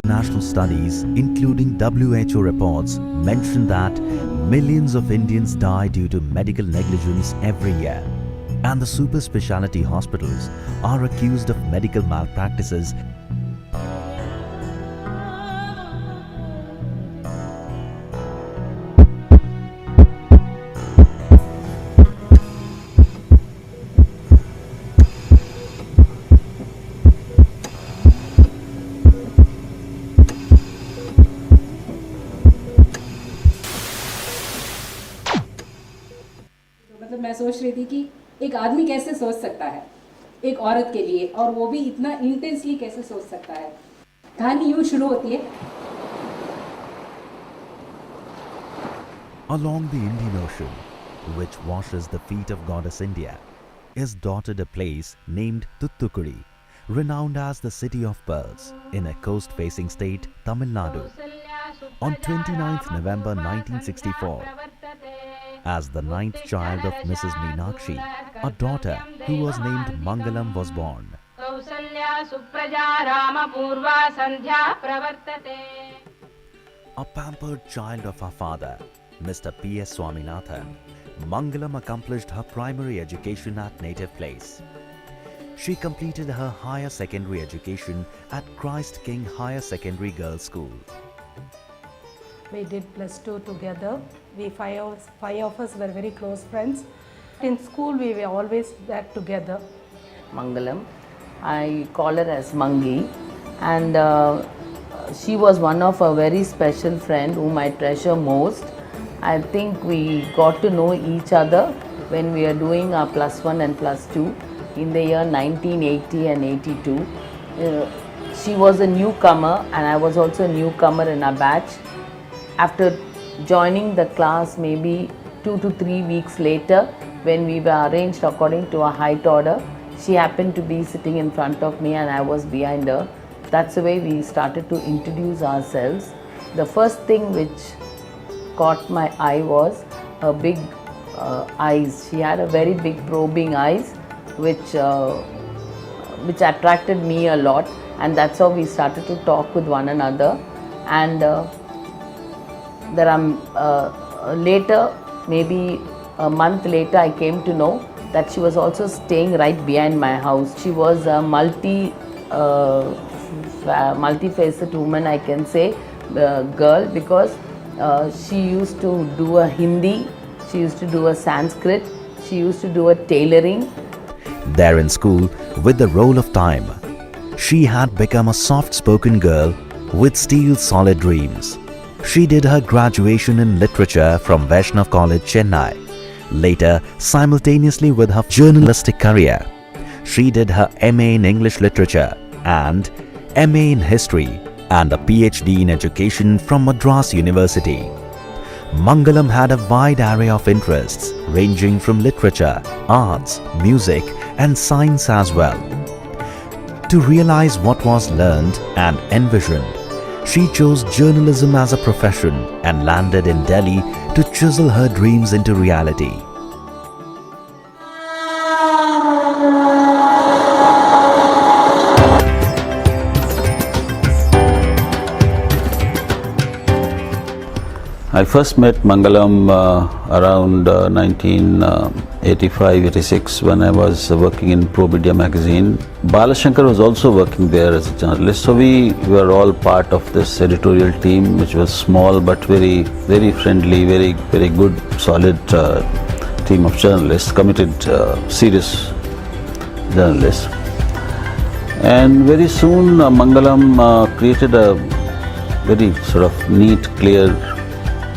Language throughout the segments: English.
National studies, including WHO reports, mention that millions of Indians die due to medical negligence every year. And the super specialty hospitals are accused of medical malpractices. मतलब मैं सोच रही थी कि एक आदमी कैसे सोच सकता है एक औरत के लिए, और वो भी इतना इंटेंसली कैसे सोच सकता है। कहानी यूं शुरू होती है। Along the Indian Ocean, which washes the feet of goddess India, is dotted a place named Thoothukudi, renowned as the City of Pearls, in a coast-facing state, Tamil Nadu. On 29th November 1964, as the ninth child of Mrs. Meenakshi, a daughter who was named Mangalam was born. A pampered child of her father, Mr. P.S. Swaminathan, Mangalam accomplished her primary education at native place. She completed her higher secondary education at Christ King Higher Secondary Girls' School. We did +2 together. We five of us were very close friends. In school, we were always there together. Mangalam, I call her as Mangi, and she was one of a very special friend whom I treasure most. I think we got to know each other when we were doing our +1 and +2 in the year 1980 and 82. She was a newcomer and I was also a newcomer in our batch. After joining the class maybe 2 to 3 weeks later, when we were arranged according to a height order, she happened to be sitting in front of me and I was behind her. That's the way we started to introduce ourselves. The first thing which caught my eye was her big eyes. She had a very big probing eyes which attracted me a lot, and that's how we started to talk with one another. And there are later, maybe a month later, I came to know that she was also staying right behind my house. She was a multi-facet woman, I can say, girl, because she used to do a Hindi, she used to do a Sanskrit, she used to do a tailoring. There in school, with the roll of time, she had become a soft-spoken girl with steel-solid dreams. She did her graduation in literature from Vaishnav College, Chennai. Later, simultaneously with her journalistic career, she did her MA in English Literature and MA in History and a PhD in Education from Madras University. Mangalam had a wide array of interests ranging from literature, arts, music and science as well. To realize what was learned and envisioned, she chose journalism as a profession and landed in Delhi to chisel her dreams into reality. I first met Mangalam around 1985-86 when I was working in Pro Media magazine. Balashankar was also working there as a journalist, so we were all part of this editorial team, which was small but very, very friendly, very good, solid team of journalists, committed, serious journalists. And very soon Mangalam created a very sort of neat, clear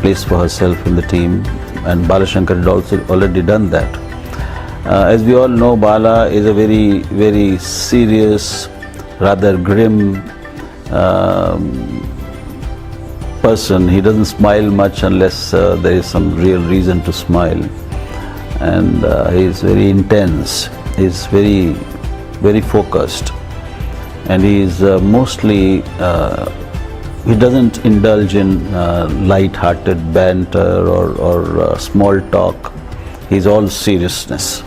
place for herself in the team, and Balashankar had also already done that. As we all know, Bala is a very, very serious, rather grim person. He doesn't smile much unless there is some real reason to smile, and he is very intense. He is very, very focused, and he is mostly he doesn't indulge in light-hearted banter or small talk. He's all seriousness.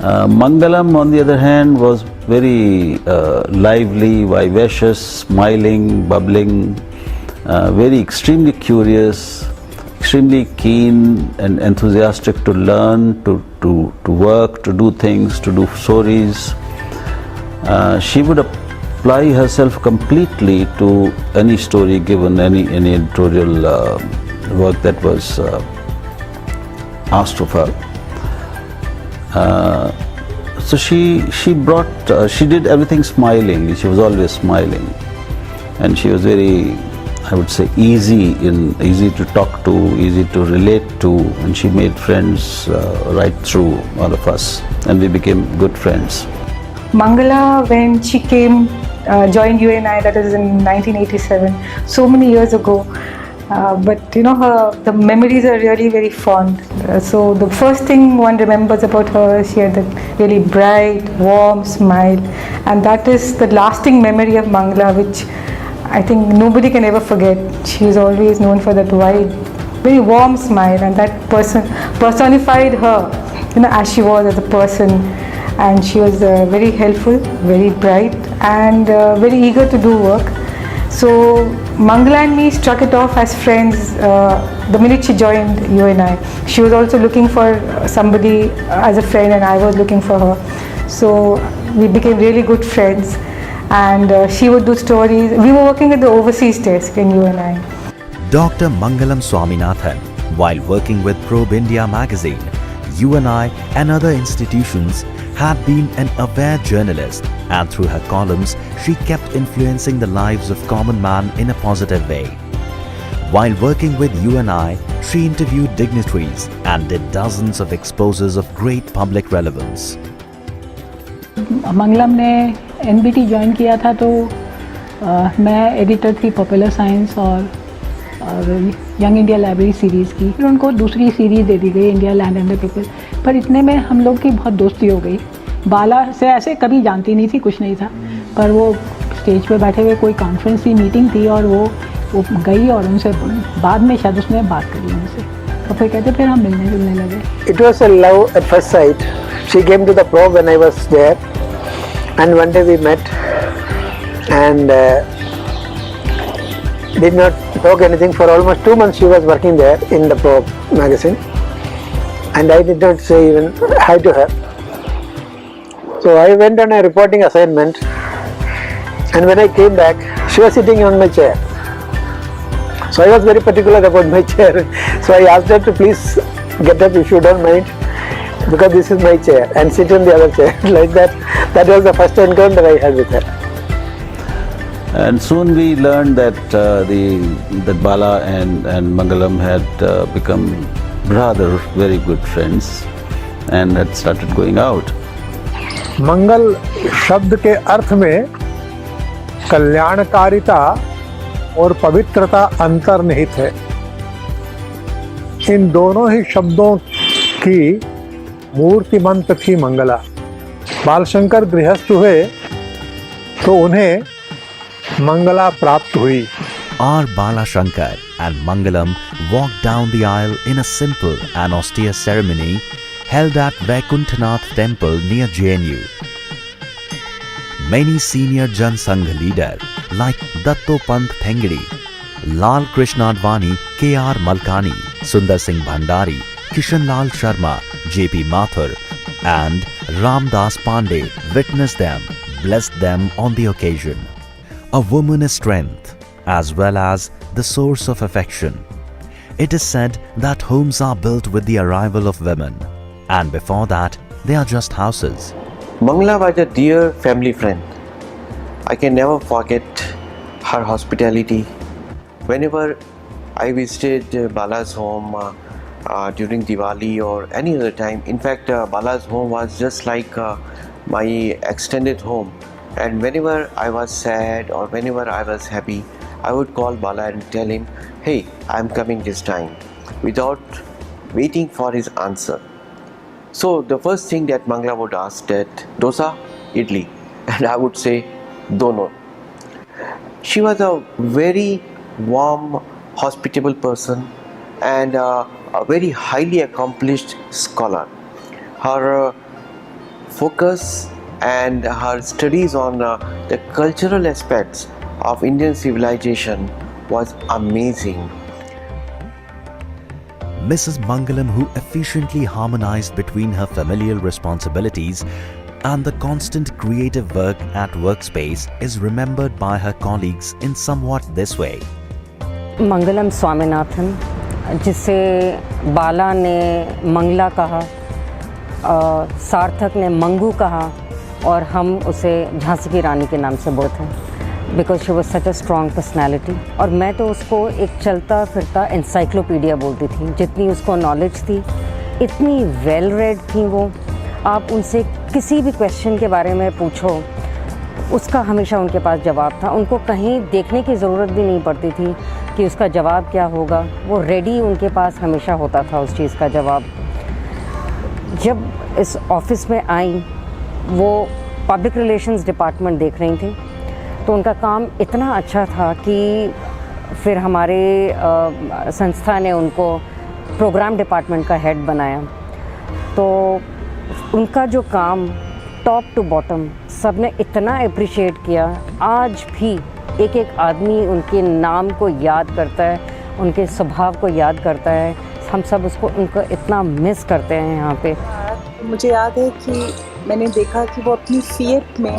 Mangalam, on the other hand, was very lively, vivacious, smiling, bubbling, very extremely curious, extremely keen and enthusiastic to learn, to work, to do things, to do stories. She would apply herself completely to any story given, any editorial work that was asked of her. So she did everything smilingly. She was always smiling, and she was very, I would say, easy to talk to, easy to relate to, and she made friends right through all of us, and we became good friends. Mangala, when she came, joined UNI, that is in 1987, so many years ago. But you know, the memories are really very fond. So the first thing one remembers about her is she had that really bright, warm smile, and that is the lasting memory of Mangala, which I think nobody can ever forget. She is always known for that wide, very warm smile, and that personified her, you know, as she was as a person. And she was very helpful, very bright, and very eager to do work. So Mangala and me struck it off as friends the minute she joined UNI. She was also looking for somebody as a friend, and I was looking for her. So we became really good friends, and she would do stories. We were working at the overseas desk in UNI. Dr. Mangalam Swaminathan, while working with Probe India magazine, UNI and other institutions, had been an aware journalist, and through her columns, she kept influencing the lives of common man in a positive way. While working with UNI, she interviewed dignitaries and did dozens of exposes of great public relevance. मंगलम ने NBT join किया था तो मैं editor थी popular science और young India library series की। फिर उनको दूसरी सीरीज़ दे दी गई India land and the people, पर इतने में हम लोग की बहुत दोस्ती हो गई। बाला से ऐसे कभी जानती नहीं थी, कुछ नहीं था, पर वो स्टेज पे बैठे हुए कोई कॉन्फ्रेंस की मीटिंग थी और वो गई और उनसे बाद में शायद उसने बात करी उनसे, तो फिर कहते फिर हम मिलने जुलने लगे। It was a love at first sight. She came to the Probe when I was there, and one day we met and did not talk anything for almost 2 months. She was working there in the Probe magazine, and I did not say even hi to her. So I went on a reporting assignment, and when I came back, she was sitting on my chair. So I was very particular about my chair. So I asked her to please get up if you don't mind, because this is my chair, and sit on the other chair like that. That was the first encounter I had with her. And soon we learned that that Bala and Mangalam had become rather very good friends and had started going out. मंगल शब्द के अर्थ में कल्याणकारिता और पवित्रता अंतर्निहित है। इन दोनों ही शब्दों की मूर्तिमंत थी मंगला। बालशंकर गृहस्थ हुए तो उन्हें मंगला प्राप्त हुई। R. Balashankar and Mangalam walked down the aisle in a simple and austere ceremony held at Vaikunthanath temple near JNU. Many senior Jan Sangh leaders like Datto Pant Thengdi, Lal Krishna Advani, K.R. Malkani, Sundar Singh Bhandari, Kishan Lal Sharma, J.P. Mathur and Ramdas Pandey witnessed them, blessed them on the occasion. A woman is strength as well as the source of affection. It is said that homes are built with the arrival of women, and before that they are just houses. Mangala was a dear family friend. I can never forget her hospitality. Whenever I visited Bala's home during Diwali or any other time, in fact Bala's home was just like my extended home, and whenever I was sad or whenever I was happy, I would call Bala and tell him, hey, I am coming this time, without waiting for his answer. So the first thing that Mangala would ask that, dosa, idli, and I would say, dono. She was a very warm, hospitable person and a very highly accomplished scholar. Her focus and her studies on the cultural aspects of Indian civilization was amazing. Mrs. Mangalam, who efficiently harmonized between her familial responsibilities and the constant creative work at workspace, is remembered by her colleagues in somewhat this way. मंगलम स्वामीनाथन, जिसे बाला ने मंगला कहा, सार्थक ने मंगू कहा, और हम उसे झांसी की रानी के नाम से बोलते हैं, because she was such a strong personality. और मैं तो उसको एक चलता फिरता इंसाइक्लोपीडिया बोलती थी. जितनी उसको नॉलेज थी, इतनी वेल रेड थी वो. आप उनसे किसी भी क्वेश्चन के बारे में पूछो, उसका हमेशा उनके पास जवाब था. उनको कहीं देखने की ज़रूरत भी नहीं पड़ती थी कि उसका जवाब क्या होगा. वो रेडी उनके पास हमेशा होता था उस चीज़ का जवाब. जब इस ऑफिस में आई, वो पब्लिक रिलेशंस डिपार्टमेंट देख रही थी, तो उनका काम इतना अच्छा था कि फिर हमारे संस्था ने उनको प्रोग्राम डिपार्टमेंट का हेड बनाया. तो उनका जो काम टॉप टू बॉटम सब ने इतना अप्रिशिएट किया. आज भी एक एक आदमी उनके नाम को याद करता है, उनके स्वभाव को याद करता है. हम सब उसको उनको इतना मिस करते हैं यहाँ पे. मुझे याद है कि मैंने देखा कि वो अपनी फिएट में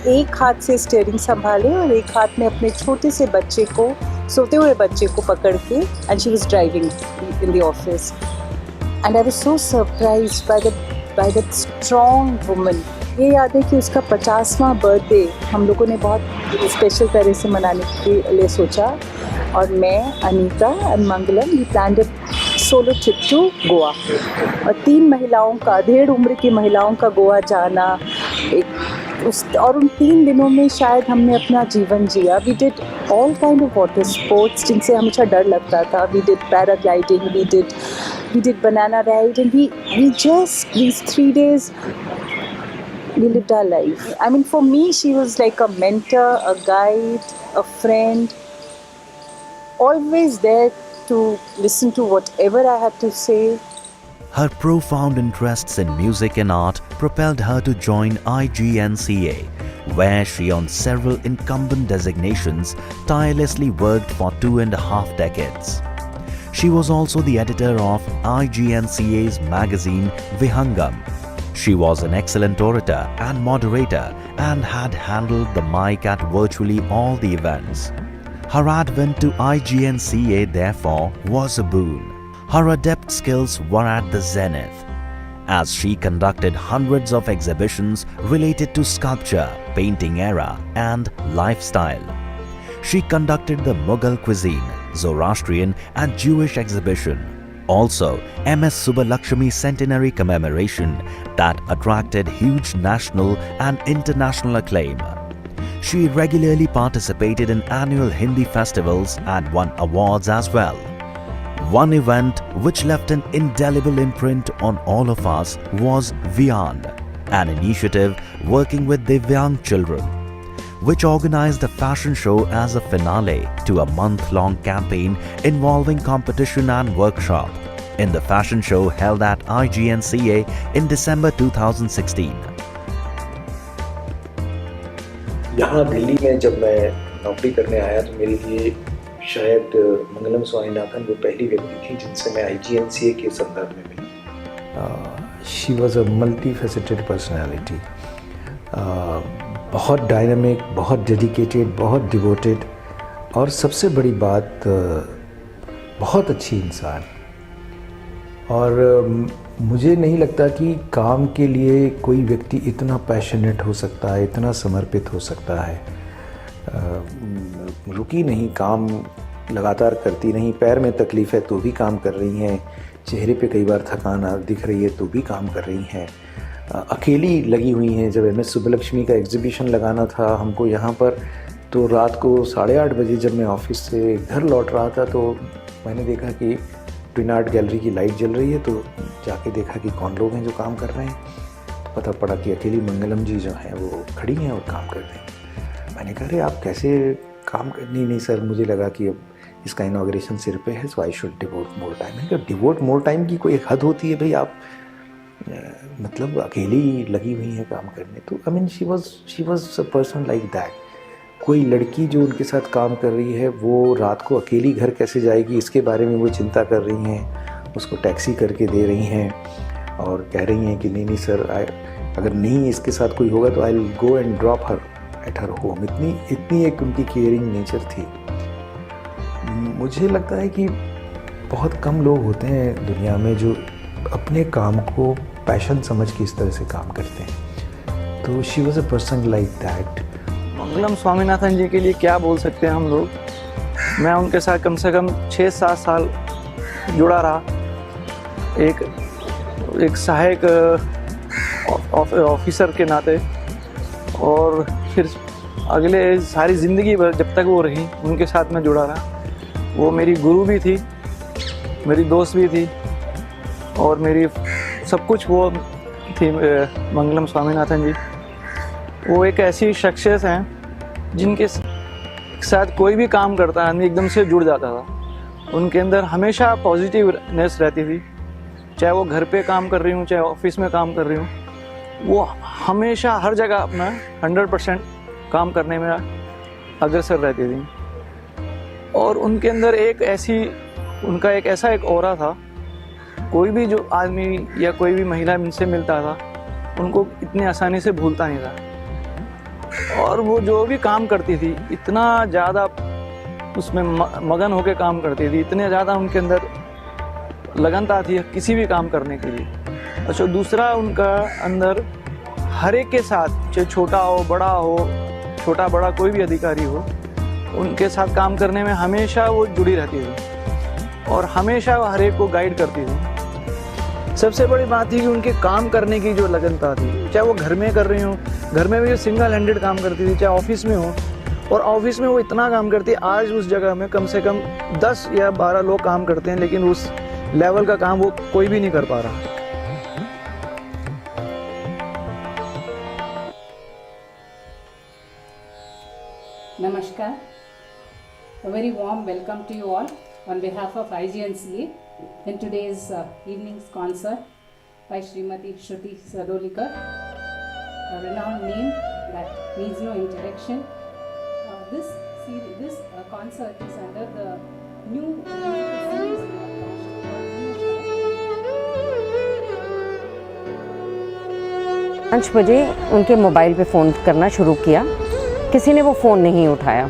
एक हाथ से स्टीयरिंग संभाले और एक हाथ में अपने छोटे से बच्चे को, सोते हुए बच्चे को पकड़ के, and she was driving in the office. And I was so surprised by that strong woman. ये याद है कि उसका 50वां बर्थडे हम लोगों ने बहुत स्पेशल तरह से मनाने के लिए सोचा, और मैं, Anita and Mangalam, we planned solo trip to Goa. और 3 महिलाओं का, 1.5 उम्र की महिलाओं का गोवा जाना, और उन 3 दिनों में शायद हमने अपना जीवन जिया. We did all kind of water sports जिनसे हमेशा डर लगता था. We did paragliding, we did banana ride, and we just these 3 days we lived our life. I mean, for me, she was like a mentor, a guide, a friend, always there to listen to whatever I had to say. Her profound interests in music and art propelled her to join IGNCA, where she, on several incumbent designations, tirelessly worked for 2.5 decades. She was also the editor of IGNCA's magazine Vihangam. She was an excellent orator and moderator and had handled the mic at virtually all the events. Her advent to IGNCA, therefore, was a boon. Her adept skills were at the zenith, as she conducted hundreds of exhibitions related to sculpture, painting era, and lifestyle. She conducted the Mughal cuisine, Zoroastrian and Jewish exhibition. Also, MS Subbalakshmi centenary commemoration that attracted huge national and international acclaim. She regularly participated in annual Hindi festivals and won awards as well. One event which left an indelible imprint on all of us was Vyand, an initiative working with Divyang children, which organized a fashion show as a finale to a month-long campaign involving competition and workshop in the fashion show held at IGNCA in December 2016. यहाँ दिल्ली में जब मैं नौकरी करने आया तो मेरे लिए शायद मंगलम स्वामीनाथन वो पहली व्यक्ति थी जिनसे मैं IGNCA के संदर्भ में मिला. She was a multi faceted personality. बहुत डायनामिक, बहुत डेडिकेटेड, बहुत डिवोटेड, और सबसे बड़ी बात बहुत अच्छी इंसान. और मुझे नहीं लगता कि काम के लिए कोई व्यक्ति इतना पैशनेट हो सकता है, इतना समर्पित हो सकता है. रुकी नहीं, काम लगातार करती नहीं. पैर में तकलीफ़ है तो भी काम कर रही हैं, चेहरे पे कई बार थकान दिख रही है तो भी काम कर रही हैं. अकेली लगी हुई हैं. जब MS सुब्बलक्ष्मी का एग्ज़िबिशन लगाना था हमको यहाँ पर, तो रात को 8:30 बजे जब मैं ऑफिस से घर लौट रहा था तो मैंने देखा कि ट्विन आर्ट गैलरी की लाइट जल रही है. तो जाके देखा कि कौन लोग हैं जो काम कर रहे हैं. तो पता पड़ा कि अकेली मंगलम जी जो हैं वो खड़ी हैं और काम कर रही हैं. मैंने कहा अरे आप कैसे काम कर. नहीं सर, मुझे लगा कि अब इसका इनॉग्रेशन सिर पे है, so I should devote more time. मैंने कहा डिवोट मोर टाइम की कोई हद होती है भाई. आप मतलब अकेली लगी हुई है काम करने। तो I mean she was a person like that. कोई लड़की जो उनके साथ काम कर रही है वो रात को अकेली घर कैसे जाएगी इसके बारे में वो चिंता कर रही हैं, उसको टैक्सी करके दे रही हैं और कह रही हैं कि नहीं नहीं सर, अगर नहीं इसके साथ कोई होगा तो I will go and drop her at her home. इतनी एक उनकी केयरिंग नेचर थी। मुझे लगता है कि बहुत कम लोग होते हैं दुनिया में जो अपने काम को पैशन समझ के इस तरह से काम करते हैं। तो she was a person like that. Mangalam Swaminathan ji के लिए क्या बोल सकते हैं हम लोग। मैं उनके साथ कम से कम 6-7 साल जुड़ा रहा, एक सहायक ऑफिसर के नाते, और फिर अगले सारी ज़िंदगी भर जब तक वो रही उनके साथ मैं जुड़ा रहा। वो मेरी गुरु भी थी, मेरी दोस्त भी थी, और मेरी सब कुछ वो थी। मंगलम स्वामीनाथन जी वो एक ऐसी शख्सियत हैं जिनके साथ कोई भी काम करता है आदमी एकदम से जुड़ जाता था। उनके अंदर हमेशा पॉजिटिवनेस रहती थी, चाहे वो घर पे काम कर रही हूँ चाहे ऑफिस में काम कर रही हूँ, वो हमेशा हर जगह अपना 100% काम करने में अग्रसर रहती थी। और उनके अंदर उनका एक ऐसा एक ऑरा था, कोई भी जो आदमी या कोई भी महिला इनसे मिलता था उनको इतनी आसानी से भूलता नहीं था। और वो जो भी काम करती थी इतना ज़्यादा उसमें मगन होकर काम करती थी, इतने ज़्यादा उनके अंदर लगनता थी किसी भी काम करने के लिए। अच्छा, दूसरा उनका अंदर हर एक के साथ, चाहे छोटा हो बड़ा हो, छोटा बड़ा कोई भी अधिकारी हो, उनके साथ काम करने में हमेशा वो जुड़ी रहती थी और हमेशा वो हर एक को गाइड करती थी। सबसे बड़ी बात थी कि उनके काम करने की जो लगनता थी, चाहे वो घर में कर रही हो, घर में भी सिंगल हैंडेड काम करती थी, चाहे ऑफिस में हो, और ऑफिस में वो इतना काम करती है। आज उस जगह में कम से कम 10 या 12 लोग काम करते हैं, लेकिन उस लेवल का काम वो कोई भी नहीं कर पा रहा। Namaskar. A very warm welcome to you all on behalf of IGNCA in today's evening's concert by Srimati Shruti Sadolikar, a renowned name that needs no introduction. This concert is under the new series we have launched called 5 बजे उनके mobile पे phone करना शुरू किया, किसी ने वो phone नहीं उठाया।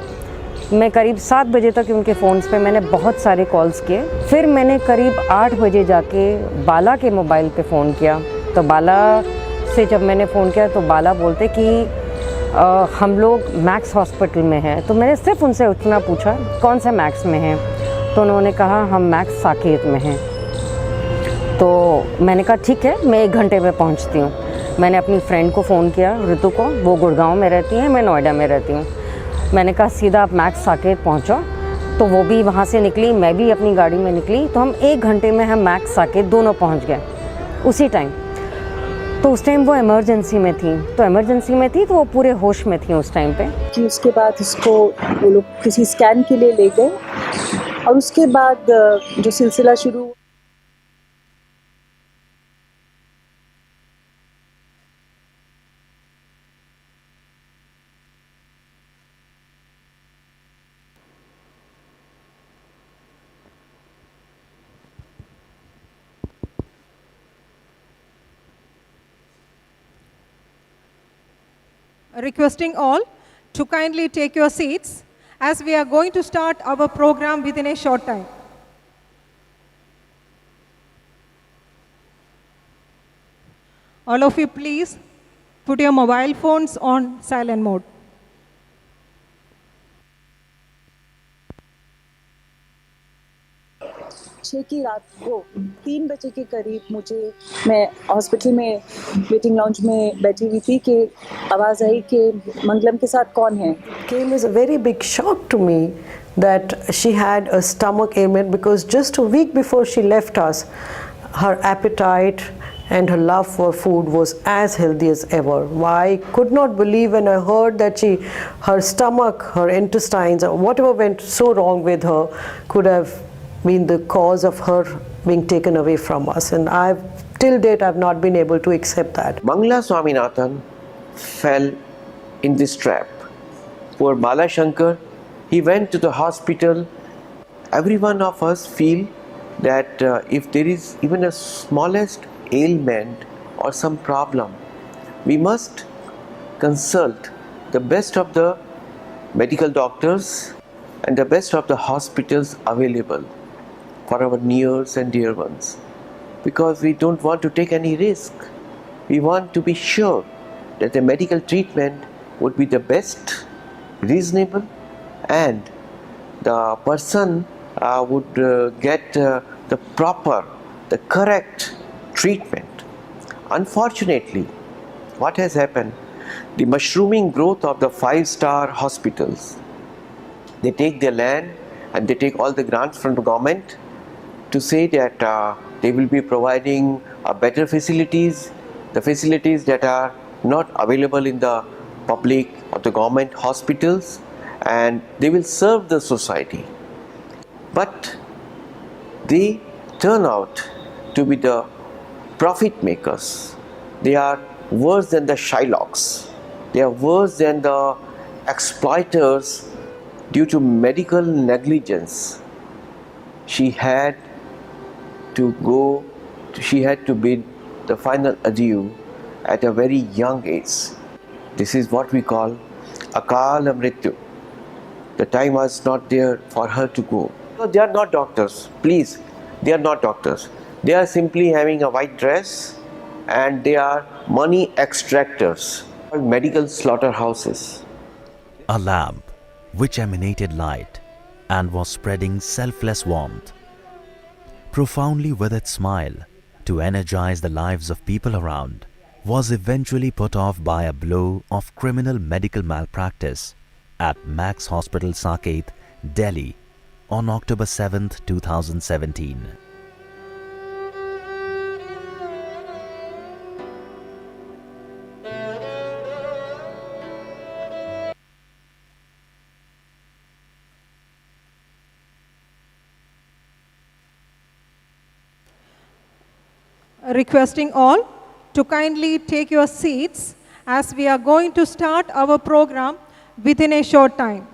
मैं करीब 7 बजे तक उनके फ़ोन्स पे मैंने बहुत सारे कॉल्स किए। फिर मैंने करीब 8 बजे जाके बाला के मोबाइल पे फ़ोन किया। तो बाला से जब मैंने फ़ोन किया तो बाला बोलते कि हम लोग मैक्स हॉस्पिटल में हैं। तो मैंने सिर्फ उनसे उतना पूछा कौन सा मैक्स में हैं, तो उन्होंने कहा हम मैक्स साकेत में हैं। तो मैंने कहा ठीक है, मैं 1 घंटे में पहुंचती हूँ। मैंने अपनी फ्रेंड को फ़ोन किया, ऋतु को, वो गुड़गांव में रहती हैं, मैं नोएडा में रहती हूँ। मैंने कहा सीधा आप मैक्स साकेत पहुँचो। तो वो भी वहाँ से निकली, मैं भी अपनी गाड़ी में निकली। तो हम 1 घंटे में हम मैक्स साकेत दोनों पहुँच गए उसी टाइम। तो उस टाइम वो इमरजेंसी में थी, तो वो पूरे होश में थी उस टाइम पे। कि उसके बाद इसको वो लोग किसी स्कैन के लिए ले गए और उसके बाद जो सिलसिला शुरू requesting all to kindly take your seats as we are going to start our program within a short time. All of you please put your mobile phones on silent mode. की रात को 3 बजे के करीब मैं हॉस्पिटल में waiting lounge में बैठी हुई थी कि आवाज़ आई कि मंगलम के साथ कौन है। Came as a very big shock to me that she had a stomach ailment, because just a week before she left us, her appetite and her love for food was as healthy as ever. I could not believe when I heard that her stomach, her intestines, or whatever went so wrong with her could have been the cause of her being taken away from us. And I've till date I've not been able to accept that. Mangala Swaminathan fell in this trap. Poor Bala Shankar, he went to the hospital. Every one of us feel that if there is even a smallest ailment or some problem, we must consult the best of the medical doctors and the best of the hospitals available for our nears and dear ones, because we don't want to take any risk. We want to be sure that the medical treatment would be the best, reasonable, and the person would get the proper, the correct treatment. Unfortunately, what has happened? The mushrooming growth of the 5-star hospitals. They take their land and they take all the grants from the government to say that they will be providing better facilities, the facilities that are not available in the public or the government hospitals, and they will serve the society. But they turn out to be the profit makers. They are worse than the Shylocks. They are worse than the exploiters due to medical negligence. She had to bid the final adieu at a very young age. This is what we call Akala Mrityu. The time was not there for her to go. No, they are not doctors. Please, they are not doctors. They are simply having a white dress and they are money extractors, medical slaughterhouses. A lamp which emanated light and was spreading selfless warmth, profoundly with its smile to energize the lives of people around, was eventually put off by a blow of criminal medical malpractice at Max Hospital Saket, Delhi on October 7, 2017. Requesting all to kindly take your seats as we are going to start our program within a short time.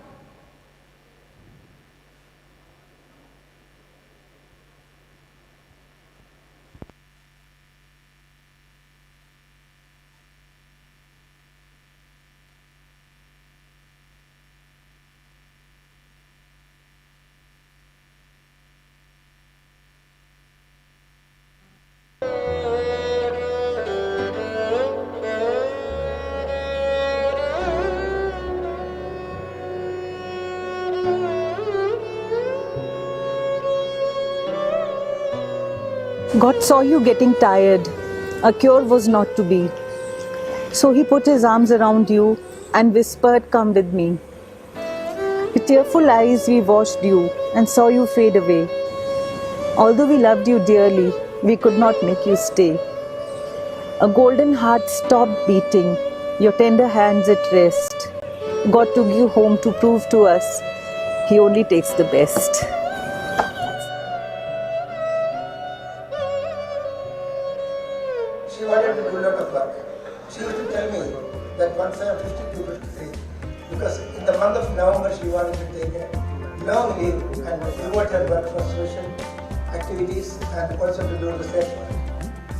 God saw you getting tired. A cure was not to be. So he put his arms around you and whispered, "Come with me." With tearful eyes we watched you and saw you fade away. Although we loved you dearly, we could not make you stay. A golden heart stopped beating, your tender hands at rest. God took you home to prove to us He only takes the best. She wanted to do a lot of work. She used to tell me that once I am 52, 53, because in the month of November she wanted to take a long leave and devote her work for social activities and also to do research work.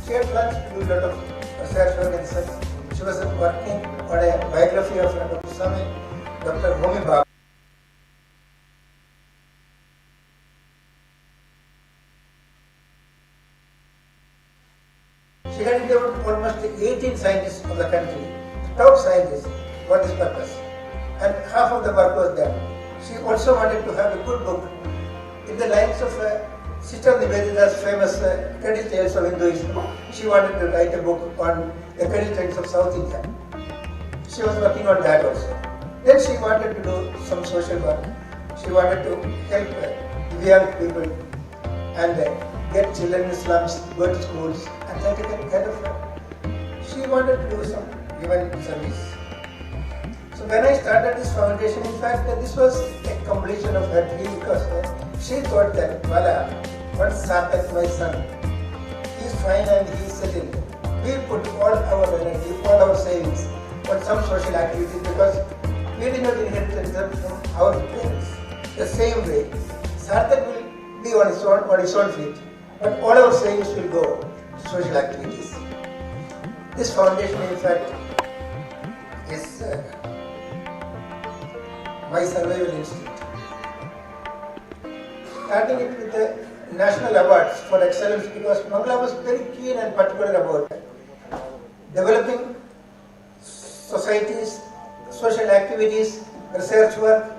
She had plans to do a lot of research work and such. She was working on a biography of Dr. Swami, Dr. Homi Baba. She had interviewed almost 18 scientists of the country, top scientists, for this purpose. And half of the work was done. She also wanted to have a good book in the lines of Sister Nivedita's famous cradle tales of Hinduism. She wanted to write a book on the cradle tales of South India. She was working on that also. Then she wanted to do some social work. She wanted to help young people and get children in slums, go to schools, and that kind of she wanted to do some human service. So when I started this foundation, in fact, this was a completion of her dream because she thought that, Bala, once Sarthak, my son, He is fine and he is settled. We put all our energy, all our savings on some social activities because we did not inherit them from our parents. The same way, Sarthak will be on his own feet, but all our savings will go to social activities. This foundation, in fact, is my survival instinct. Starting it with the national awards for excellence because Mangala was very keen and particular about developing societies, social activities, research work,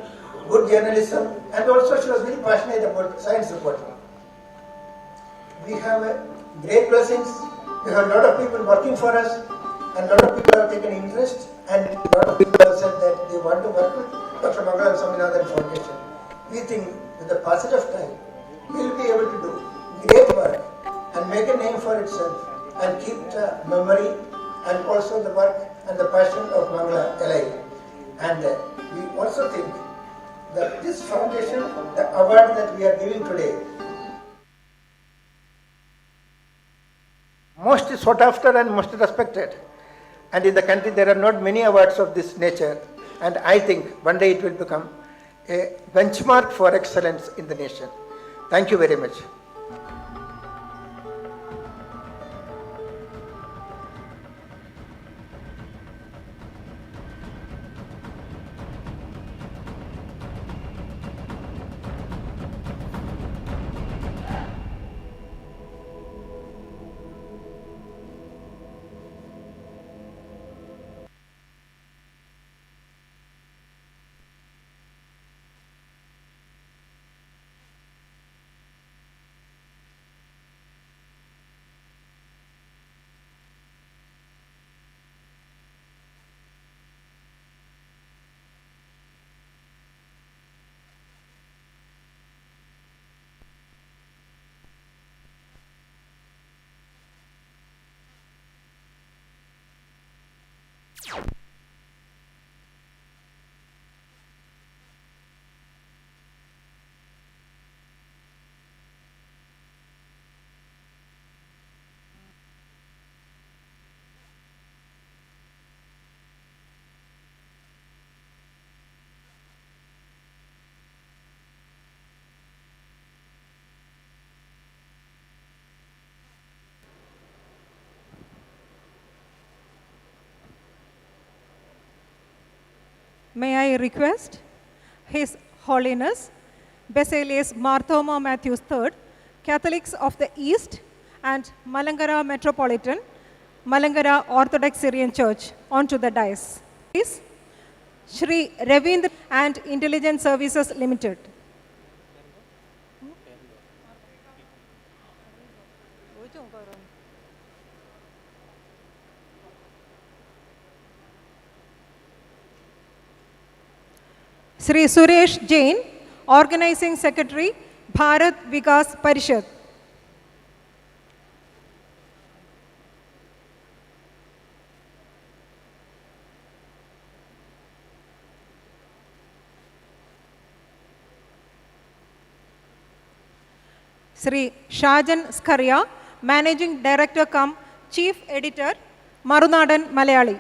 good journalism, and also she was very passionate about science reporting. We have great blessings. We have a lot of people working for us, and a lot of people have taken interest, and a lot of people have said that they want to work with Dr. Mangalam Swaminathan Foundation. We think with the passage of time, we will be able to do great work and make a name for itself and keep the memory and also the work and the passion of Mangala alive. And we also think that this foundation, the award that we are giving today, most sought after and most respected. And in the country there are not many awards of this nature. And I think one day it will become a benchmark for excellence in the nation. Thank you very much. May I request His Holiness Basilius Marthoma Matthews III, Catholics of the East and Malangara Metropolitan, Malangara Orthodox Syrian Church onto the dais. Please, Shri Ravindra and Intelligence Services Limited. Sri Suresh Jain, Organizing Secretary, Bharat Vikas Parishad. Sri Shajan Skaria, Managing Director cum Chief Editor, Marunadan Malayali.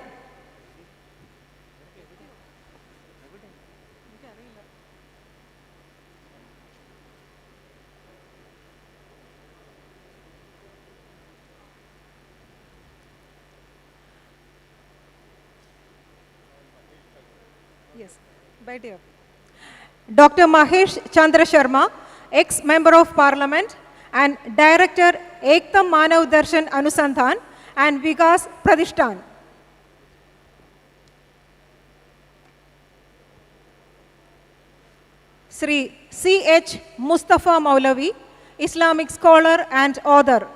Yes, right here. Dr. Mahesh Chandra Sharma, ex-member of Parliament and Director Ektam Manav Darshan Anusandhan and Vikas Pradishtan. Sri C.H. Mustafa Maulavi, Islamic scholar and author.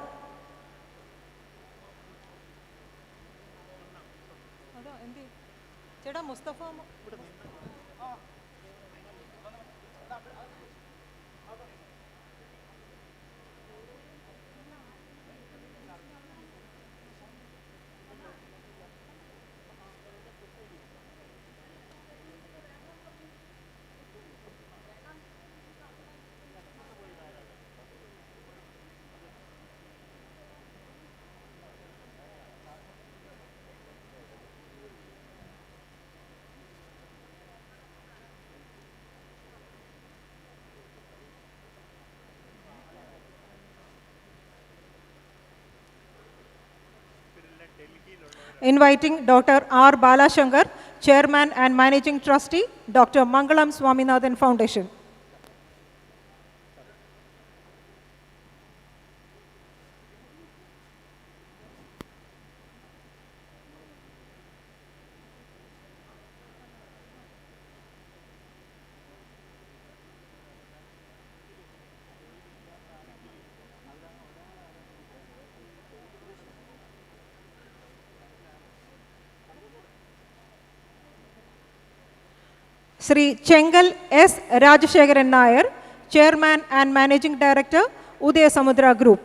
inviting Dr. R. Balashankar, Chairman and Managing Trustee, Dr. Mangalam Swaminathan Foundation. Sri Chengal S. Rajashekharan Nair, Chairman and Managing Director, Udaya Samudra Group.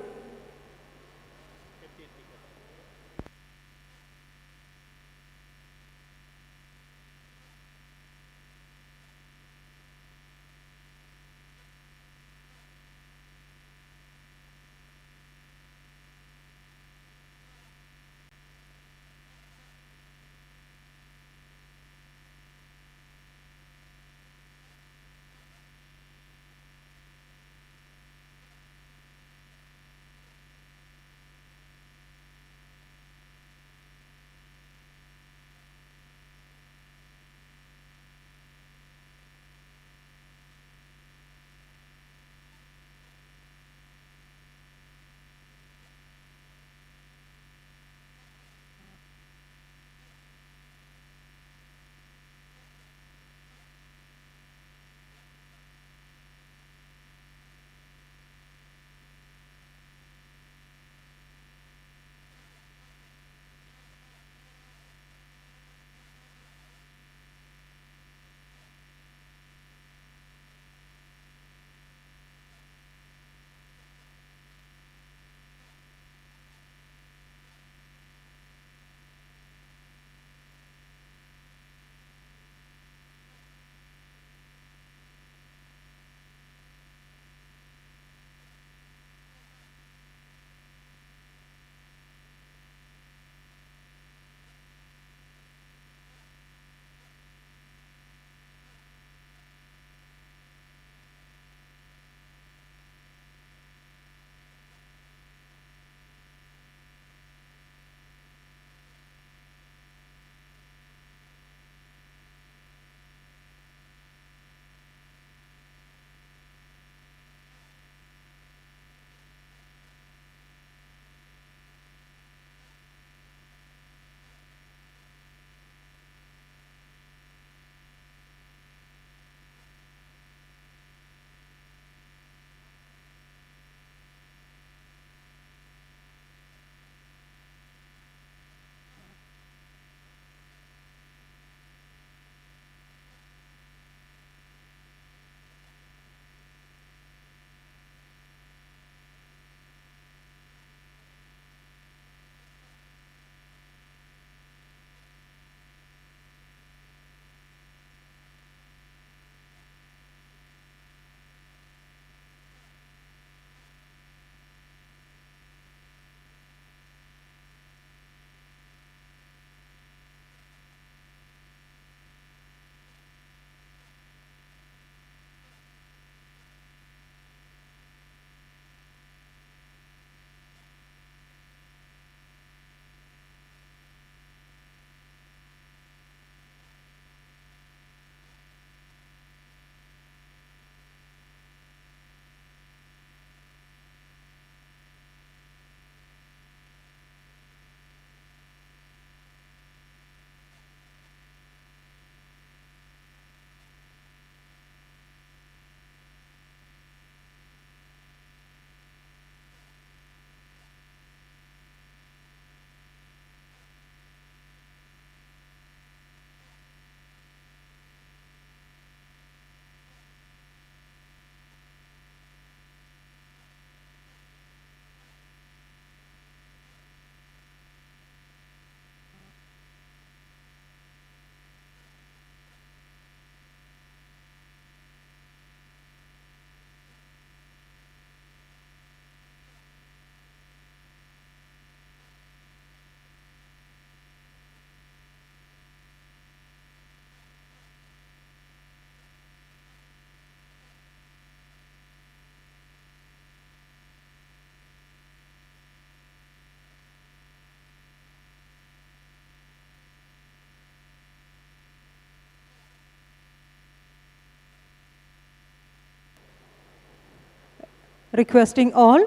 Requesting all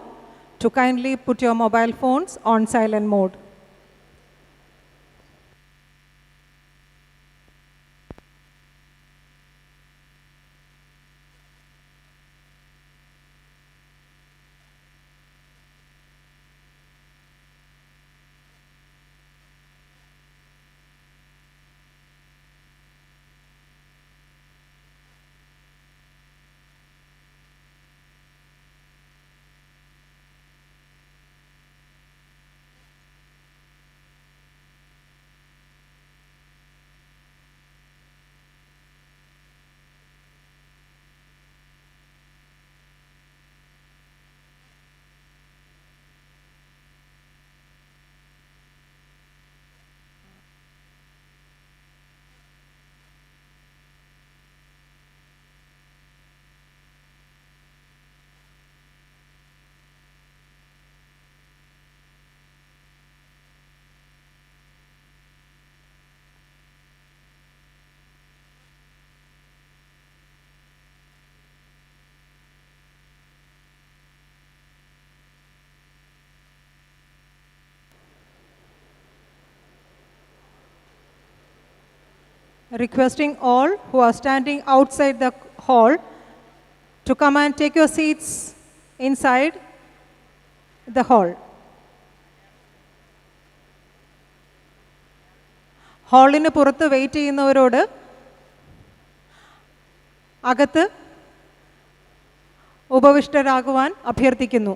to kindly put your mobile phones on silent mode. Requesting all who are standing outside the hall to come and take your seats inside the hall. ഹാളിന് പുറത്ത് wait ചെയ്യുന്നവരോട് അകത്ത് ഉപവിഷ്ടരാകുവാൻ അഭ്യർത്ഥിക്കുന്നു.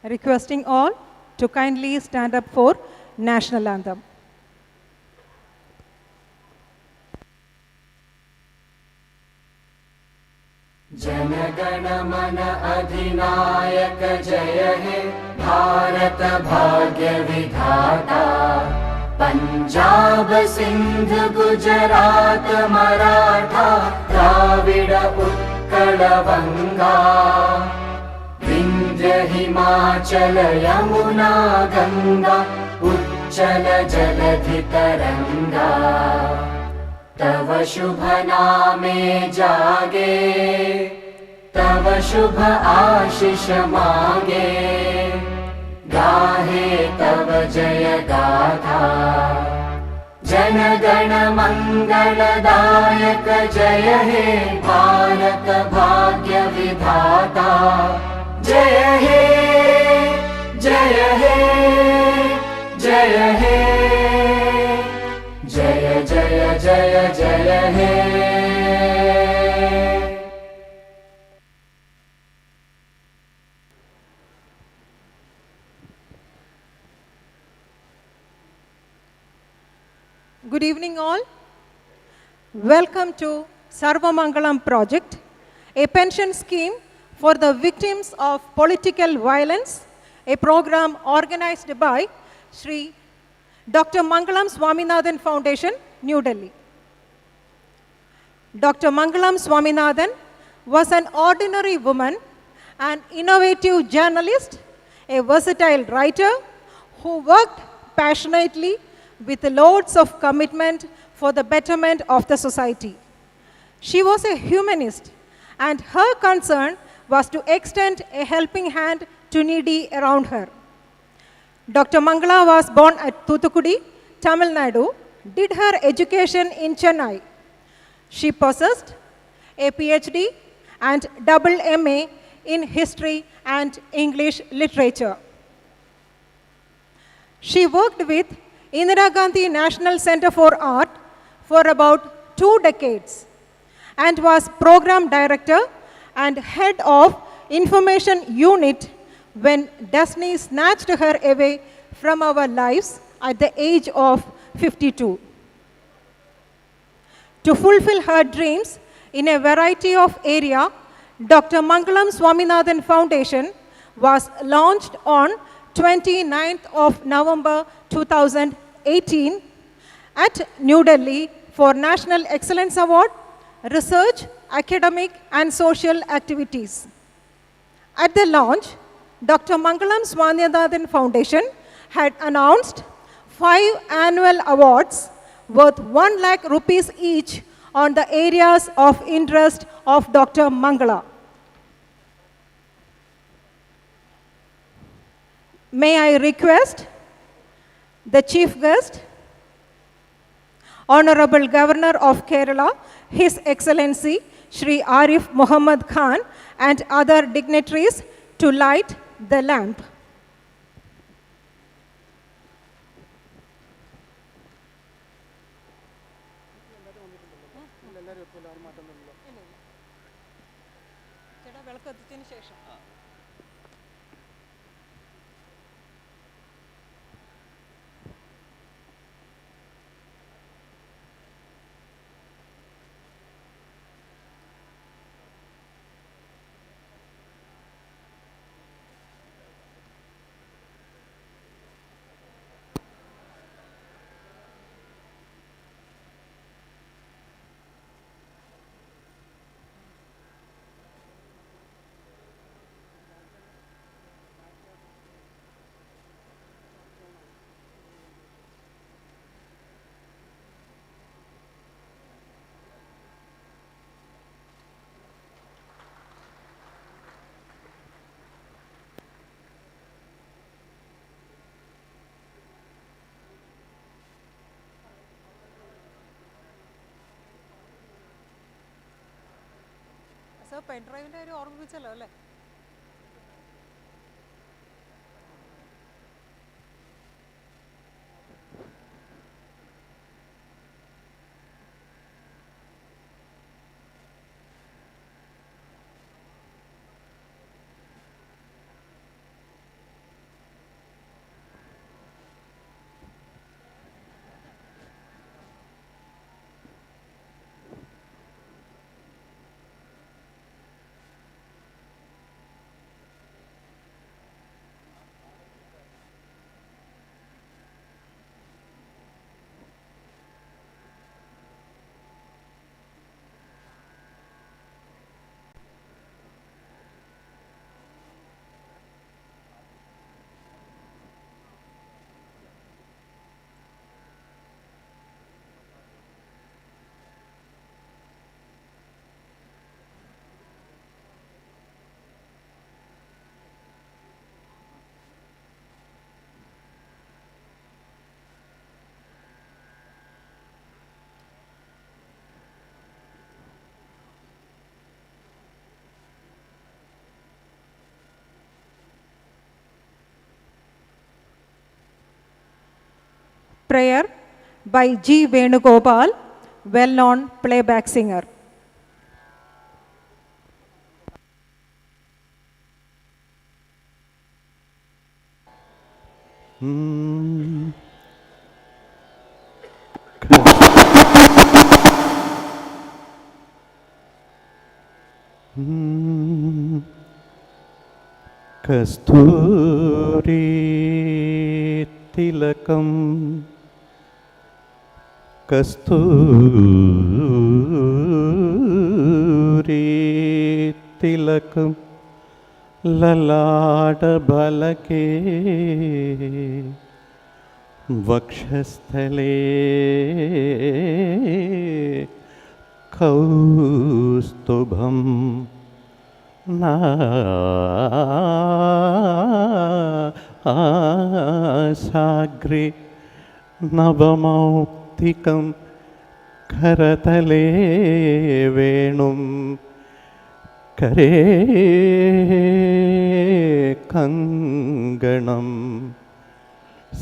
requesting all to kindly stand up for National Anthem. जनगण मन अधिनायक जय हे भारत भाग्य विधाता पंजाब सिंध गुजरात मराठा द्राविड उत्कल बंगा विंध्य हिमाचल यमुना गंगा उच्चल जलधि तरंगा तव शुभ नामे जागे तव शुभ आशीष मागे गाहे तव जय गाथा जन गण मंगलदायक जय हे भारत भाग्य विधाता जय हे जय हे जय हे जय जय जय जय हे Good evening all. Welcome to Sarva Mangalam project, a pension scheme for the victims of political violence, a program organized by Sri Dr. Mangalam Swaminathan Foundation, New Delhi. Dr. Mangalam Swaminathan was an ordinary woman, an innovative journalist, a versatile writer who worked passionately with loads of commitment for the betterment of the society. She was a humanist, and her concern was to extend a helping hand to needy around her. Dr. Mangala was born at Thoothukudi, Tamil Nadu, did her education in Chennai. She possessed a PhD and double MA in History and English Literature. She worked with Indira Gandhi National Center for Art for about 2 decades and was program director and head of information unit when Destiny snatched her away from our lives at the age of 52. To fulfill her dreams in a variety of areas, Dr. Mangalam Swaminathan Foundation was launched on 29th of November 2018 at New Delhi for National Excellence Award, Research, Academic and Social Activities. At the launch, Dr. Mangalam Swaminathan Foundation had announced 5 annual awards worth 1 lakh rupees each on the areas of interest of Dr. Mangala. May I request the Chief Guest, Honorable Governor of Kerala, His Excellency Shri Arif Muhammad Khan and other dignitaries to light the lamp. Sir പെൻഡ്രൈവിൻ്റെ കാര്യം ഓർമ്മിപ്പിച്ചല്ലോ അല്ലേ? prayer by G. Venugopal, well-known playback singer. കസ്തൂരി തിലകം കസ്തൂരി തിലകം ലലാടബലകേ വക്ഷസ്ഥലേ കൗസ്തുഭം നാസാഗ്രെ നവമൗക്തികം കരതലേ വേണും കരേ കങ്കണം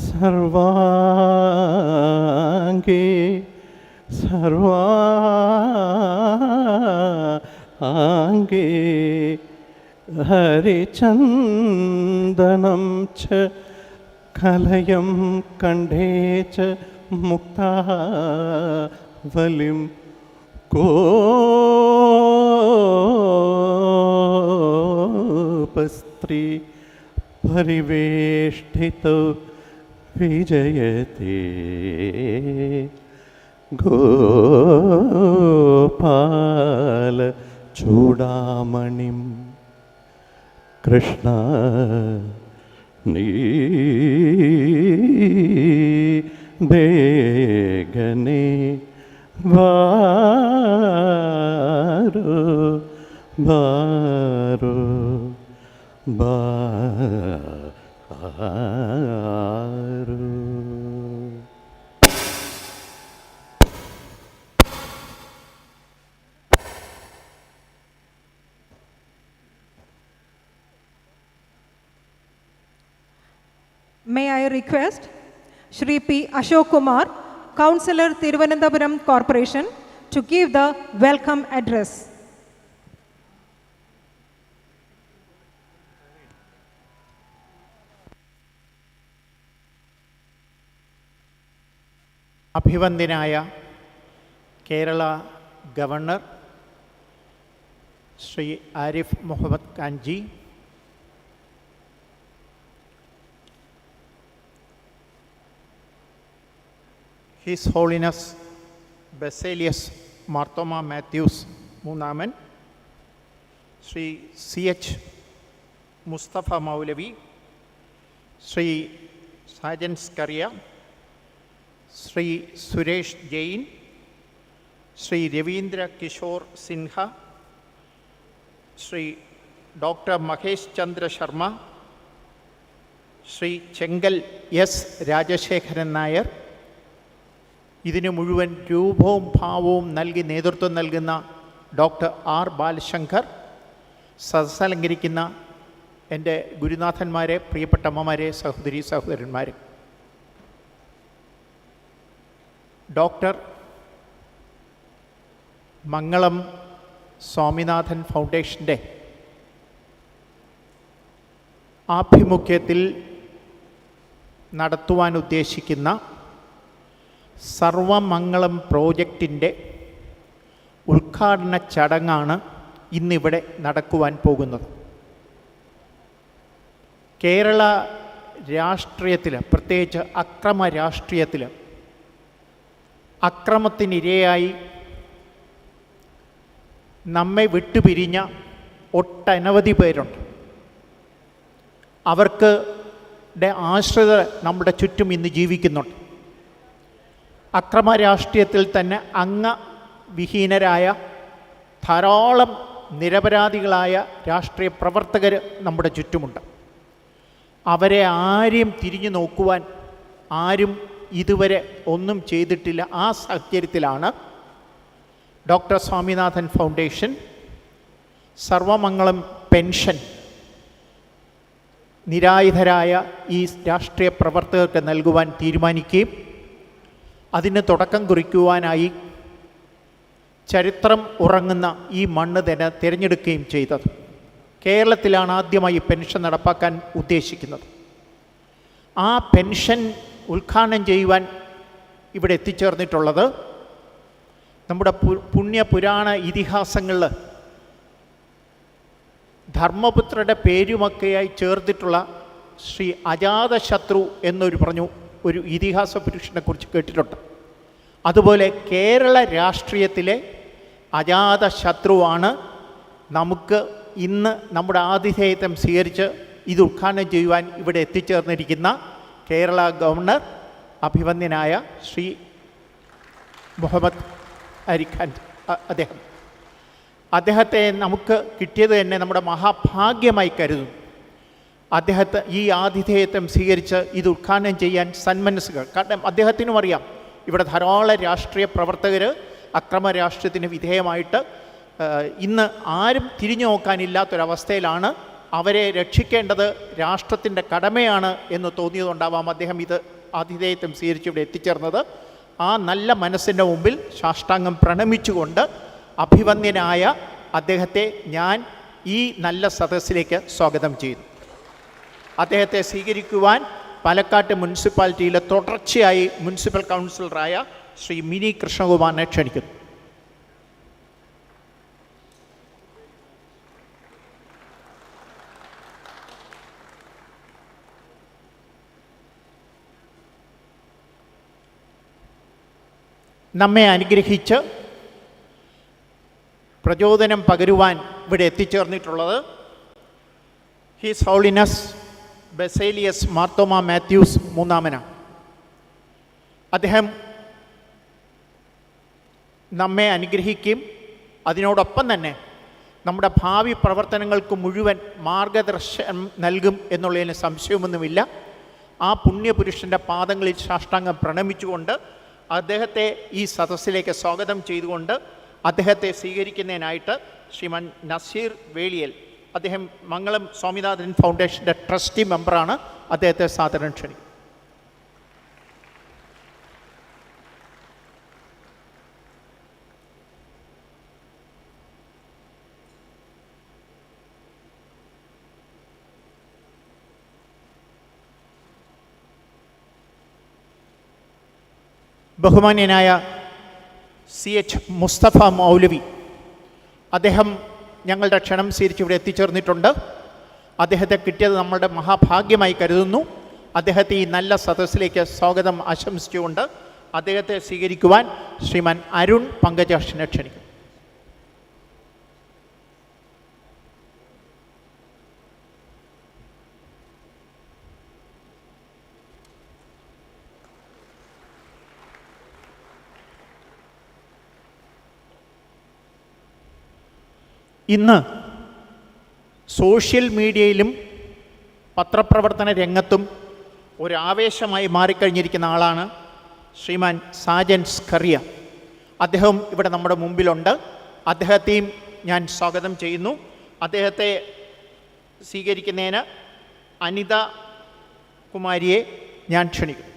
സർവാംഗേ സർവാംഗേ ഹരിചന്ദനം ച കലയം കണ്ഠേ ച മുക്താവലിം കോപസ്ത്രീ പരിവേഷ്ടിതോ വിജയത്തെ ഗോപാല ചൂടാമണിം കൃഷ്ണ നീ ബേഗനെ ബാരോ ബാരോ ബാരോ. May I request Shri P. Ashok Kumar, Councillor Thiruvananthapuram Corporation, to give the welcome address. അഭിവന്ദ്യനായ Kerala governor Shri Arif Muhammad Khanji, His Holiness Basilius Marthoma Matthews മൂന്നാമൻ, Shri CH Mustafa Maulavi, Shri Sajan Scaria, Shri Suresh Jain, Shri Ravindra Kishore Sinha, Shri doctor Mahesh Chandra Sharma, Shri Chengal S Rajasekharan Nair, ഇതിനു മുഴുവൻ രൂപവും ഭാവവും നൽകി നേതൃത്വം നൽകുന്ന ഡോക്ടർ ആർ ബാലശങ്കർ, സദസ്സലങ്കരിക്കുന്ന എൻ്റെ ഗുരുനാഥന്മാരെ, പ്രിയപ്പെട്ട അമ്മമാരെ, സഹോദരി സഹോദരന്മാരെ, ഡോക്ടർ മംഗളം സ്വാമിനാഥൻ ഫൗണ്ടേഷൻ്റെ ആഭിമുഖ്യത്തിൽ നടത്തുവാൻ ഉദ്ദേശിക്കുന്ന സർവമംഗളം പ്രോജക്റ്റിൻ്റെ ഉദ്ഘാടന ചടങ്ങാണ് ഇന്നിവിടെ നടക്കുവാൻ പോകുന്നത്. കേരള രാഷ്ട്രീയത്തിൽ, പ്രത്യേകിച്ച് അക്രമ രാഷ്ട്രീയത്തിൽ അക്രമത്തിനിരയായി നമ്മെ വിട്ടുപിരിഞ്ഞ ഒട്ടനവധി പേരുണ്ട്. അവർക്ക് ആശ്രിതർ നമ്മുടെ ചുറ്റും ഇന്ന് ജീവിക്കുന്നുണ്ട്. അക്രമ രാഷ്ട്രീയത്തിൽ തന്നെ അംഗവിഹീനരായ ധാരാളം നിരപരാധികളായ രാഷ്ട്രീയ പ്രവർത്തകർ നമ്മുടെ ചുറ്റുമുണ്ട്. അവരെ ആരെയും തിരിഞ്ഞു നോക്കുവാൻ ആരും ഇതുവരെ ഒന്നും ചെയ്തിട്ടില്ല. ആ സാഹചര്യത്തിലാണ് ഡോക്ടർ സ്വാമിനാഥൻ ഫൗണ്ടേഷൻ സർവമംഗളം പെൻഷൻ നിരായുധരായ ഈ രാഷ്ട്രീയ പ്രവർത്തകർക്ക് നൽകുവാൻ തീരുമാനിക്കുകയും അതിന് തുടക്കം കുറിക്കുവാനായി ചരിത്രം ഉറങ്ങുന്ന ഈ മണ്ണ് തന്നെ തിരഞ്ഞെടുക്കുകയും ചെയ്തത്. കേരളത്തിലാണ് ആദ്യമായി പെൻഷൻ നടപ്പാക്കാൻ ഉദ്ദേശിക്കുന്നത്. ആ പെൻഷൻ ഉദ്ഘാടനം ചെയ്യുവാൻ ഇവിടെ എത്തിച്ചേർന്നിട്ടുള്ളത് നമ്മുടെ പുണ്യപുരാണ ഇതിഹാസങ്ങളിൽ ധർമ്മപുത്രയുടെ പേരുമൊക്കെയായി ചേർത്തിട്ടുള്ള ശ്രീ അജാതശത്രു എന്നൊരു ഒരു ഇതിഹാസ പുരുഷനെ കുറിച്ച് കേട്ടിട്ടുണ്ട്. അതുപോലെ കേരള രാഷ്ട്രീയത്തിലെ അജാതശത്രുവാണ് നമുക്ക് ഇന്ന് നമ്മുടെ ആതിഥേയത്വം സ്വീകരിച്ച് ഇത് ഉദ്ഘാടനം ചെയ്യുവാൻ ഇവിടെ എത്തിച്ചേർന്നിരിക്കുന്ന കേരള ഗവർണർ അഭിവന്ദ്യനായ ശ്രീ മുഹമ്മദ് അരിഖാൻ. അദ്ദേഹത്തെ നമുക്ക് കിട്ടിയത് തന്നെ നമ്മുടെ മഹാഭാഗ്യമായി കരുതുന്നു. ഈ ആതിഥേയത്വം സ്വീകരിച്ച് ഇത് ഉദ്ഘാടനം ചെയ്യാൻ സന്മനസ്സുകൾ. കാരണം അദ്ദേഹത്തിനും അറിയാം ഇവിടെ ധാരാളം രാഷ്ട്രീയ പ്രവർത്തകർ അക്രമ രാഷ്ട്രീയത്തിന് വിധേയമായിട്ട് ഇന്ന് ആരും തിരിഞ്ഞു നോക്കാനില്ലാത്തൊരവസ്ഥയിലാണ്. അവരെ രക്ഷിക്കേണ്ടത് രാഷ്ട്രത്തിൻ്റെ കടമയാണ് എന്ന് തോന്നിയതുകൊണ്ടാവാം അദ്ദേഹം ഇത് ആതിഥേയത്വം സ്വീകരിച്ച് ഇവിടെ എത്തിച്ചേർന്നത്. ആ നല്ല മനസ്സിൻ്റെ മുമ്പിൽ സാഷ്ടാംഗം പ്രണമിച്ചുകൊണ്ട് അഭിവന്ദ്യനായ അദ്ദേഹത്തെ ഞാൻ ഈ നല്ല സദസ്സിലേക്ക് സ്വാഗതം ചെയ്യുന്നു. അദ്ദേഹത്തെ സ്വീകരിക്കുവാൻ പാലക്കാട് മുനിസിപ്പാലിറ്റിയിലെ തുടർച്ചയായി മുനിസിപ്പൽ കൗൺസിലറായ ശ്രീ മിനി കൃഷ്ണകുമാറിനെ ക്ഷണിക്കുന്നു. നമ്മെ അനുഗ്രഹിച്ച് പ്രചോദനം പകരുവാൻ ഇവിടെ എത്തിച്ചേർന്നിട്ടുള്ളത് ഹിസ് ഹോളിനസ് ബസേലിയസ് മാർത്തോമ മാത്യൂസ് മൂന്നാമനാണ്. അദ്ദേഹം നമ്മെ അനുഗ്രഹിക്കും, അതിനോടൊപ്പം തന്നെ നമ്മുടെ ഭാവി പ്രവർത്തനങ്ങൾക്ക് മുഴുവൻ മാർഗദർശനം നൽകും എന്നുള്ളതിന് സംശയമൊന്നുമില്ല. ആ പുണ്യപുരുഷൻ്റെ പാദങ്ങളിൽ സാഷ്ടാംഗം പ്രണമിച്ചുകൊണ്ട് അദ്ദേഹത്തെ ഈ സദസ്സിലേക്ക് സ്വാഗതം ചെയ്തുകൊണ്ട് അദ്ദേഹത്തെ സ്വീകരിക്കുന്നതിനായിട്ട് ശ്രീമാൻ നസീർ വേളിയൽ, അദ്ദേഹം മംഗളം സ്വാമിനാഥൻ ഫൗണ്ടേഷൻ്റെ ട്രസ്റ്റി മെമ്പറാണ്, അദ്ദേഹത്തെ സാദരം ക്ഷണിക്കും. ബഹുമാന്യനായ CH മുസ്തഫ മൗലവി, അദ്ദേഹം ഞങ്ങളുടെ ക്ഷണം സ്വീകരിച്ച് ഇവിടെ എത്തിച്ചേർന്നിട്ടുണ്ട്. അദ്ദേഹത്തെ കിട്ടിയത് നമ്മളുടെ മഹാഭാഗ്യമായി കരുതുന്നു. അദ്ദേഹത്തെ ഈ നല്ല സദസ്സിലേക്ക് സ്വാഗതം ആശംസിച്ചുകൊണ്ട് അദ്ദേഹത്തെ സ്വീകരിക്കുവാൻ ശ്രീമാൻ അരുൺ പങ്കജാഷിനെ ക്ഷണിക്കും. ഇന്ന് സോഷ്യൽ മീഡിയയിലും പത്രപ്രവർത്തന രംഗത്തും ഒരാവേശമായി മാറിക്കഴിഞ്ഞിരിക്കുന്ന ആളാണ് ശ്രീമാൻ സാജൻ സ്കറിയ. അദ്ദേഹം ഇവിടെ നമ്മുടെ മുമ്പിലുണ്ട്. അദ്ദേഹത്തെയും ഞാൻ സ്വാഗതം ചെയ്യുന്നു. അദ്ദേഹത്തെ സ്വീകരിക്കുന്നതിന് അനിത കുമാരിയെ ഞാൻ ക്ഷണിക്കുന്നു.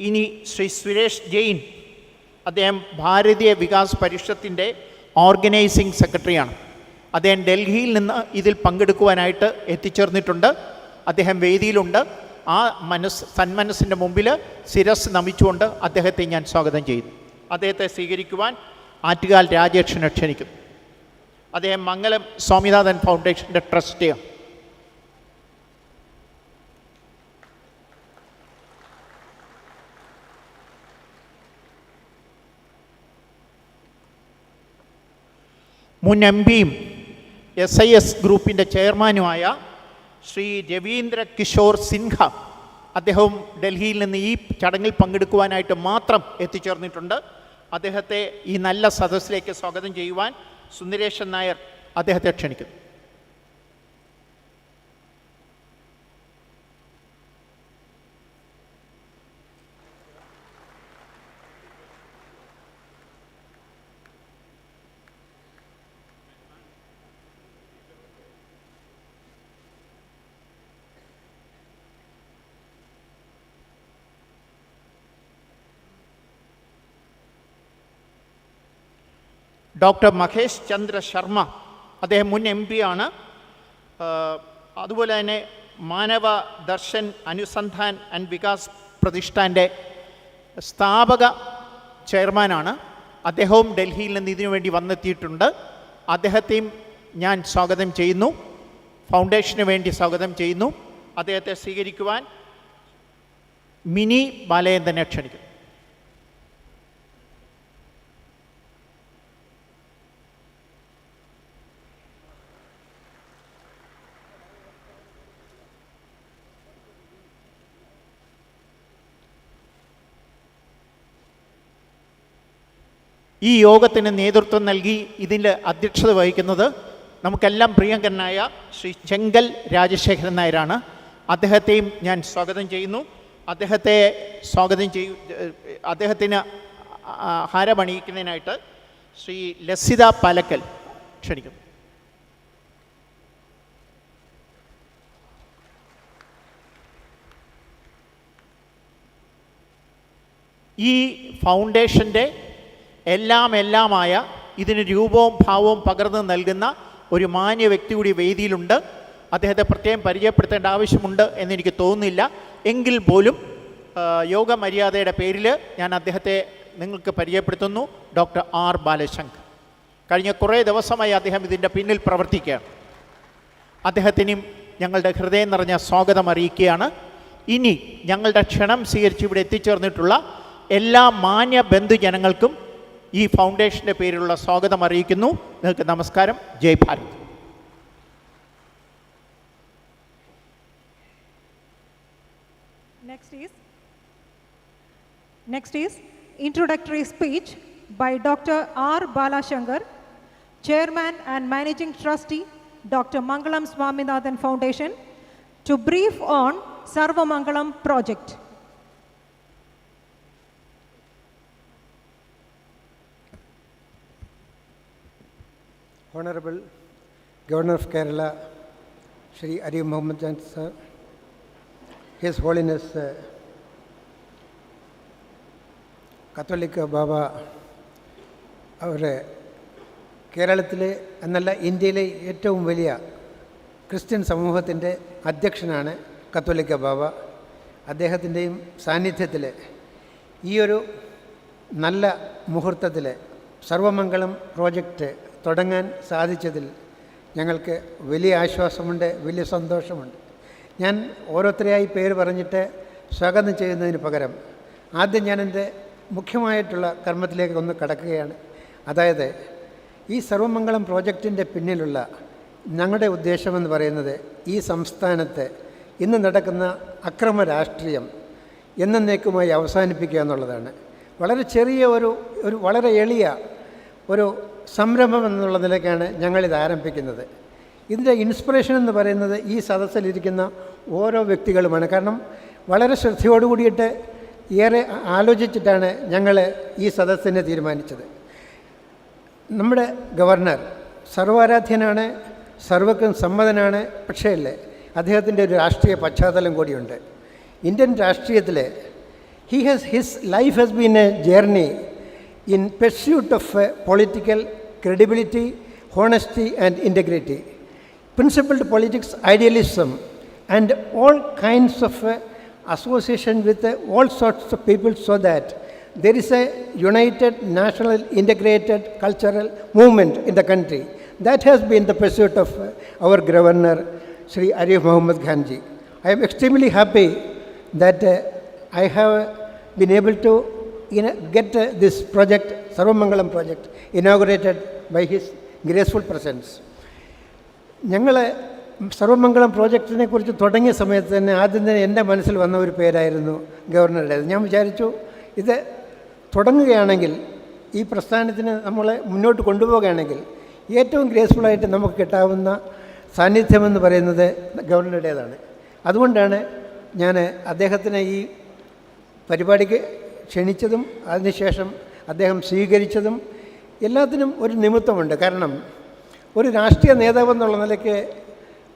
ഇനി ശ്രീ സുരേഷ് ജെയിൻ, അദ്ദേഹം ഭാരതീയ വികാസ് പരിഷത്തിൻ്റെ ഓർഗനൈസിംഗ് സെക്രട്ടറിയാണ്. അദ്ദേഹം ഡൽഹിയിൽ നിന്ന് ഇതിൽ പങ്കെടുക്കുവാനായിട്ട് എത്തിച്ചേർന്നിട്ടുണ്ട്. അദ്ദേഹം വേദിയിലുണ്ട്. ആ സന്മനസ്സിൻ്റെ മുമ്പിൽ ശിരസ് നമിച്ചുകൊണ്ട് അദ്ദേഹത്തെ ഞാൻ സ്വാഗതം ചെയ്യുന്നു. അദ്ദേഹത്തെ സ്വീകരിക്കുവാൻ ആറ്റുകാൽ രാജേഷിനെ ക്ഷണിക്കുന്നു. അദ്ദേഹം മംഗലം സ്വാമിനാഥൻ ഫൗണ്ടേഷൻ്റെ ട്രസ്റ്റിയാണ്. മുൻ MPയും SIS ഗ്രൂപ്പിൻ്റെ ചെയർമാനുമായ ശ്രീ രവീന്ദ്ര കിഷോർ സിൻഹ, അദ്ദേഹവും ഡൽഹിയിൽ നിന്ന് ഈ ചടങ്ങിൽ പങ്കെടുക്കുവാനായിട്ട് മാത്രം എത്തിച്ചേർന്നിട്ടുണ്ട്. അദ്ദേഹത്തെ ഈ നല്ല സദസ്സിലേക്ക് സ്വാഗതം ചെയ്യുവാൻ സുന്ദരേശൻ നായർ അദ്ദേഹത്തെ ക്ഷണിക്കുന്നു. ഡോക്ടർ മഹേഷ് ചന്ദ്ര ശർമ്മ, അദ്ദേഹം മുൻ MP ആണ്. അതുപോലെ തന്നെ മാനവ ദർശൻ അനുസന്ധാൻ ആൻഡ് വികാസ് പ്രതിഷ്ഠാൻ്റെ സ്ഥാപക ചെയർമാനാണ്. അദ്ദേഹവും ഡൽഹിയിൽ നിന്ന് ഇതിനു വേണ്ടി വന്നെത്തിയിട്ടുണ്ട്. അദ്ദേഹത്തെയും ഞാൻ സ്വാഗതം ചെയ്യുന്നു, ഫൗണ്ടേഷന് വേണ്ടി സ്വാഗതം ചെയ്യുന്നു. അദ്ദേഹത്തെ സ്വീകരിക്കുവാൻ മിനി ബാലചന്ദ്രനെ ക്ഷണിക്കുന്നു. ഈ യോഗത്തിന് നേതൃത്വം നൽകി ഇതിൻ്റെ അധ്യക്ഷത വഹിക്കുന്നത് നമുക്കെല്ലാം പ്രിയങ്കരനായ ശ്രീ ചെങ്കൽ രാജശേഖരൻ നായരാണ്. അദ്ദേഹത്തെയും ഞാൻ സ്വാഗതം ചെയ്യുന്നു. അദ്ദേഹത്തിന് ഹാരമണിയിക്കുന്നതിനായിട്ട് ശ്രീ ലസിത പാലക്കൽ ക്ഷണിക്കുന്നു. ഈ ഫൗണ്ടേഷൻ്റെ എല്ലാമായ ഇതിന് രൂപവും ഭാവവും പകർന്നു നൽകുന്ന ഒരു മാന്യ വ്യക്തി കൂടി വേദിയിലുണ്ട്. അദ്ദേഹത്തെ പ്രത്യേകം പരിചയപ്പെടുത്തേണ്ട ആവശ്യമുണ്ട് എന്നെനിക്ക് തോന്നുന്നില്ല. എങ്കിൽ പോലും യോഗ മര്യാദയുടെ പേരിൽ ഞാൻ അദ്ദേഹത്തെ നിങ്ങൾക്ക് പരിചയപ്പെടുത്തുന്നു. Doctor R Balashankar. കഴിഞ്ഞ കുറേ ദിവസമായി അദ്ദേഹം ഇതിൻ്റെ പിന്നിൽ പ്രവർത്തിക്കുകയാണ്. അദ്ദേഹത്തിനും ഞങ്ങളുടെ ഹൃദയം നിറഞ്ഞ സ്വാഗതം അറിയിക്കുകയാണ്. ഇനി ഞങ്ങളുടെ ക്ഷണം സ്വീകരിച്ച് ഇവിടെ എത്തിച്ചേർന്നിട്ടുള്ള എല്ലാ മാന്യ ബന്ധുജനങ്ങൾക്കും ഈ ഫൗണ്ടേഷൻ്റെ പേരിലുള്ള സ്വാഗതം അറിയിക്കുന്നു. നിങ്ങൾക്ക് നമസ്കാരം. ജയ് Bharat. Next is introductory speech by Dr. R. Balashankar, Chairman and Managing Trustee, Dr. Mangalam Swaminathan Foundation, to brief on Sarva Mangalam project. Honorable Governor of Kerala, Shri Arif Mohammed Khan sir, His Holiness Catholic ബാബ അവരുടെ കേരളത്തിലെ എന്നല്ല ഇന്ത്യയിലെ ഏറ്റവും വലിയ Christian സമൂഹത്തിൻ്റെ അധ്യക്ഷനാണ് കത്തോലിക്ക ബാബ. അദ്ദേഹത്തിൻ്റെയും സാന്നിധ്യത്തിൽ ഈ ഒരു നല്ല മുഹൂർത്തത്തിൽ സർവമംഗളം പ്രോജക്റ്റ് തുടങ്ങാൻ സാധിച്ചതിൽ ഞങ്ങൾക്ക് വലിയ ആശ്വാസമുണ്ട്, വലിയ സന്തോഷമുണ്ട്. ഞാൻ ഓരോരുത്തരെയായി പേര് പറഞ്ഞിട്ട് സ്വാഗതം ചെയ്യുന്നതിന് പകരം ആദ്യം ഞാൻ എൻ്റെ മുഖ്യമായിട്ടുള്ള കർമ്മത്തിലേക്ക് ഒന്ന് കടക്കുകയാണ്. അതായത് ഈ സർവമംഗളം പ്രോജക്റ്റിൻ്റെ പിന്നിലുള്ള ഞങ്ങളുടെ ഉദ്ദേശമെന്ന് പറയുന്നത് ഈ സംസ്ഥാനത്ത് ഇന്ന് നടക്കുന്ന അക്രമ രാഷ്ട്രീയം എന്നേക്കുമായി അവസാനിപ്പിക്കുക എന്നുള്ളതാണ്. വളരെ ചെറിയ ഒരു വളരെ എളിയ ഒരു സംരംഭം എന്നുള്ള നിലയ്ക്കാണ് ഞങ്ങളിത് ആരംഭിക്കുന്നത്. ഇതിൻ്റെ ഇൻസ്പിറേഷൻ എന്ന് പറയുന്നത് ഈ സദസ്സിലിരിക്കുന്ന ഓരോ വ്യക്തികളുമാണ്. കാരണം വളരെ ശ്രദ്ധയോടുകൂടിയിട്ട് ഏറെ ആലോചിച്ചിട്ടാണ് ഞങ്ങൾ ഈ സദസ്സിനെ തീരുമാനിച്ചത്. നമ്മുടെ ഗവർണർ സർവാരാധ്യനാണ്, സർവ്വക്കും സമ്മതനാണ്. പക്ഷേ അദ്ദേഹത്തിൻ്റെ ഒരു രാഷ്ട്രീയ പശ്ചാത്തലം കൂടിയുണ്ട്. ഇന്ത്യൻ രാഷ്ട്രീയത്തിൽ his life has been A journey in pursuit of political credibility, honesty and integrity, principled politics, idealism and all kinds of association with all sorts of people, so that there is a united national integrated cultural movement in the country. That has been the pursuit of our governor Shri Arif Mohammed Khan ji. I am extremely happy that I have been able to get this project, Sarva Mangalam project, inaugurated by his graceful presence. ഞങ്ങൾ സർവമംഗളം പ്രോജക്റ്റിനെ കുറിച്ച് തുടങ്ങിയ സമയത്ത് തന്നെ ആദ്യം തന്നെ എൻ്റെ മനസ്സിൽ വന്ന ഒരു പേരായിരുന്നു ഗവർണറുടേത്. ഞാൻ വിചാരിച്ചു ഇത് തുടങ്ങുകയാണെങ്കിൽ ഈ പ്രസ്ഥാനത്തിന് നമ്മളെ മുന്നോട്ട് കൊണ്ടുപോവുകയാണെങ്കിൽ ഏറ്റവും ഗ്രേസ്ഫുള്ളായിട്ട് നമുക്ക് കിട്ടാവുന്ന സാന്നിധ്യമെന്ന് പറയുന്നത് ഗവർണറുടേതാണ്. അതുകൊണ്ടാണ് ഞാൻ അദ്ദേഹത്തിനെ ഈ പരിപാടിക്ക് ക്ഷണിച്ചതും അതിനുശേഷം അദ്ദേഹം സ്വീകരിച്ചതും. എല്ലാത്തിനും ഒരു നിമിത്തമുണ്ട്. കാരണം ഒരു രാഷ്ട്രീയ നേതാവെന്നുള്ള നിലയ്ക്ക്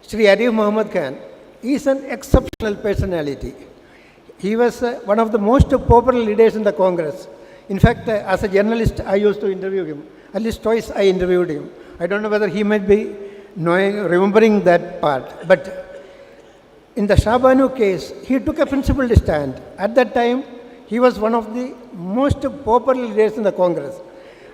Shri Arif Mohammad Khan is an exceptional personality. He was one of the most popular leaders in the Congress In fact, as a journalist, I used to interview him. At least twice I interviewed him. I don't know whether he might be remembering that part. But in the Shah Banu case, he took a principled stand. At that time, he was one of the most popular leaders in the Congress.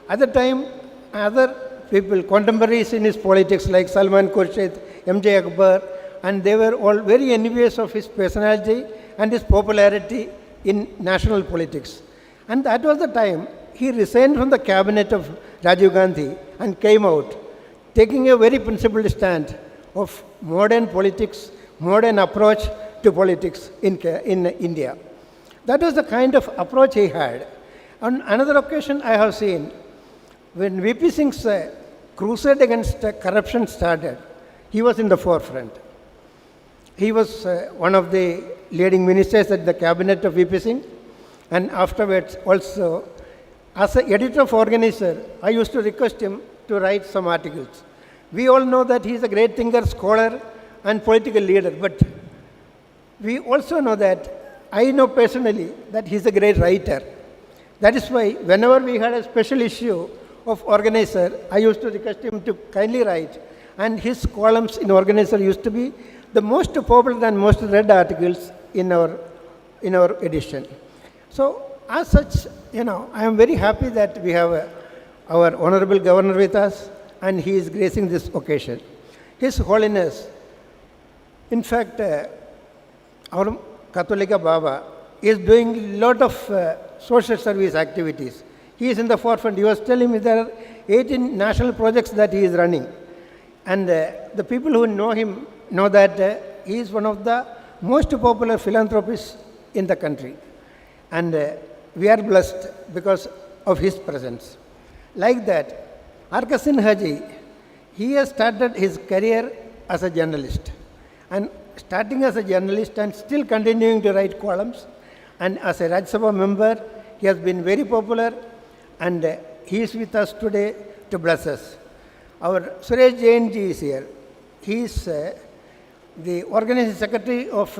At the time, other people, contemporaries in his politics like Salman Khurshid, M.J. Akbar, and they were all very envious of his personality and his popularity in national politics. And that was the time he resigned from the cabinet of Rajiv Gandhi and came out, taking a very principled stand of modern politics, modern approach to politics in India. That was the kind of approach he had. On another occasion I have seen, when VP Singh's crusade against corruption started, he was in the forefront. He was one of the leading ministers at the cabinet of VP Singh, and afterwards also, as an editor of Organizer, I used to request him to write some articles. We all know that he is a great thinker, scholar, and political leader, but we also know that, I know personally, that he is a great writer. That is why whenever we had a special issue of Organizer, I used to request him to kindly write, and his columns in Organizer used to be the most popular and most read articles in our edition. So as such, I am very happy that we have our Honorable Governor with us, and he is gracing this occasion. His Holiness, in fact, our Katolika Baba is doing a lot of social service activities. He is in the forefront. He was telling me there are 18 national projects that he is running. And the people who know him know that he is one of the most popular philanthropists in the country. And we are blessed because of his presence. Like that, Arkasin Haji, he has started his career as a journalist. And starting as a journalist and still continuing to write columns. And as a Rajya Sabha member, he has been very popular, and he is with us today to bless us. Our Suresh Jain ji is here. He is the organizing secretary of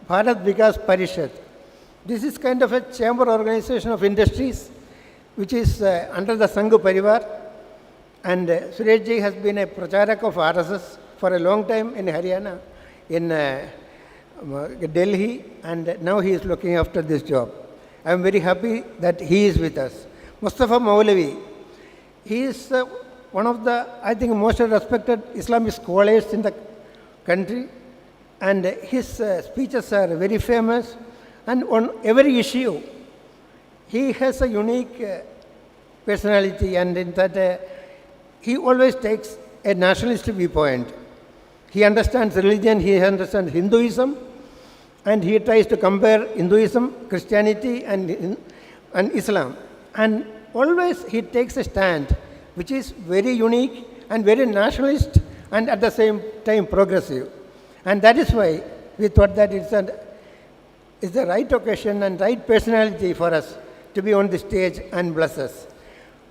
Bharat Vikas Parishad. This is kind of a chamber organization of industries which is under the Sangh Parivar. And Suresh ji has been a pracharak of RSS for a long time in Haryana, in Delhi, and now he is looking after this job. I am very happy that he is with us. Mustafa Maulavi, he is one of the, I think, most respected Islamic scholars in the country, and his speeches are very famous, and on every issue, he has a unique personality, and in that he always takes a nationalist viewpoint. He understands religion, he understands Hinduism, and he tries to compare Hinduism, Christianity, and Islam. And always he takes a stand which is very unique and very nationalist and at the same time progressive. And that is why we thought that it's the right occasion and right personality for us to be on the stage and bless us.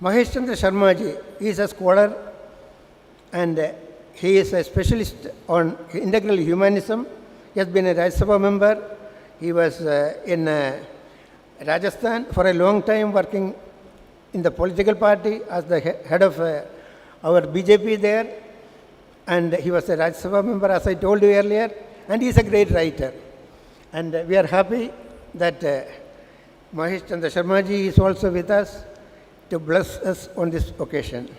Mahesh Chandra Sharma ji is a scholar, and he is a specialist on integral humanism. He has been a Rajya Sabha member. He was in Rajasthan for a long time, working in the political party as the head of our BJP there. And he was a Rajya Sabha member, as I told you earlier. And he is a great writer. And we are happy that Mahesh Chandra Sharma ji is also with us to bless us on this occasion.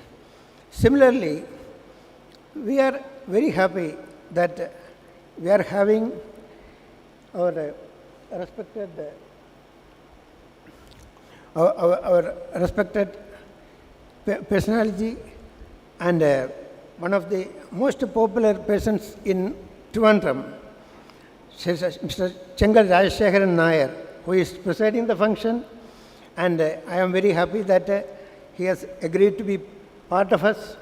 Similarly, we are very happy that we are having our respected personality and one of the most popular persons in Trivandrum, Mr. Chengal Rajashekharan Nair, who is presiding the function, and I am very happy that he has agreed to be part of us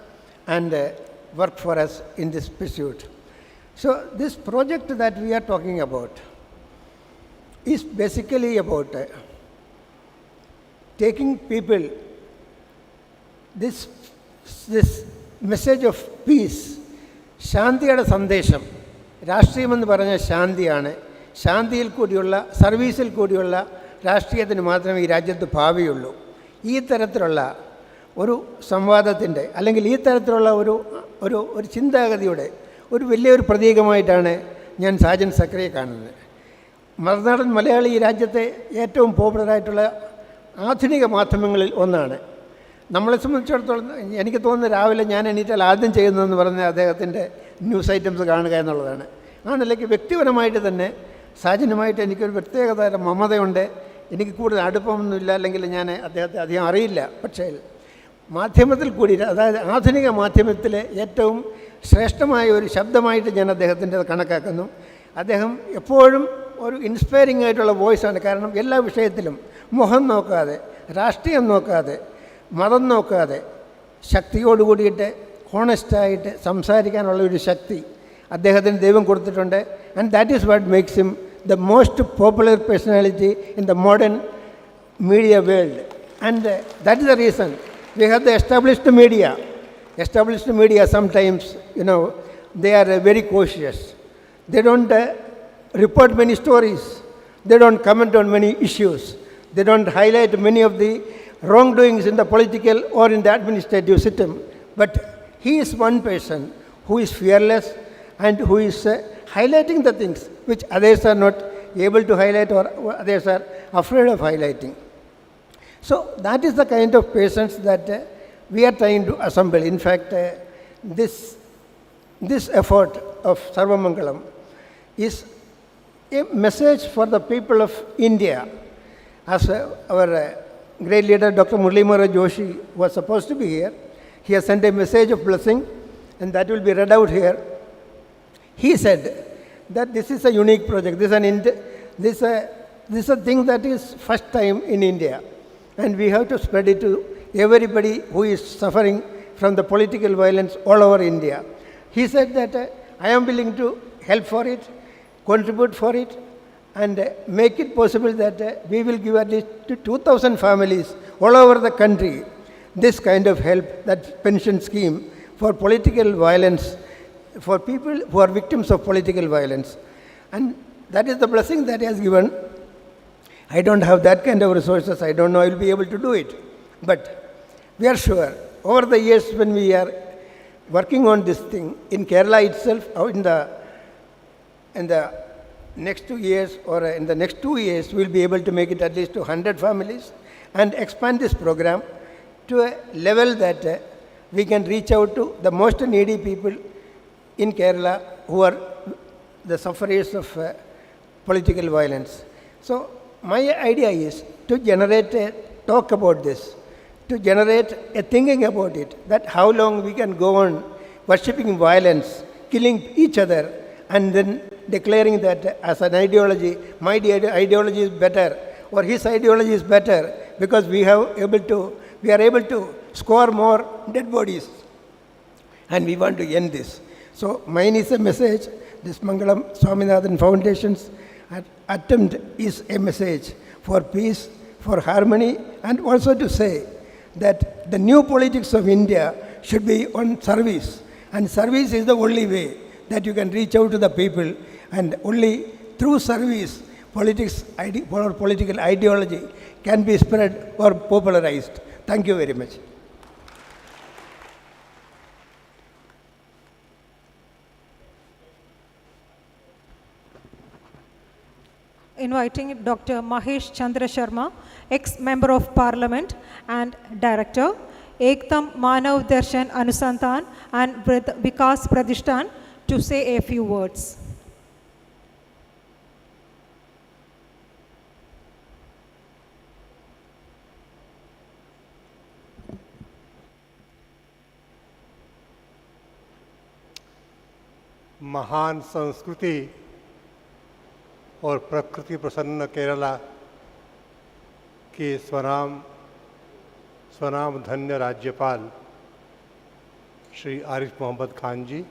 and work for us in this pursuit. So this project that we are talking about is basically about taking people this message of peace, ശാന്തിയുടെ സന്ദേശം. രാഷ്ട്രീയമെന്ന് പറഞ്ഞ ശാന്തിയാണ്. ശാന്തിയിൽ കൂടിയുള്ള, സർവീസിൽ കൂടിയുള്ള രാഷ്ട്രീയത്തിന് മാത്രമേ ഈ രാജ്യത്ത് ഭാവിയുള്ളൂ. ഈ തരത്തിലുള്ള ഒരു സംവാദത്തിൻ്റെ അല്ലെങ്കിൽ ഈ തരത്തിലുള്ള ഒരു ഒരു ഒരു ചിന്താഗതിയുടെ ഒരു വലിയൊരു പ്രതീകമായിട്ടാണ് ഞാൻ സാജൻ സക്രിയെ കാണുന്നത്. മറുനാടൻ മലയാളി ഈ രാജ്യത്തെ ഏറ്റവും പോപ്പുലറായിട്ടുള്ള ആധുനിക മാധ്യമങ്ങളിൽ ഒന്നാണ്. നമ്മളെ സംബന്ധിച്ചിടത്തോളം എനിക്ക് തോന്നുന്നു രാവിലെ ഞാൻ എണീറ്റാൽ ആദ്യം ചെയ്യുന്നതെന്ന് പറഞ്ഞാൽ അദ്ദേഹത്തിൻ്റെ ന്യൂസ് ഐറ്റംസ് കാണുക എന്നുള്ളതാണ്. ആ നിലയ്ക്ക് വ്യക്തിപരമായിട്ട് തന്നെ സാജനുമായിട്ട് എനിക്കൊരു പ്രത്യേകതരം മമതയുണ്ട്. എനിക്ക് കൂടുതൽ അടുപ്പമൊന്നുമില്ല, അല്ലെങ്കിൽ ഞാൻ അദ്ദേഹത്തെ അധികം അറിയില്ല. പക്ഷേ മാധ്യമത്തിൽ കൂടി, അതായത് ആധുനിക മാധ്യമത്തിലെ ഏറ്റവും ശ്രേഷ്ഠമായ ഒരു ശബ്ദമായിട്ട് ഞാൻ അദ്ദേഹത്തിൻ്റെ കണക്കാക്കുന്നു. അദ്ദേഹം എപ്പോഴും ഒരു ഇൻസ്പയറിംഗ് ആയിട്ടുള്ള വോയിസാണ്. കാരണം എല്ലാ വിഷയത്തിലും മുഖം നോക്കാതെ, രാഷ്ട്രീയം നോക്കാതെ, മതം നോക്കാതെ ശക്തിയോട് കൂടിയിട്ട് ഹോണസ്റ്റായിട്ട് സംസാരിക്കാനുള്ള ഒരു ശക്തി അദ്ദേഹത്തിന് ദൈവം കൊടുത്തിട്ടുണ്ട്. And that is what makes him the most popular personality in the modern media world. And that is the reason we have the established media. Established media sometimes, they are very cautious. They don't report many stories. They don't comment on many issues. They don't highlight many of the wrongdoings in the political or in the administrative system. But he is one person who is fearless and who is highlighting the things which others are not able to highlight or others are afraid of highlighting. So that is the kind of persons that we are trying to assemble. In fact, this effort of Sarva Mangalam is a message for the people of India. As our great leader Dr. Murli Manohar Joshi was supposed to be here, he has sent a message of blessing, and that will be read out here. He said that this is a unique project. This is a thing that is first time in India. And we have to spread it to everybody who is suffering from the political violence all over India. He said that I am willing to help for it, contribute for it, and make it possible that we will give at least to 2,000 families all over the country this kind of help, that pension scheme for political violence, for people who are victims of political violence. And that is the blessing that he has given. I don't have that kind of resources. I don't know I will be able to do it. But we are sure over the years when we are working on this thing in Kerala itself, in the next 2 years or in the next 2 years, we will be able to make it at least to 100 families and expand this program to a level that we can reach out to the most needy people in Kerala who are the sufferers of political violence. So my idea is to generate a talk about this, to generate a thinking about it, that how long we can go on worshipping violence, killing each other, and then declaring that as an ideology, my ideology is better, or his ideology is better, because we are able to score more dead bodies, and we want to end this. So mine is a message. This Mangalam Swaminathan Foundation's attempt is a message for peace, for harmony, and also to say that the new politics of India should be on service, and service is the only way that you can reach out to the people, and only through service political ideology can be spread or popularized. Thank you very much. Inviting Dr. Mahesh Chandra Sharma, ex-member of Parliament and Director, Ektam Manav Darshan Anusanthan and Vikas Pradishtan, to say a few words. महान संस्कृति और प्रकृति प्रसन्न केरला के स्वनाम धन्य राज्यपाल श्री आरिफ मोहम्मद खान जी,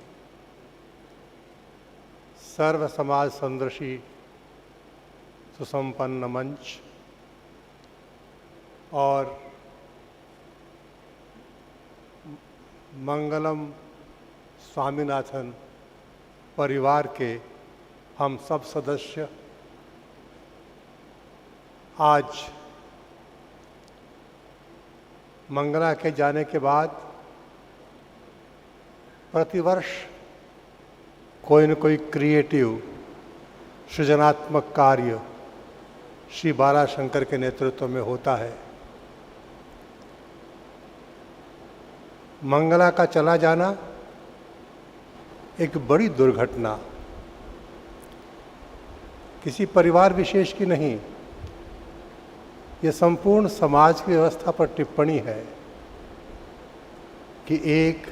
सर्व समाज संदर्शी सुसंपन्न मंच और मंगलम स्वामीनाथन परिवार के हम सब सदस्य, आज मंगला के जाने के बाद प्रतिवर्ष कोई न कोई क्रिएटिव सृजनात्मक कार्य श्री बालाशंकर के नेतृत्व में होता है। मंगला का चला जाना एक बड़ी दुर्घटना किसी परिवार विशेष की नहीं, ये संपूर्ण समाज की व्यवस्था पर टिप्पणी है कि एक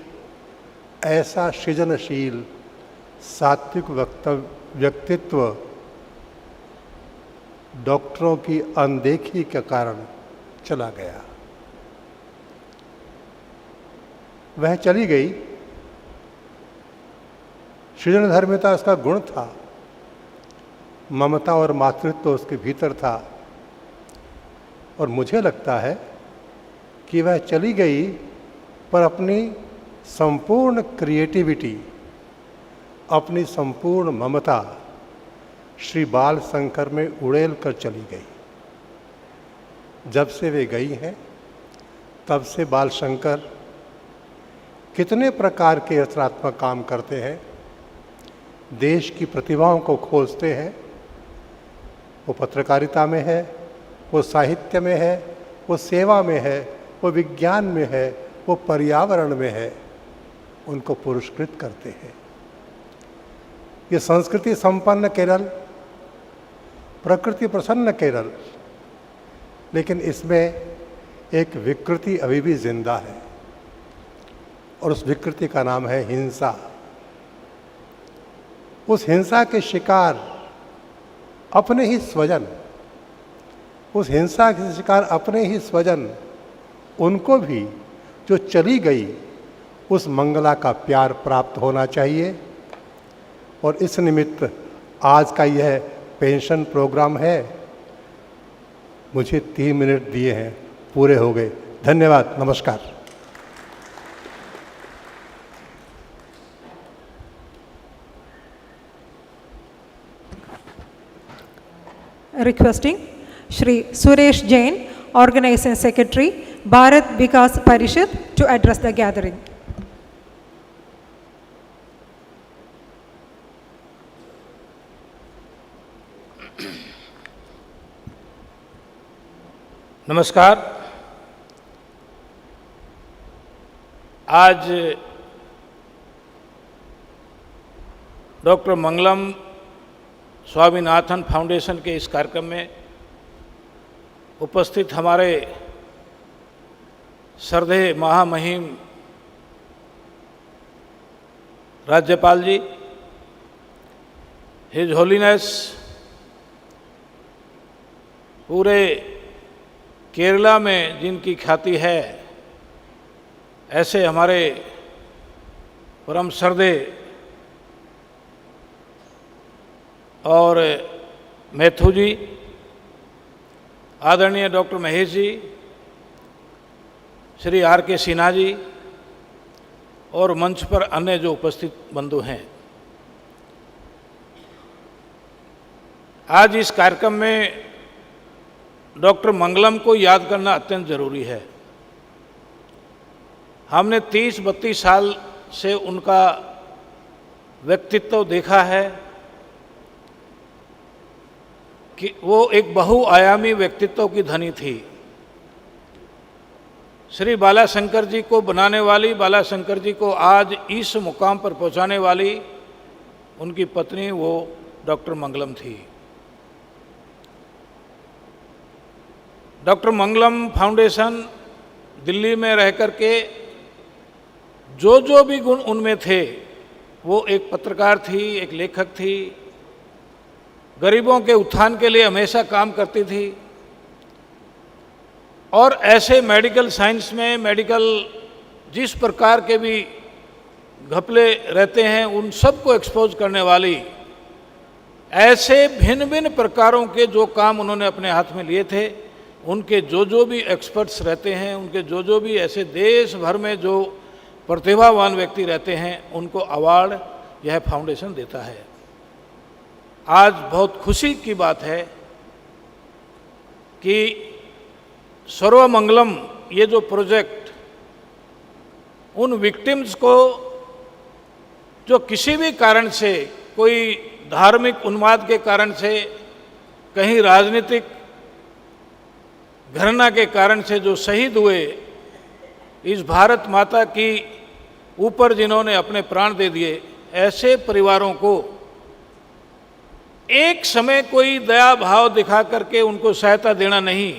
ऐसा सृजनशील सात्विक व्यक्तित्व डॉक्टरों की अनदेखी के कारण चला गया। वह चली गई, सृजन धर्मिता उसका गुण था, ममता और मातृत्व उसके भीतर था, और मुझे लगता है कि वह चली गई पर अपनी संपूर्ण क्रिएटिविटी, अपनी संपूर्ण ममता श्री बाल शंकर में उड़ेल कर चली गई। जब से वे गई हैं तब से बाल शंकर कितने प्रकार के रचनात्मक काम करते हैं, देश की प्रतिभाओं को खोजते हैं। वो पत्रकारिता में है, वो साहित्य में है, वो सेवा में है, वो विज्ञान में है, वो पर्यावरण में है, उनको पुरस्कृत करते हैं। ये संस्कृति संपन्न केरल, प्रकृति प्रसन्न केरल, लेकिन इसमें एक विकृति अभी भी जिंदा है, और उस विकृति का नाम है हिंसा। उस हिंसा के शिकार अपने ही स्वजन, उस हिंसा के शिकार अपने ही स्वजन, उनको भी जो चली गई उस मंगला का प्यार प्राप्त होना चाहिए। और इस निमित्त आज का यह पेंशन प्रोग्राम है। मुझे 3 मिनट दिए हैं, पूरे हो गए। धन्यवाद, नमस्कार। Requesting Shri Suresh Jain, Organizing Secretary, Bharat Vikas Parishad, to address the gathering. नमस्कार। आज डॉक्टर मंगलम स्वामीनाथन फाउंडेशन के इस कार्यक्रम में उपस्थित हमारे श्रद्धेय महामहिम राज्यपाल जी, हिज होलीनेस, पूरे केरला में जिनकी ख्याति है, ऐसे हमारे परम श्रद्धेय और मैथु जी, आदरणीय doctor Mahesh ji, Shri R K Sinha जी और मंच पर अन्य जो उपस्थित बंधु हैं, आज इस कार्यक्रम में डॉक्टर मंगलम को याद करना अत्यंत जरूरी है। हमने 30-32 साल से उनका व्यक्तित्व देखा है कि वो एक बहुआयामी व्यक्तित्व की धनी थी। श्री बालाशंकर जी को बनाने वाली, बालाशंकर जी को आज इस मुकाम पर पहुंचाने वाली उनकी पत्नी वो डॉक्टर मंगलम थी। डॉक्टर मंगलम फाउंडेशन दिल्ली में रह कर के जो भी गुण उनमें थे, वो एक पत्रकार थी, एक लेखक थी, गरीबों के उत्थान के लिए हमेशा काम करती थी, और ऐसे मेडिकल साइंस में मेडिकल जिस प्रकार के भी घपले रहते हैं उन सबको एक्सपोज करने वाली, ऐसे भिन्न भिन्न प्रकारों के जो काम उन्होंने अपने हाथ में लिए थे, उनके जो भी एक्सपर्ट्स रहते हैं, उनके जो भी ऐसे देश भर में जो प्रतिभावान व्यक्ति रहते हैं, उनको अवार्ड यह फाउंडेशन देता है। आज बहुत खुशी की बात है कि सर्व मंगलम ये जो प्रोजेक्ट उन विक्टिम्स को जो किसी भी कारण से, कोई धार्मिक उन्माद के कारण से, कहीं राजनीतिक घृणा के कारण से जो शहीद हुए, इस भारत माता की ऊपर जिन्होंने अपने प्राण दे दिए, ऐसे परिवारों को एक समय कोई दया भाव दिखा करके उनको सहायता देना नहीं,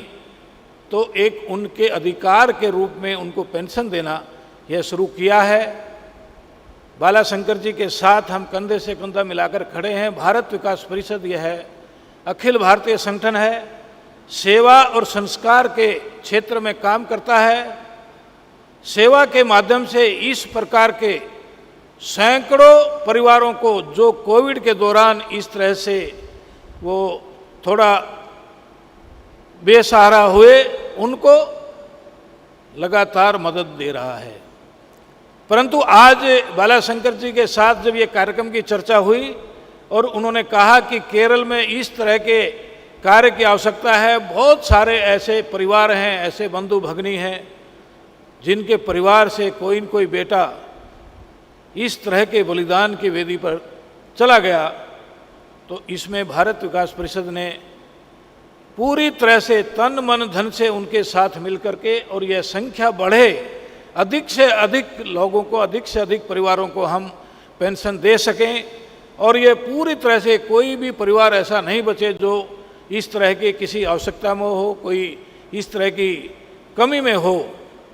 तो एक उनके अधिकार के रूप में उनको पेंशन देना, यह शुरू किया है। बाला शंकर जी के साथ हम कंधे से कंधा मिलाकर खड़े हैं। भारत विकास परिषद यह है, अखिल भारतीय संगठन है, सेवा और संस्कार के क्षेत्र में काम करता है। सेवा के माध्यम से इस प्रकार के सैकड़ों परिवारों को जो कोविड के दौरान इस तरह से वो थोड़ा बेसहारा हुए, उनको लगातार मदद दे रहा है। परंतु आज बाला शंकर जी के साथ जब ये कार्यक्रम की चर्चा हुई और उन्होंने कहा कि केरल में इस तरह के कार्य की आवश्यकता है, बहुत सारे ऐसे परिवार हैं, ऐसे बंधु भगिनी हैं जिनके परिवार से कोई न कोई बेटा इस तरह के बलिदान की वेदी पर चला गया, तो इसमें भारत विकास परिषद ने पूरी तरह से तन मन धन से उनके साथ मिलकर के, और यह संख्या बढ़े, अधिक से अधिक लोगों को, अधिक से अधिक परिवारों को हम पेंशन दे सकें, और ये पूरी तरह से कोई भी परिवार ऐसा नहीं बचे जो इस तरह की किसी आवश्यकता में हो, कोई इस तरह की कमी में हो।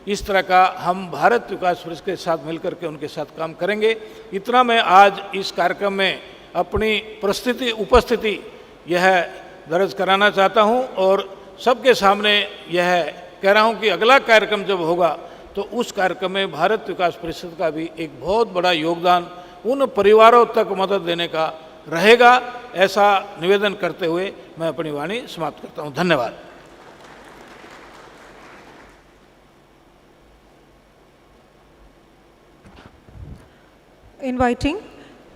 इस तरह का हम भारत विकास परिषद के साथ मिलकर के उनके साथ काम करेंगे। इतना मैं आज इस कार्यक्रम में अपनी उपस्थिति यह दर्ज कराना चाहता हूं, और सबके सामने यह कह रहा हूं कि अगला कार्यक्रम जब होगा तो उस कार्यक्रम में भारत विकास परिषद का भी एक बहुत बड़ा योगदान उन परिवारों तक मदद देने का रहेगा, ऐसा निवेदन करते हुए मैं अपनी वाणी समाप्त करता हूं। धन्यवाद। Inviting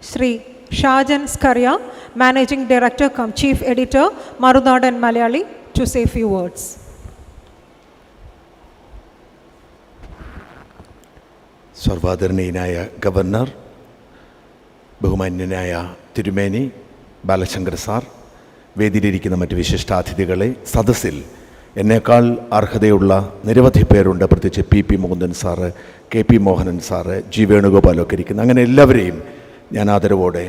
Sri Shajan Skaria, Managing Director cum Chief Editor, Marunadan Malayali, to say a few words. സർവാദരണീയനായ ഗവർണർ, ബഹുമാന്യനായ തിരുമേനി ബാലശങ്കർ സാർ, വേദിയിലിരിക്കുന്ന മറ്റ് വിശിഷ്ടാതിഥികളെ, സദസ്സിൽ എന്നേക്കാൾ അർഹതയുള്ള നിരവധി പേരുണ്ട്. പ്രത്യേകിച്ച് P Mukundan sir, KP Mohanan sir, G വേണുഗോപാലൊക്കെ ഇരിക്കുന്ന, അങ്ങനെ എല്ലാവരെയും ഞാൻ ആദരവോടെ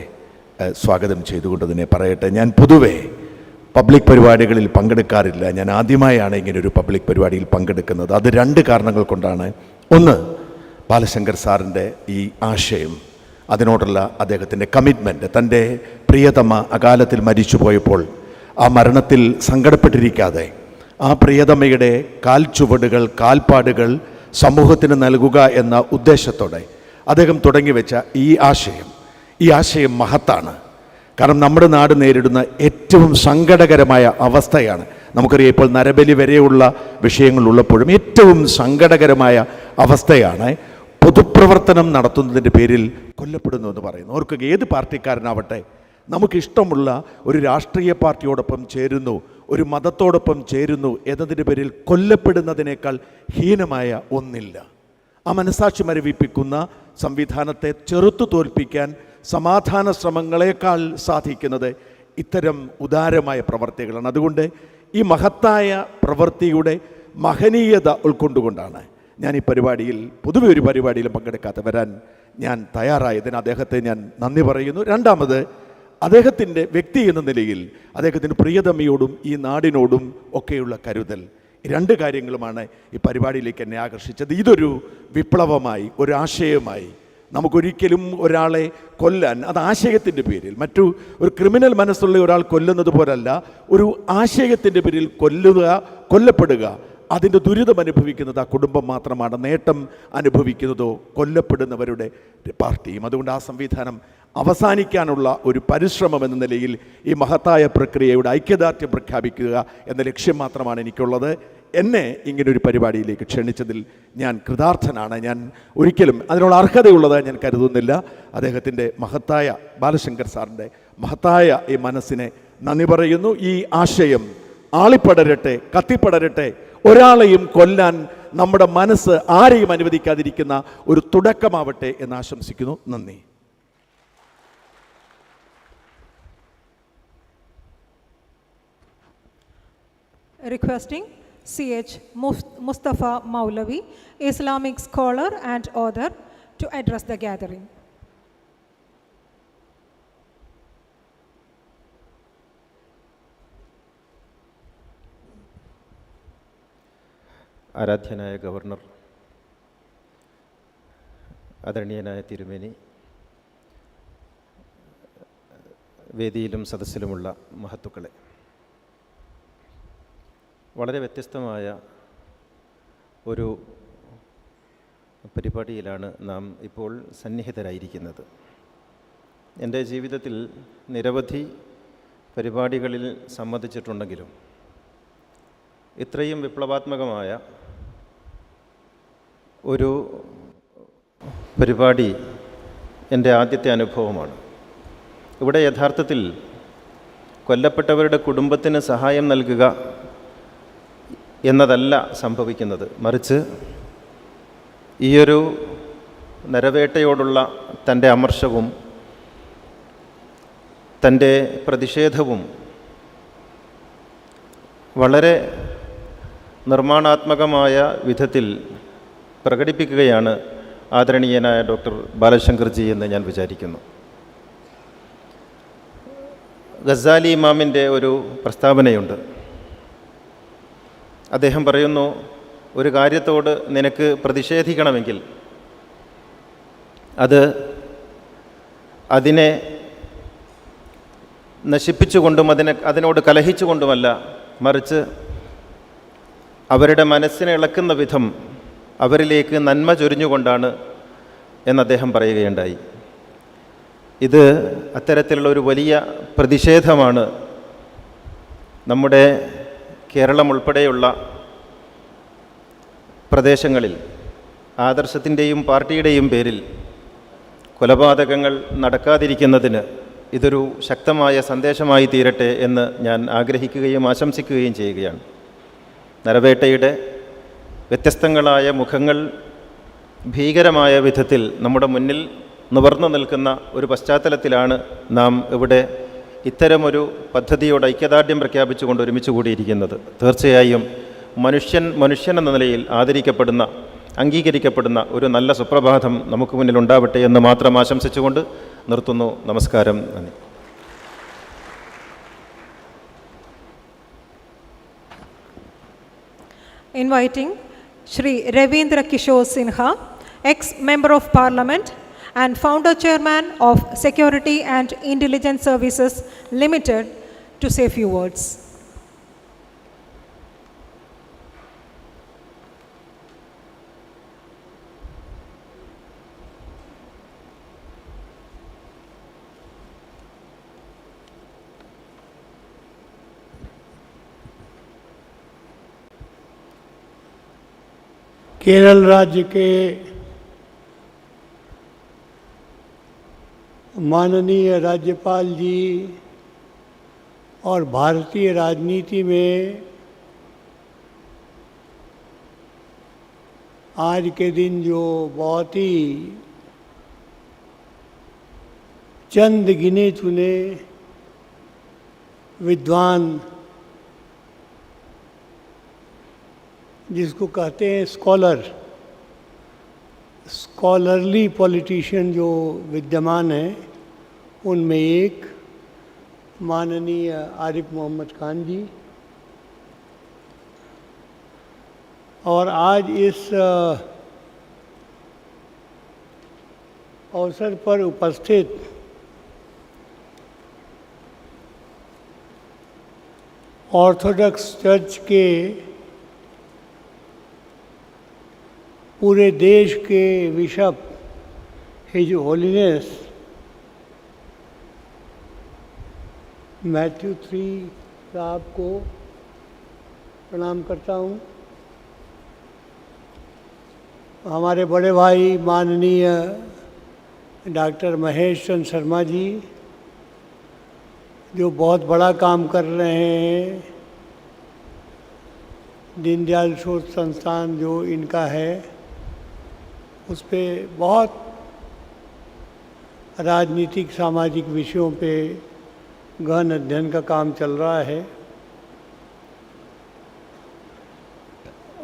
സ്വാഗതം ചെയ്തുകൊണ്ട് തന്നെ പറയട്ടെ. ഞാൻ പൊതുവെ പബ്ലിക് പരിപാടികളിൽ പങ്കെടുക്കാറില്ല. ഞാൻ ആദ്യമായാണ് ഇങ്ങനെ ഒരു പബ്ലിക് പരിപാടിയിൽ പങ്കെടുക്കുന്നത്. അത് രണ്ട് കാരണങ്ങൾ കൊണ്ടാണ്. ഒന്ന്, ബാലശങ്കർ സാറിൻ്റെ ഈ ആശയം, അതിനോടുള്ള അദ്ദേഹത്തിൻ്റെ കമ്മിറ്റ്മെൻറ്റ്, തൻ്റെ പ്രിയതമ അകാലത്തിൽ മരിച്ചു പോയപ്പോൾ ആ മരണത്തിൽ സങ്കടപ്പെട്ടിരിക്കാതെ ആ പ്രിയതമയുടെ കാൽച്ചുവടുകൾ, കാൽപ്പാടുകൾ സമൂഹത്തിന് നൽകുക എന്ന ഉദ്ദേശത്തോടെ അദ്ദേഹം തുടങ്ങിവെച്ച ഈ ആശയം മഹത്താണ്. കാരണം നമ്മുടെ നാട് നേരിടുന്ന ഏറ്റവും സങ്കടകരമായ അവസ്ഥയാണ്. നമുക്കറിയാം, ഇപ്പോൾ നരബലി വരെയുള്ള വിഷയങ്ങളുള്ളപ്പോഴും ഏറ്റവും സങ്കടകരമായ അവസ്ഥയാണ് പൊതുപ്രവർത്തനം നടത്തുന്നതിൻ്റെ പേരിൽ കൊല്ലപ്പെടുന്നു എന്ന് പറയുന്നു. ഓർക്കുക, ഏത് പാർട്ടിക്കാരനാവട്ടെ, നമുക്കിഷ്ടമുള്ള ഒരു രാഷ്ട്രീയ പാർട്ടിയോടൊപ്പം ചേരുന്നു, ഒരു മതത്തോടൊപ്പം ചേരുന്നു എന്നതിൻ്റെ പേരിൽ കൊല്ലപ്പെടുന്നതിനേക്കാൾ ഹീനമായ ഒന്നില്ല. ആ മനസാക്ഷി മരവിപ്പിക്കുന്ന സംവിധാനത്തെ ചെറുത്തു തോൽപ്പിക്കാൻ സമാധാന ശ്രമങ്ങളെക്കാൾ സാധിക്കുന്നത് ഇത്തരം ഉദാരമായ പ്രവർത്തികളാണ്. അതുകൊണ്ട് ഈ മഹത്തായ പ്രവൃത്തിയുടെ മഹനീയത ഉൾക്കൊണ്ടുകൊണ്ടാണ് ഞാൻ ഈ പരിപാടിയിൽ, പൊതുവെ ഒരു പരിപാടിയിലും പങ്കെടുക്കാതെ വരാൻ ഞാൻ തയ്യാറായതിന് അദ്ദേഹത്തെ ഞാൻ നന്ദി പറയുന്നു. രണ്ടാമത്, അദ്ദേഹത്തിൻ്റെ വ്യക്തി എന്ന നിലയിൽ അദ്ദേഹത്തിൻ്റെ പ്രിയതമയോടും ഈ നാടിനോടും ഒക്കെയുള്ള കരുതൽ, രണ്ട് കാര്യങ്ങളുമാണ് ഈ പരിപാടിയിലേക്ക് എന്നെ ആകർഷിച്ചത്. ഇതൊരു വിപ്ലവമായി, ഒരാശയമായി, നമുക്കൊരിക്കലും ഒരാളെ കൊല്ലാൻ, അത് ആശയത്തിൻ്റെ പേരിൽ, ഒരു ക്രിമിനൽ മനസ്സുള്ള ഒരാൾ കൊല്ലുന്നത് പോലല്ല, ഒരു ആശയത്തിൻ്റെ പേരിൽ കൊല്ലപ്പെടുക, അതിൻ്റെ ദുരിതം അനുഭവിക്കുന്നത് ആ കുടുംബം മാത്രമാണ്. നേട്ടം അനുഭവിക്കുന്നതോ കൊല്ലപ്പെടുന്നവരുടെ പാർട്ടിയും. അതുകൊണ്ട് ആ സംവിധാനം അവസാനിക്കാനുള്ള ഒരു പരിശ്രമം എന്ന നിലയിൽ ഈ മഹത്തായ പ്രക്രിയയുടെ ഐക്യദാർഢ്യം പ്രഖ്യാപിക്കുക എന്ന ലക്ഷ്യം മാത്രമാണ് എനിക്കുള്ളത്. എന്നെ ഇങ്ങനൊരു പരിപാടിയിലേക്ക് ക്ഷണിച്ചതിൽ ഞാൻ കൃതാർത്ഥനാണ്. ഞാൻ ഒരിക്കലും അതിനുള്ള അർഹതയുള്ളതായി ഞാൻ കരുതുന്നില്ല. അദ്ദേഹത്തിൻ്റെ ബാലശങ്കർ സാറിൻ്റെ മഹത്തായ ഈ മനസ്സിനെ നന്ദി പറയുന്നു. ഈ ആശയം ആളിപ്പടരട്ടെ, കത്തിപ്പടരട്ടെ. ഒരാളെയും കൊല്ലാൻ നമ്മുടെ മനസ്സ് ആരെയും അനുവദിക്കാതിരിക്കുന്ന ഒരു തുടക്കമാവട്ടെ എന്ന് ആശംസിക്കുന്നു. നന്ദി. Requesting C.H. Mustafa Maulavi, Islamic scholar and author, to address the gathering. ആരാധ്യനായ ഗവർണർ, ആദരണീയനായ തിരുമേനി, വേദിയിലും സദസ്സിലുമുള്ള മഹത്തുക്കളെ, വളരെ വ്യത്യസ്തമായ ഒരു പരിപാടിയിലാണ് നാം ഇപ്പോൾ സന്നിഹിതരായിരിക്കുന്നത്. എൻ്റെ ജീവിതത്തിൽ നിരവധി പരിപാടികളിൽ സംബന്ധിച്ചിട്ടുണ്ടെങ്കിലും ഇത്രയും വിപ്ലവാത്മകമായ ഒരു പരിപാടി എൻ്റെ ആദ്യത്തെ അനുഭവമാണ്. ഇവിടെ യഥാർത്ഥത്തിൽ കൊല്ലപ്പെട്ടവരുടെ കുടുംബത്തിന് സഹായം നൽകുക എന്നതല്ല സംഭവിക്കുന്നത്, മറിച്ച് ഈയൊരു നരവേട്ടയോടുള്ള തൻ്റെ അമർഷവും തൻ്റെ പ്രതിഷേധവും വളരെ നിർമ്മാണാത്മകമായ വിധത്തിൽ പ്രകടിപ്പിക്കുകയാണ് ആദരണീയനായ ഡോക്ടർ ബാലശങ്കർജി എന്ന് ഞാൻ വിചാരിക്കുന്നു. ഗസാലി ഇമാമിൻ്റെ ഒരു പ്രസ്താവനയുണ്ട്. അദ്ദേഹം പറയുന്നു, ഒരു കാര്യത്തോട് നിനക്ക് പ്രതിഷേധിക്കണമെങ്കിൽ അതിനെ നശിപ്പിച്ചുകൊണ്ടും അതിനോട് കലഹിച്ചുകൊണ്ടുമല്ല, മറിച്ച് അവരുടെ മനസ്സിനെ ഇളക്കുന്ന വിധം അവരിലേക്ക് നന്മ ചൊരിഞ്ഞുകൊണ്ടാണ് എന്ന് അദ്ദേഹം പറയുകയുണ്ടായി. ഇത് അത്തരത്തിലുള്ള ഒരു വലിയ പ്രതിഷേധമാണ് നമ്മുടെ കേരളം ഉൾപ്പെടെയുള്ള പ്രദേശങ്ങളിൽ ആദർശത്തിൻ്റെയും പാർട്ടിയുടെയും പേരിൽ കൊലപാതകങ്ങൾ നടക്കാതിരിക്കുന്നതിന് ഇതൊരു ശക്തമായ സന്ദേശമായി തീരട്ടെ എന്ന് ഞാൻ ആഗ്രഹിക്കുകയും ആശംസിക്കുകയും ചെയ്യുകയാണ്. നരവേട്ടയുടെ വ്യത്യസ്തങ്ങളായ മുഖങ്ങൾ ഭീകരമായ വിധത്തിൽ നമ്മുടെ മുന്നിൽ നിവർന്നു നിൽക്കുന്ന ഒരു പശ്ചാത്തലത്തിലാണ് നാം ഇവിടെ ഇത്തരമൊരു പദ്ധതിയോട് ഐക്യദാർഢ്യം പ്രഖ്യാപിച്ചുകൊണ്ട് ഒരുമിച്ച് കൂടിയിരിക്കുന്നത്. തീർച്ചയായും മനുഷ്യൻ എന്ന നിലയിൽ ആദരിക്കപ്പെടുന്ന, അംഗീകരിക്കപ്പെടുന്ന ഒരു നല്ല സുപ്രഭാതം നമുക്ക് മുന്നിൽ ഉണ്ടാവട്ടെ എന്ന് മാത്രം ആശംസിച്ചുകൊണ്ട് നിർത്തുന്നു. നമസ്കാരം, നന്ദി. Inviting Shri Ravindra Kishore Sinha, ex-Member of Parliament and Founder Chairman of Security and Intelligence Services Limited, to say a few words. Kerala राज्य के माननीय राज्यपाल जी और भारतीय राजनीति में आज के दिन जो बहुत ही चंद गिने चुने विद्वान, जिसको कहते हैं स्कॉलरली पॉलिटिशियन जो विद्यमान हैं, उनमें एक माननीय आरिफ मोहम्मद खान जी, और आज इस अवसर पर उपस्थित ऑर्थोडॉक्स चर्च के पूरे देश के बिशप हिज होलीनेस मैथ्यू 3 साहब को प्रणाम करता हूँ। हमारे बड़े भाई माननीय डॉक्टर महेश चंद्र शर्मा जी, जो बहुत बड़ा काम कर रहे हैं दीनदयाल शोध संस्थान जो इनका है उस पे बहुत राजनीतिक सामाजिक विषयों पे गहन अध्ययन का काम चल रहा है।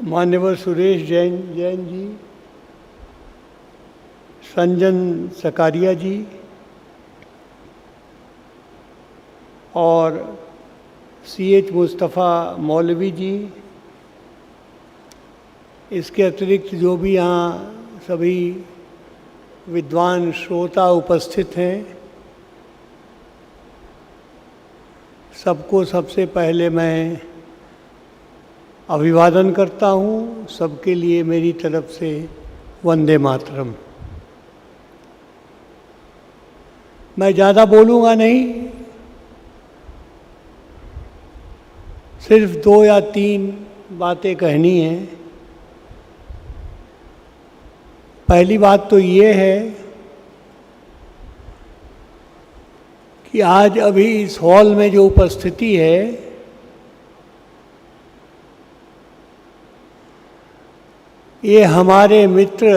मान्यवर सुरेश जैन जी, संजन सकारिया जी और CH मुस्तफ़ा मौलवी जी, इसके अतिरिक्त जो भी यहाँ सभी विद्वान श्रोता उपस्थित हैं, सबको सबसे पहले मैं अभिवादन करता हूँ। सबके लिए मेरी तरफ से वंदे मातरम। मैं ज़्यादा बोलूँगा नहीं, सिर्फ 2 या 3 बातें कहनी हैं। पहली बात तो ये है कि आज अभी इस हॉल में जो उपस्थिति है ये हमारे मित्र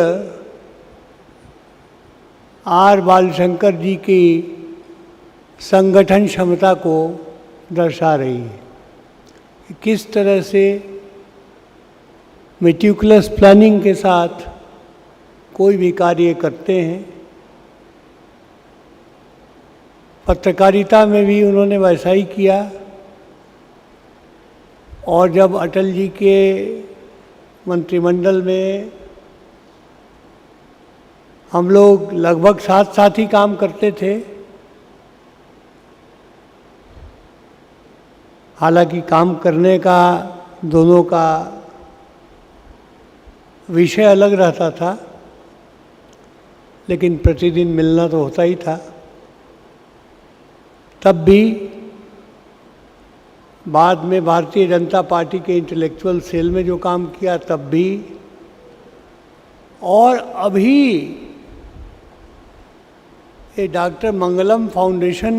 आर बालशंकर जी की संगठन क्षमता को दर्शा रही है। किस तरह से मेटिकुलस प्लानिंग के साथ कोई भी कार्य करते हैं। पत्रकारिता में भी उन्होंने वैसा ही किया, और जब अटल जी के मंत्रिमंडल में हम लोग लगभग साथ साथ ही काम करते थे। हालांकि काम करने का दोनों का विषय अलग रहता था, लेकिन प्रतिदिन मिलना तो होता ही था। तब भी बाद में भारतीय जनता पार्टी के इंटेलेक्चुअल सेल में जो काम किया तब भी, और अभी ये डॉक्टर मंगलम फाउंडेशन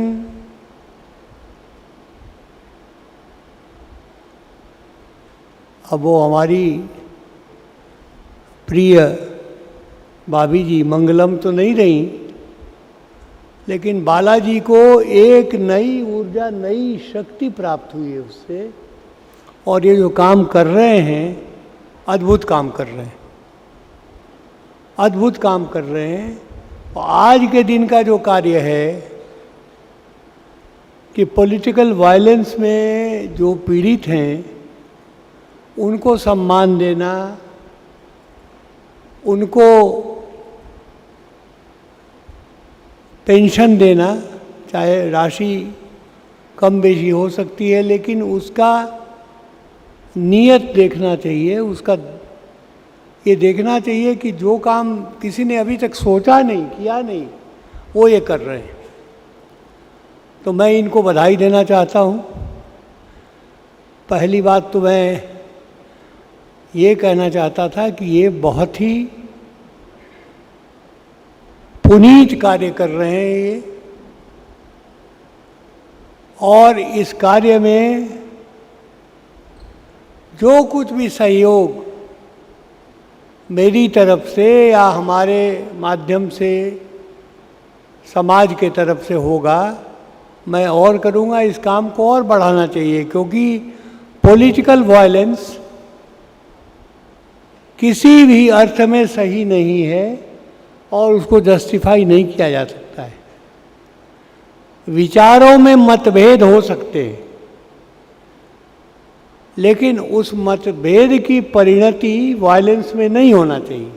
अब वो हमारी प्रिय भाभी जी मंगलम तो नहीं रही, लेकिन बालाजी को एक नई ऊर्जा, नई शक्ति प्राप्त हुई है उससे, और ये जो काम कर रहे हैं अद्भुत काम कर रहे हैं, अद्भुत काम कर रहे हैं। और आज के दिन का जो कार्य है कि पॉलिटिकल वायलेंस में जो पीड़ित हैं उनको सम्मान देना, उनको पेंशन देना, चाहे राशि कम बेशी हो सकती है, लेकिन उसका नियत देखना चाहिए, उसका ये देखना चाहिए कि जो काम किसी ने अभी तक सोचा नहीं, किया नहीं, वो ये कर रहे हैं। तो मैं इनको बधाई देना चाहता हूँ। पहली बात तो मैं ये कहना चाहता था कि ये बहुत ही पुनीत कार्य कर रहे हैं ये, और इस कार्य में जो कुछ भी सहयोग मेरी तरफ से या हमारे माध्यम से समाज के तरफ से होगा, मैं और करूँगा। इस काम को और बढ़ाना चाहिए, क्योंकि पॉलिटिकल वायलेंस किसी भी अर्थ में सही नहीं है और उसको जस्टिफाई नहीं किया जा सकता है। विचारों में मतभेद हो सकते हैं, लेकिन उस मतभेद की परिणति वायलेंस में नहीं होना चाहिए।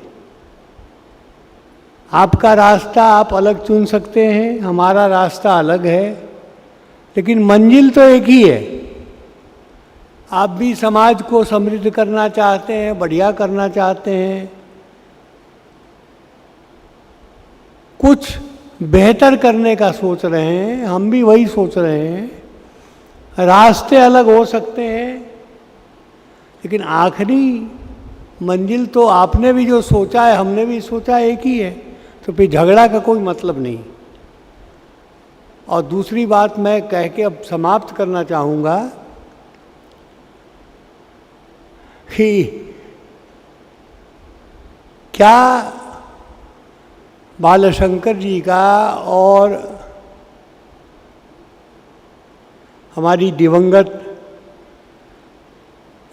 आपका रास्ता आप अलग चुन सकते हैं, हमारा रास्ता अलग है, लेकिन मंजिल तो एक ही है। आप भी समाज को समृद्ध करना चाहते हैं, बढ़िया करना चाहते हैं, कुछ बेहतर करने का सोच रहे हैं, हम भी वही सोच रहे हैं। रास्ते अलग हो सकते हैं, लेकिन आखिरी मंजिल तो आपने भी जो सोचा है, हमने भी सोचा एक ही है, तो फिर झगड़ा का कोई मतलब नहीं। और दूसरी बात मैं कह के अब समाप्त करना चाहूँगा कि क्या बालशंकर जी का और हमारी दिवंगत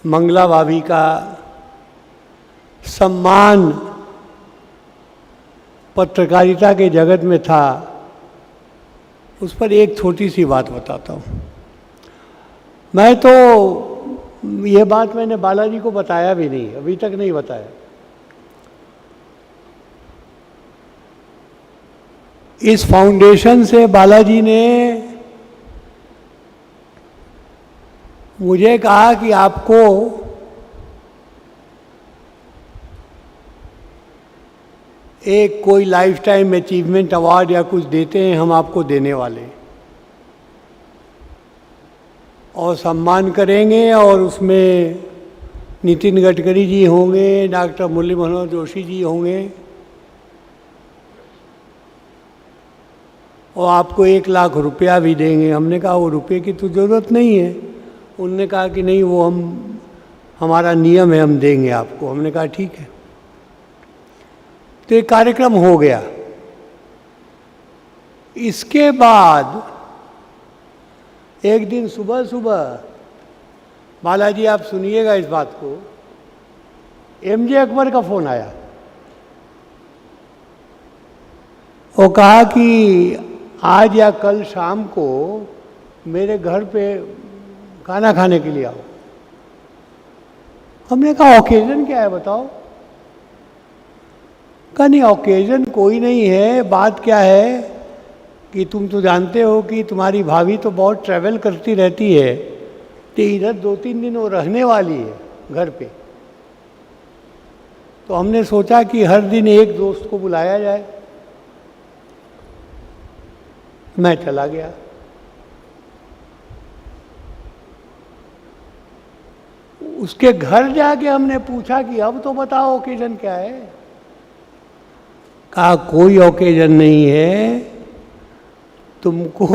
मंगला भाभी का सम्मान पत्रकारिता के जगत में था, उस पर एक छोटी सी बात बताता हूँ। मैं तो ये बात मैंने बालाजी को बताया भी नहीं, अभी तक नहीं बताया। इस फाउंडेशन से बालाजी ने मुझे कहा कि आपको एक कोई लाइफ टाइम अचीवमेंट अवार्ड या कुछ देते हैं, हम आपको देने वाले हैं और सम्मान करेंगे। और उसमें नितिन गडकरी जी होंगे, डॉक्टर मुरली मनोहर जोशी जी होंगे और आपको 1 लाख रुपया भी देंगे। हमने कहा वो रुपये की तो ज़रूरत नहीं है। उनने कहा कि नहीं, वो हमारा नियम है, हम देंगे आपको। हमने कहा ठीक है। तो एक कार्यक्रम हो गया। इसके बाद एक दिन सुबह सुबह, बालाजी आप सुनिएगा इस बात को, एमजे अकबर का फोन आया। वो कहा कि आज या कल शाम को मेरे घर पे खाना खाने के लिए आओ। हमने कहा ओकेजन क्या है बताओ। कहा नहीं, ओकेजन कोई नहीं है, बात क्या है कि तुम तो जानते हो कि तुम्हारी भाभी तो बहुत ट्रैवल करती रहती है, तो इधर 2-3 दिन वो रहने वाली है घर पे। तो हमने सोचा कि हर दिन एक दोस्त को बुलाया जाए। मैं चला गया। उसके घर जाके हमने पूछा कि अब तो बताओ ओकेजन क्या है। कहा कोई ओकेजन नहीं है, तुमको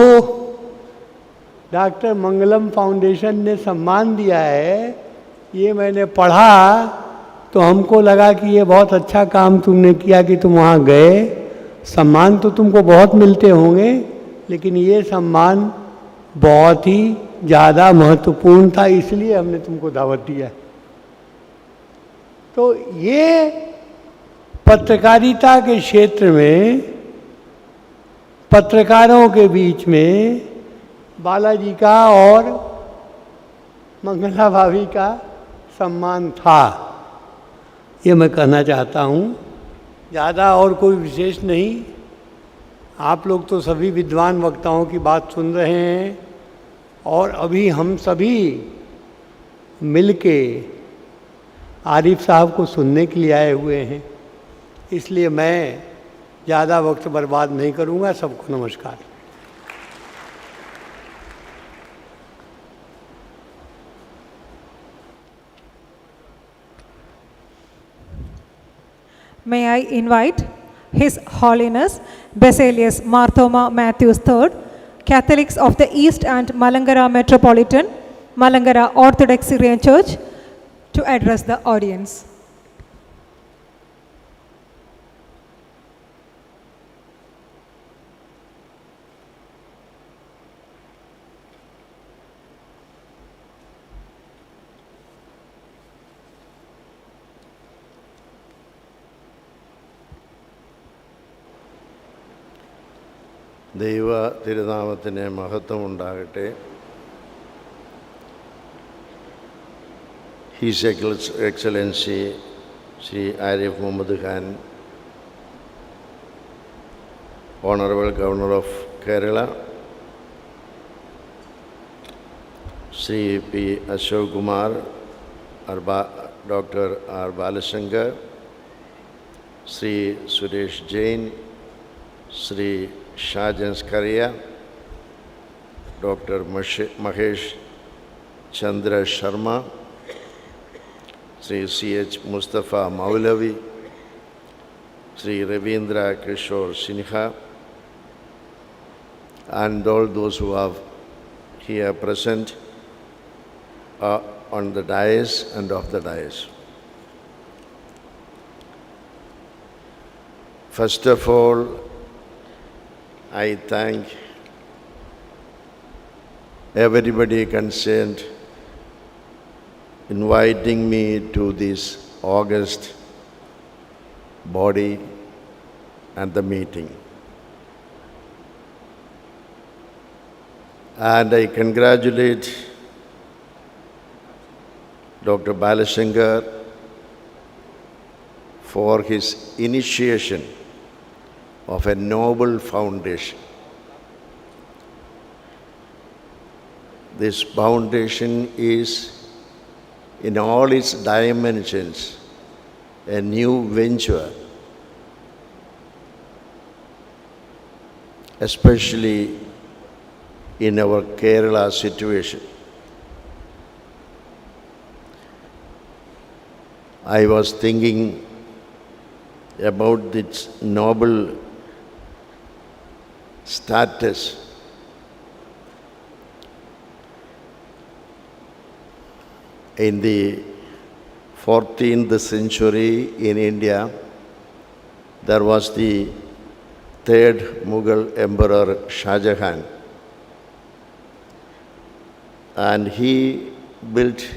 डॉक्टर मंगलम फाउंडेशन ने सम्मान दिया है। ये मैंने पढ़ा तो हमको लगा कि ये बहुत अच्छा काम तुमने किया कि तुम वहाँ गए। सम्मान तो तुमको बहुत मिलते होंगे, लेकिन ये सम्मान बहुत ही ज़्यादा महत्वपूर्ण था, इसलिए हमने तुमको दावत दिया। तो ये पत्रकारिता के क्षेत्र में, पत्रकारों के बीच में बालाजी का और मंगला भाभी का सम्मान था, ये मैं कहना चाहता हूँ। ज़्यादा और कोई विशेष नहीं। आप लोग तो सभी विद्वान वक्ताओं की बात सुन रहे हैं और अभी हम सभी मिलके आरिफ साहब को सुनने के लिए आए हुए हैं, इसलिए मैं ज़्यादा वक्त बर्बाद नहीं करूँगा। सबको नमस्कार। May I invite His Holiness Basilius Marthoma Matthews III, Catholics of the East and Malangara Metropolitan, Malangara Orthodox Syrian Church, to address the audience. ദൈവ തിരുനാമത്തിന് മഹത്വം ഉണ്ടാകട്ടെ. His Excellency Sri Arif Muhammad Khan, Honorable Governor of Kerala, Sri P. Ashok Kumar, Dr. R. Balashankar, Sri Suresh Jain, Sri Shajan Skaria, Dr. Mahesh Chandra Sharma, Sri C.H. Mustafa Maulavi, Sri Ravindra Kishore Sinha, and all those who are here present, on the dais and off the dais. First of all, I thank everybody concerned inviting me to this August body and the meeting. And I congratulate Dr. Balashankar for his initiation of a noble foundation. This foundation is, in all its dimensions, a new venture, especially in our Kerala situation. I was thinking about its noble status. In the 14th century in India, there was the third Mughal emperor Shah Jahan, and he built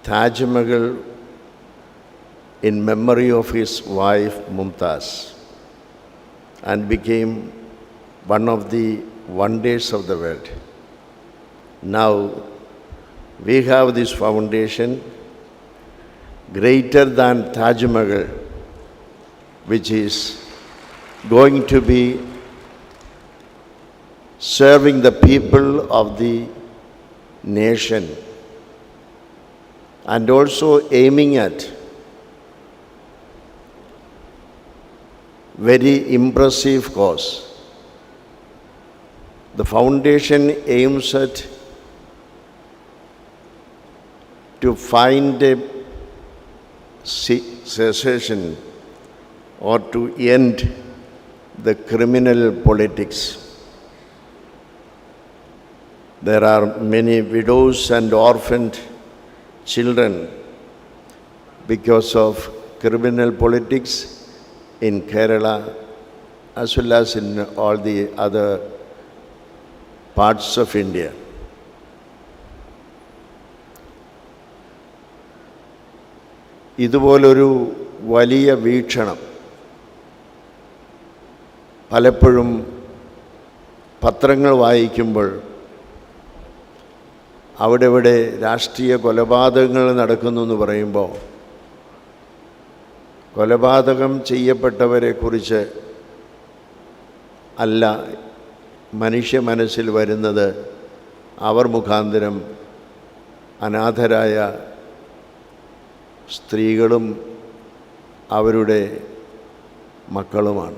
Taj Mahal in memory of his wife Mumtaz, and became one of the wonders of the world. Now, we have this foundation greater than Taj Mahal, which is going to be serving the people of the nation and also aiming at very impressive cause. The foundation aims at to find a cessation or to end the criminal politics. There are many widows and orphaned children because of criminal politics in Kerala as well as in all the other parts of India. ഇതുപോലൊരു വലിയ വീക്ഷണം പലപ്പോഴും പത്രങ്ങൾ വായിക്കുമ്പോൾ അവിടെ ഇവിടെ രാഷ്ട്രീയ കൊലപാതകങ്ങൾ നടക്കുന്നു എന്ന് പറയുമ്പോൾ കൊലപാതകം ചെയ്യപ്പെട്ടവരെക്കുറിച്ച് അല്ല മനുഷ്യ മനസ്സിൽ വരുന്നത്, അവർ മുഖാന്തരം അനാഥരായ സ്ത്രീകളും അവരുടെ മക്കളുമാണ്.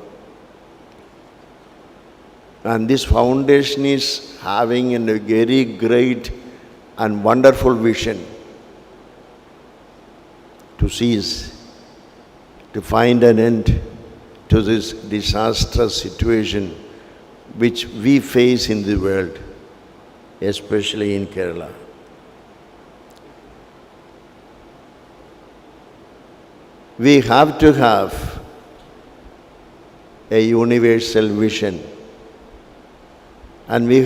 And this foundation is having a very great and wonderful vision to seize, to find an end to this disastrous situation which we face in the world, especially in Kerala. We have to have a universal vision, and we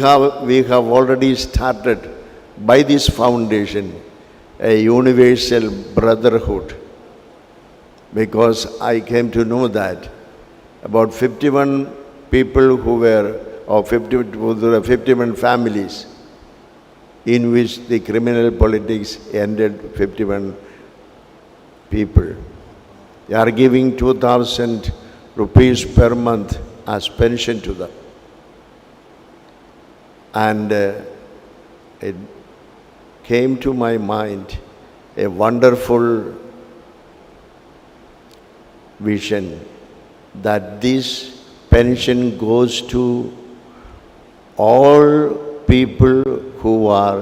have already started by this foundation a universal brotherhood, because I came to know that about 51 people who were, or 51 families in which the criminal politics ended 51 people. They are giving 2,000 rupees per month as pension to them. And it came to my mind a wonderful vision that this pension goes to all people who are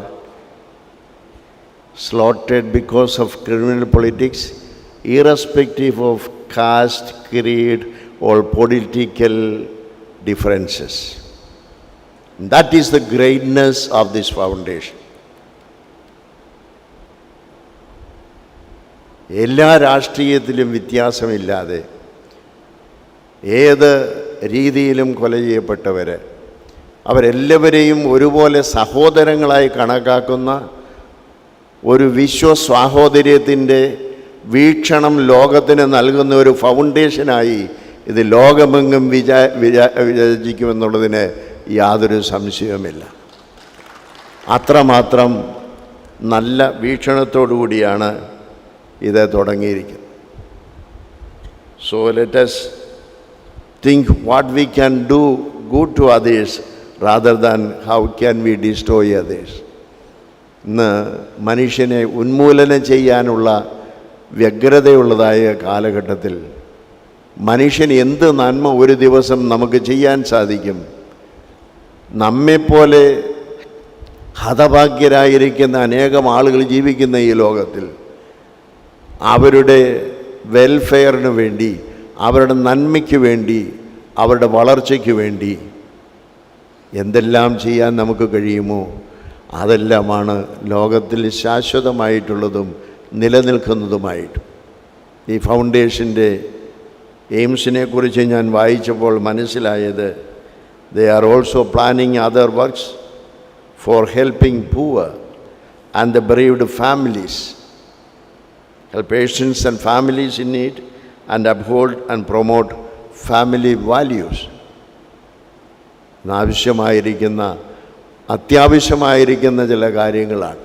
slaughtered because of criminal politics, irrespective of caste, creed, or political differences. That is the greatness of this foundation. എല്ലാ രാഷ്ട്രീയത്തിലും വ്യത്യാസമില്ലാതെ ഏത് രീതിയിലും കൊല ചെയ്യപ്പെട്ടവർ, അവരെല്ലാവരെയും ഒരുപോലെ സഹോദരങ്ങളായി കണക്കാക്കുന്ന ഒരു വിശ്വസ്വാഹോദര്യത്തിൻ്റെ വീക്ഷണം ലോകത്തിന് നൽകുന്ന ഒരു ഫൗണ്ടേഷനായി ഇത് ലോകമെങ്ങും വിരാജിക്കുമെന്നുള്ളതിന് യാതൊരു സംശയവുമില്ല. അത്രമാത്രം നല്ല വീക്ഷണത്തോടു കൂടിയാണ് ഇത് തുടങ്ങിയിരിക്കുന്നത്. So let us think what we can do good to others rather than how can we destroy others. ഇന്ന് മനുഷ്യനെ ഉന്മൂലനം ചെയ്യാനുള്ള വ്യഗ്രതയുള്ളതായ കാലഘട്ടത്തിൽ മനുഷ്യൻ എന്ത് നന്മ ഒരു ദിവസം നമുക്ക് ചെയ്യാൻ സാധിക്കും? നമ്മെപ്പോലെ ഹതഭാഗ്യരായിരിക്കുന്ന അനേകം ആളുകൾ ജീവിക്കുന്ന ഈ ലോകത്തിൽ അവരുടെ വെൽഫെയറിന് വേണ്ടി, അവരുടെ നന്മയ്ക്ക് വേണ്ടി, അവരുടെ വളർച്ചയ്ക്ക് വേണ്ടി എന്തെല്ലാം ചെയ്യാൻ നമുക്ക് കഴിയുമോ അതെല്ലാമാണ് ലോകത്തിൽ ശാശ്വതമായിട്ടുള്ളതും നിലനിൽക്കുന്നതുമായിട്ടും. ഈ ഫൗണ്ടേഷൻ്റെ എയിംസിനെ കുറിച്ച് ഞാൻ വായിച്ചപ്പോൾ മനസ്സിലായത്, they are also planning other works for helping poor and the bereaved families, help patients and families in need, and uphold and promote family values. അത്യാവശ്യമായിരിക്കുന്ന ചില കാര്യങ്ങളാണ്.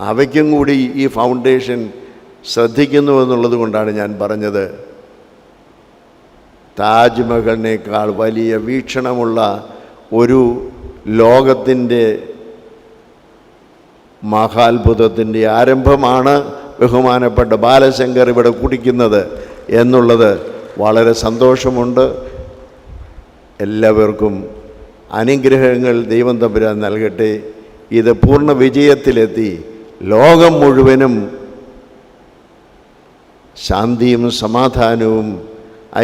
അവയ്ക്കും കൂടി ഈ ഫൗണ്ടേഷൻ ശ്രദ്ധിക്കുന്നു എന്നുള്ളത് കൊണ്ടാണ് ഞാൻ പറഞ്ഞത്, താജ്മഹലിനേക്കാൾ വലിയ വീക്ഷണമുള്ള ഒരു ലോകത്തിൻ്റെ മഹാത്ഭുതത്തിൻ്റെ ആരംഭമാണ് ബഹുമാനപ്പെട്ട ബാലശങ്കർ ഇവിടെ കുടിക്കുന്നത് എന്നുള്ളത് വളരെ സന്തോഷമുണ്ട്. എല്ലാവർക്കും അനുഗ്രഹങ്ങൾ ദൈവം തമ്പുരാൻ നൽകട്ടെ. ഇത് പൂർണ്ണ വിജയത്തിലെത്തി ലോകം മുഴുവനും ശാന്തിയും സമാധാനവും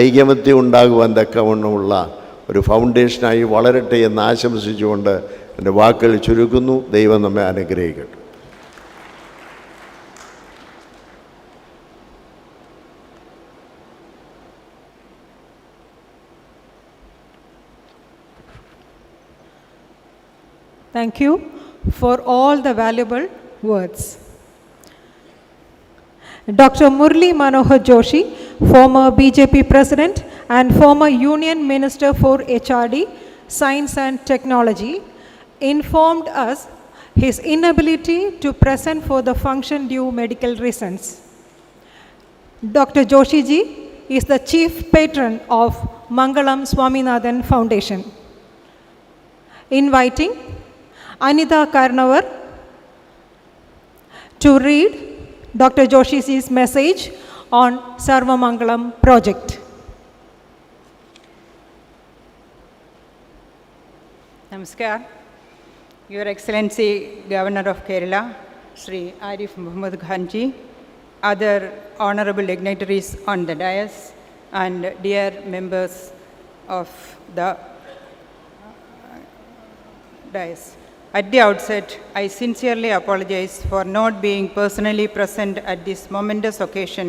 ഐകമത്യം ഉണ്ടാകുവാൻ തക്കവണ്ണമുള്ള ഒരു ഫൗണ്ടേഷനായി വളരട്ടെ എന്ന് ആശംസിച്ചുകൊണ്ട് എൻ്റെ വാക്കുകൾ ചുരുക്കുന്നു. ദൈവം നമ്മെ അനുഗ്രഹിക്കട്ടെ. Thank you for all the valuable words. Dr. Murli Manohar Joshi, former BJP President and former Union Minister for HRD, Science and Technology, informed us his inability to present for the function due medical reasons. Dr. Joshi ji is the chief patron of Mangalam Swaminathan Foundation. Inviting Anita Karnavar to read Dr. Joshi's message on Sarva Mangalam project. Namaskar. Your Excellency Governor of Kerala, Sri Arif Muhammad Khan ji, other honorable dignitaries on the dais, and dear members of the dais. At the outset, I sincerely apologize for not being personally present at this momentous occasion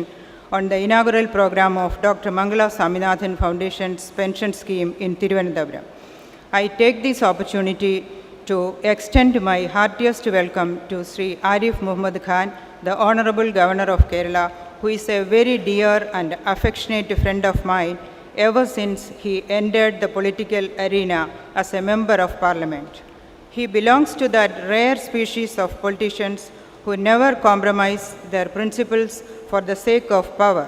on the inaugural program of Dr. Mangala Swaminathan Foundation's pension scheme in Thiruvananthapuram. I take this opportunity to extend my heartiest welcome to Sri Arif Muhammad Khan, the Honorable Governor of Kerala, who is a very dear and affectionate friend of mine ever since he entered the political arena as a member of Parliament. He belongs to that rare species of politicians who never compromise their principles for the sake of power.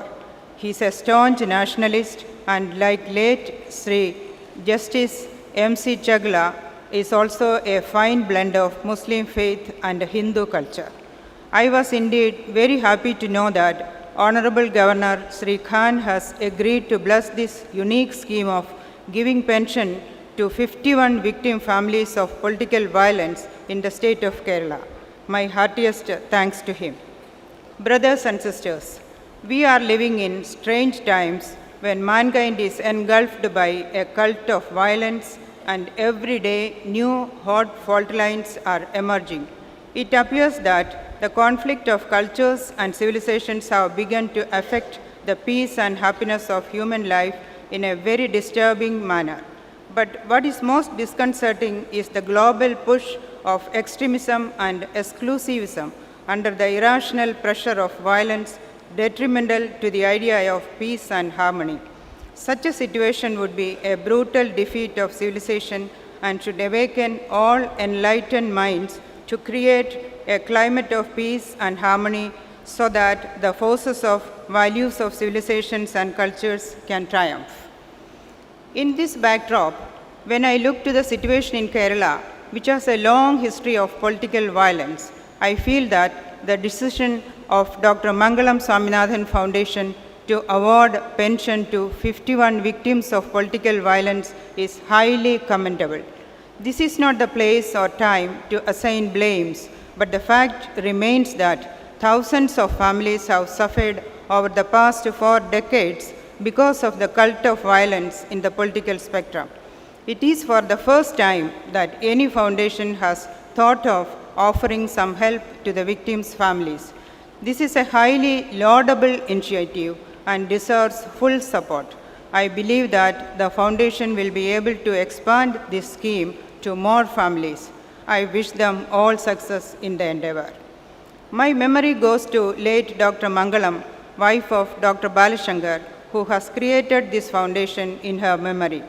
He is a staunch nationalist and, like late Sri Justice M.C. Chagla, is also a fine blend of Muslim faith and Hindu culture. I was indeed very happy to know that Honorable Governor Sri Khan has agreed to bless this unique scheme of giving pension to 51 victim families of political violence in the state of Kerala. My heartiest thanks to him. Brothers and sisters, we are living in strange times when mankind is engulfed by a cult of violence and every day new hot fault lines are emerging. it appears that the conflict of cultures and civilizations have begun to affect the peace and happiness of human life in a very disturbing manner. But what is most disconcerting is the global push of extremism and exclusivism under the irrational pressure of violence detrimental to the idea of peace and harmony. Such a situation would be a brutal defeat of civilization and should awaken all enlightened minds to create a climate of peace and harmony so that the forces of values of civilizations and cultures can triumph. In this backdrop, when I look to the situation in Kerala, which has a long history of political violence, I feel that the decision of Dr. Mangalam Swaminathan Foundation to award pension to 51 victims of political violence is highly commendable. This is not the place or time to assign blames, but the fact remains that thousands of families have suffered over the past 4 decades because of the cult of violence in the political spectrum. It is for the first time that any foundation has thought of offering some help to the victims' families. This is a highly laudable initiative and deserves full support. I believe that the foundation will be able to expand this scheme to more families. I wish them all success in the endeavor. My memory goes to late Dr. Mangalam, wife of Dr. Balashankar, who has created this foundation in her memory.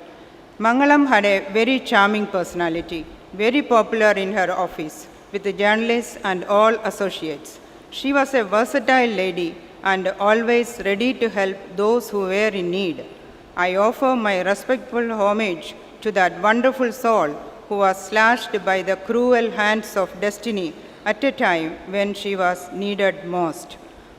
Mangalam had a very charming personality, very popular in her office with the journalists and all associates. She was a versatile lady and always ready to help those who were in need. I offer my respectful homage to that wonderful soul who was slashed by the cruel hands of destiny at a time when she was needed most.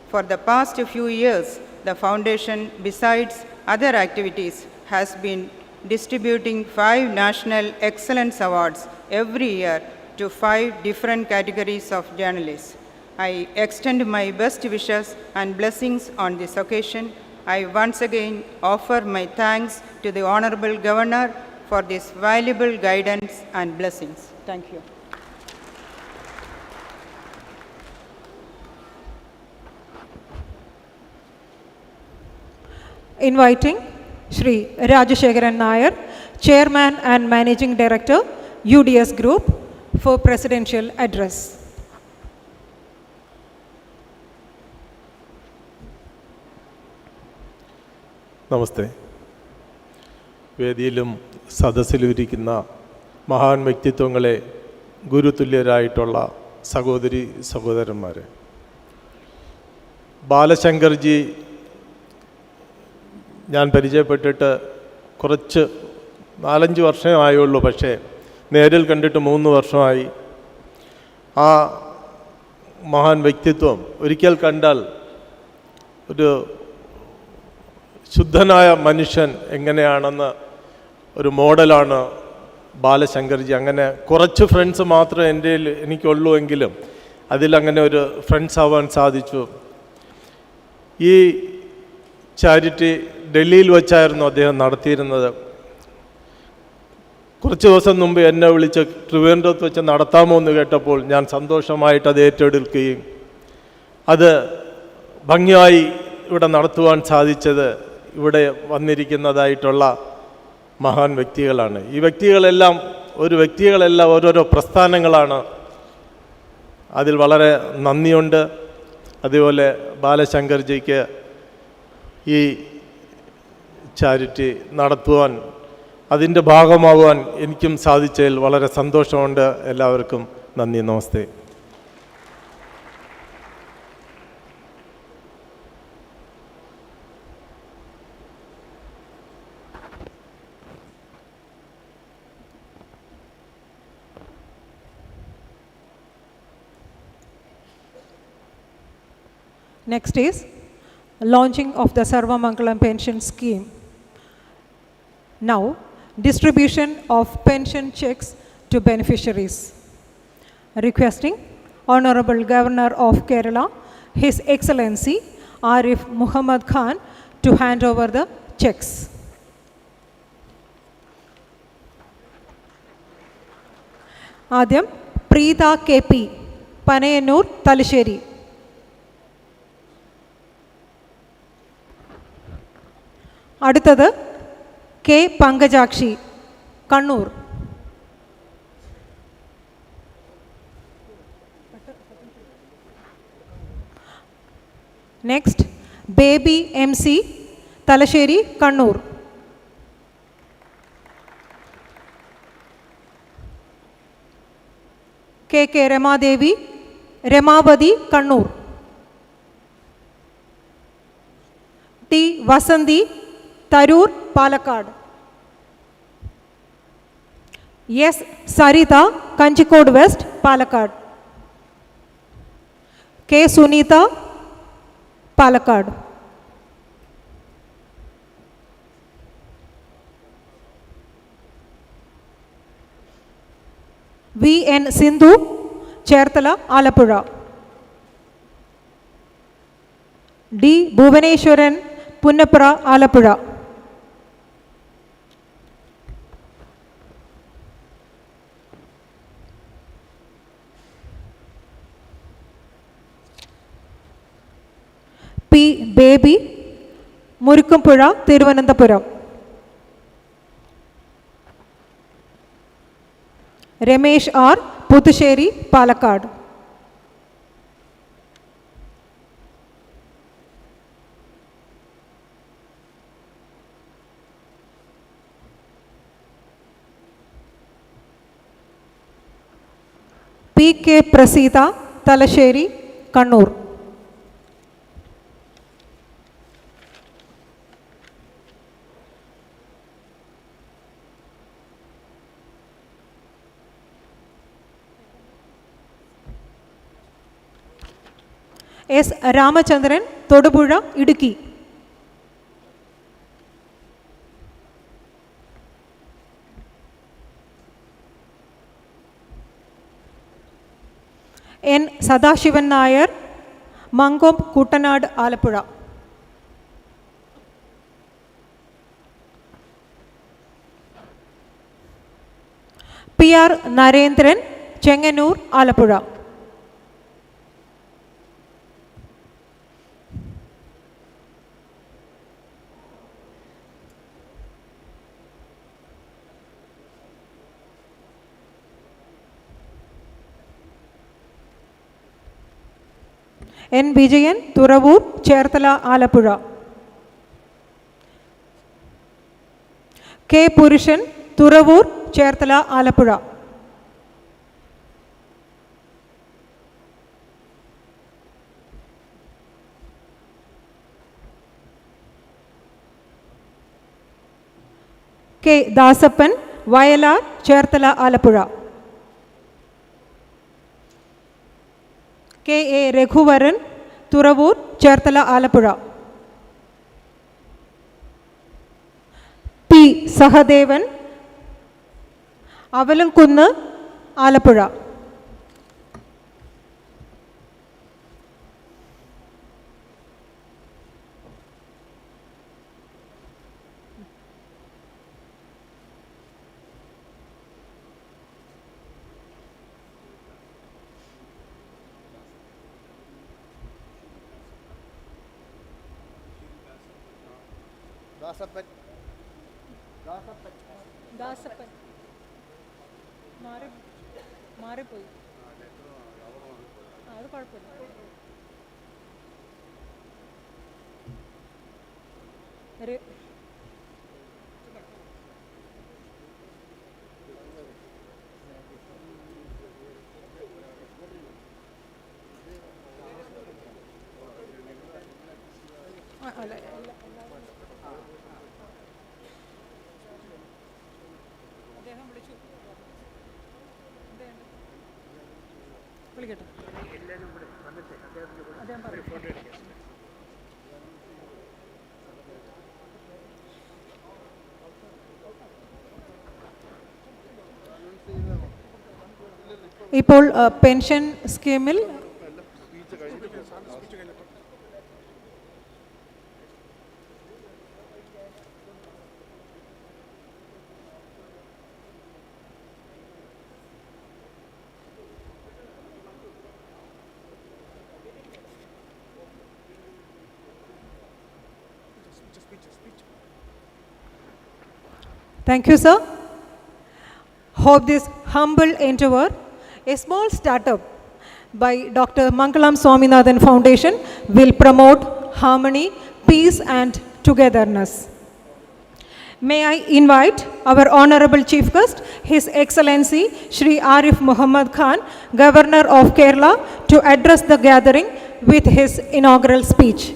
For the past few years, the foundation, besides other activities, has been distributing 5 National Excellence Awards every year to 5 different categories of journalists. I extend my best wishes and blessings on this occasion. I once again offer my thanks to the Honorable Governor for this valuable guidance and blessings. Thank you. Inviting Shri Rajashekharan Nair, Chairman and Managing Director, UDS Group, for Presidential Address. നമസ്തേ. വേദിയിലും സദസ്സിലുമിരിക്കുന്ന മഹാൻ വ്യക്തിത്വങ്ങളെ, ഗുരുതുല്യരായിട്ടുള്ള സഹോദരി സഹോദരന്മാരെ, ബാലശങ്കർജി ഞാൻ പരിചയപ്പെട്ടിട്ട് കുറച്ച് 4-5 വർഷമായുള്ളൂ. പക്ഷേ നേരിൽ കണ്ടിട്ട് 3 വർഷമായി. ആ മഹാൻ വ്യക്തിത്വം ഒരിക്കൽ കണ്ടാൽ ഒരു ശുദ്ധനായ മനുഷ്യൻ എങ്ങനെയാണെന്ന് ഒരു മോഡലാണ് ബാലശങ്കർജി. അങ്ങനെ കുറച്ച് ഫ്രണ്ട്സ് മാത്രമേ എനിക്കുള്ളൂ എങ്കിലും അതിലങ്ങനെ ഒരു ഫ്രണ്ട്സ് ആവാൻ സാധിച്ചു. ഈ ചാരിറ്റി ഡൽഹിയിൽ വെച്ചായിരുന്നു അദ്ദേഹം നടത്തിയിരുന്നത്. കുറച്ച് ദിവസം മുമ്പ് എന്നെ വിളിച്ച് ട്രിവാൻഡ്രത്ത് വെച്ച് നടത്താമോ എന്ന് കേട്ടപ്പോൾ ഞാൻ സന്തോഷമായിട്ട് അത് ഏറ്റെടുക്കുകയും അത് ഭംഗിയായി ഇവിടെ നടത്തുവാൻ സാധിച്ചത് ഇവിടെ വന്നിരിക്കുന്നതായിട്ടുള്ള മഹാൻ വ്യക്തികളാണ്. ഈ വ്യക്തികളെല്ലാം ഓരോരോ പ്രസ്ഥാനങ്ങളാണ്. അതിൽ വളരെ നന്ദിയുണ്ട്. അതുപോലെ ബാലശങ്കർജിക്ക് ഈ ചാരിറ്റി നടത്തുവാൻ, അതിൻ്റെ ഭാഗമാവാൻ എനിക്കും സാധിച്ചതിൽ വളരെ സന്തോഷമുണ്ട്. എല്ലാവർക്കും നന്ദി. നമസ്തേ. Next is launching of the Sarva Mangalam pension scheme. Now, distribution of pension checks to beneficiaries. Requesting Honorable Governor of Kerala, His Excellency Arif Muhammad Khan, to hand over the checks. ആദ്യം Preetha KP Panayannur, Thalassery. അടുത്തത് K Pankajakshi, Kannur. Next Baby MC, Thalassery, Kannur. KK Ramadevi, Ramavathi, Kannur. T Vasanthi, Tarur, Palakkad. S Saritha, Kanjikode West, Palakkad. K Sunitha, Palakkad. VN Sindhu, Cherthala, Alappuzha. D Bhuvaneswaran, Punnapra, Alappuzha. P Baby, Murukkumpuzha, Thiruvananthapuram. Ramesh R, Puthussery, Palakkad. PK Praseetha, Thalassery, Kannur. S Ramachandran, Thodupuzha, Idukki. N Sadasivan Nair, Mankombu, Kuttanad, Alappuzha. PR Narendran, Chengannur, Alappuzha. N Vijayan, Thuravoor, Cherthala, Alappuzha. K Purushan, Thuravoor, Cherthala, Alappuzha. K Dasappan, Vayalar, Cherthala, Alappuzha. KA Raghuvaran, Thuravoor, Cherthala, Alappuzha. P Sahadevan, അവലംകുന്ന്, Alappuzha. Dasappan മാറിപ്പോയി. അത് കുഴപ്പമില്ല. ഇപ്പോൾ pension സ്കീമിൽ Thank you, sir. Hope this humble endeavor, a small startup by Dr. Mangalam Swaminathan Foundation, will promote harmony, peace and togetherness. May I invite our Honorable Chief Guest, His Excellency Shri Arif Muhammad Khan, Governor of Kerala, to address the gathering with his inaugural speech.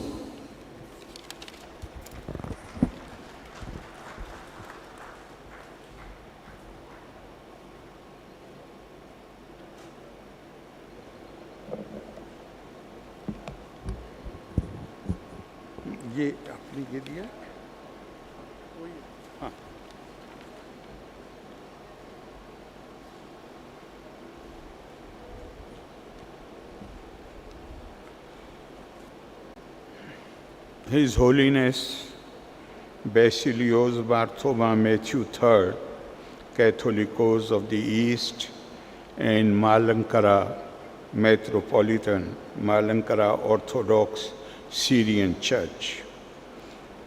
ये आपने ये दिया हाँ His Holiness Basilios Bartholomew Matthew III, Catholicos of the East and Malankara Metropolitan, Malankara Orthodox Syrian Church,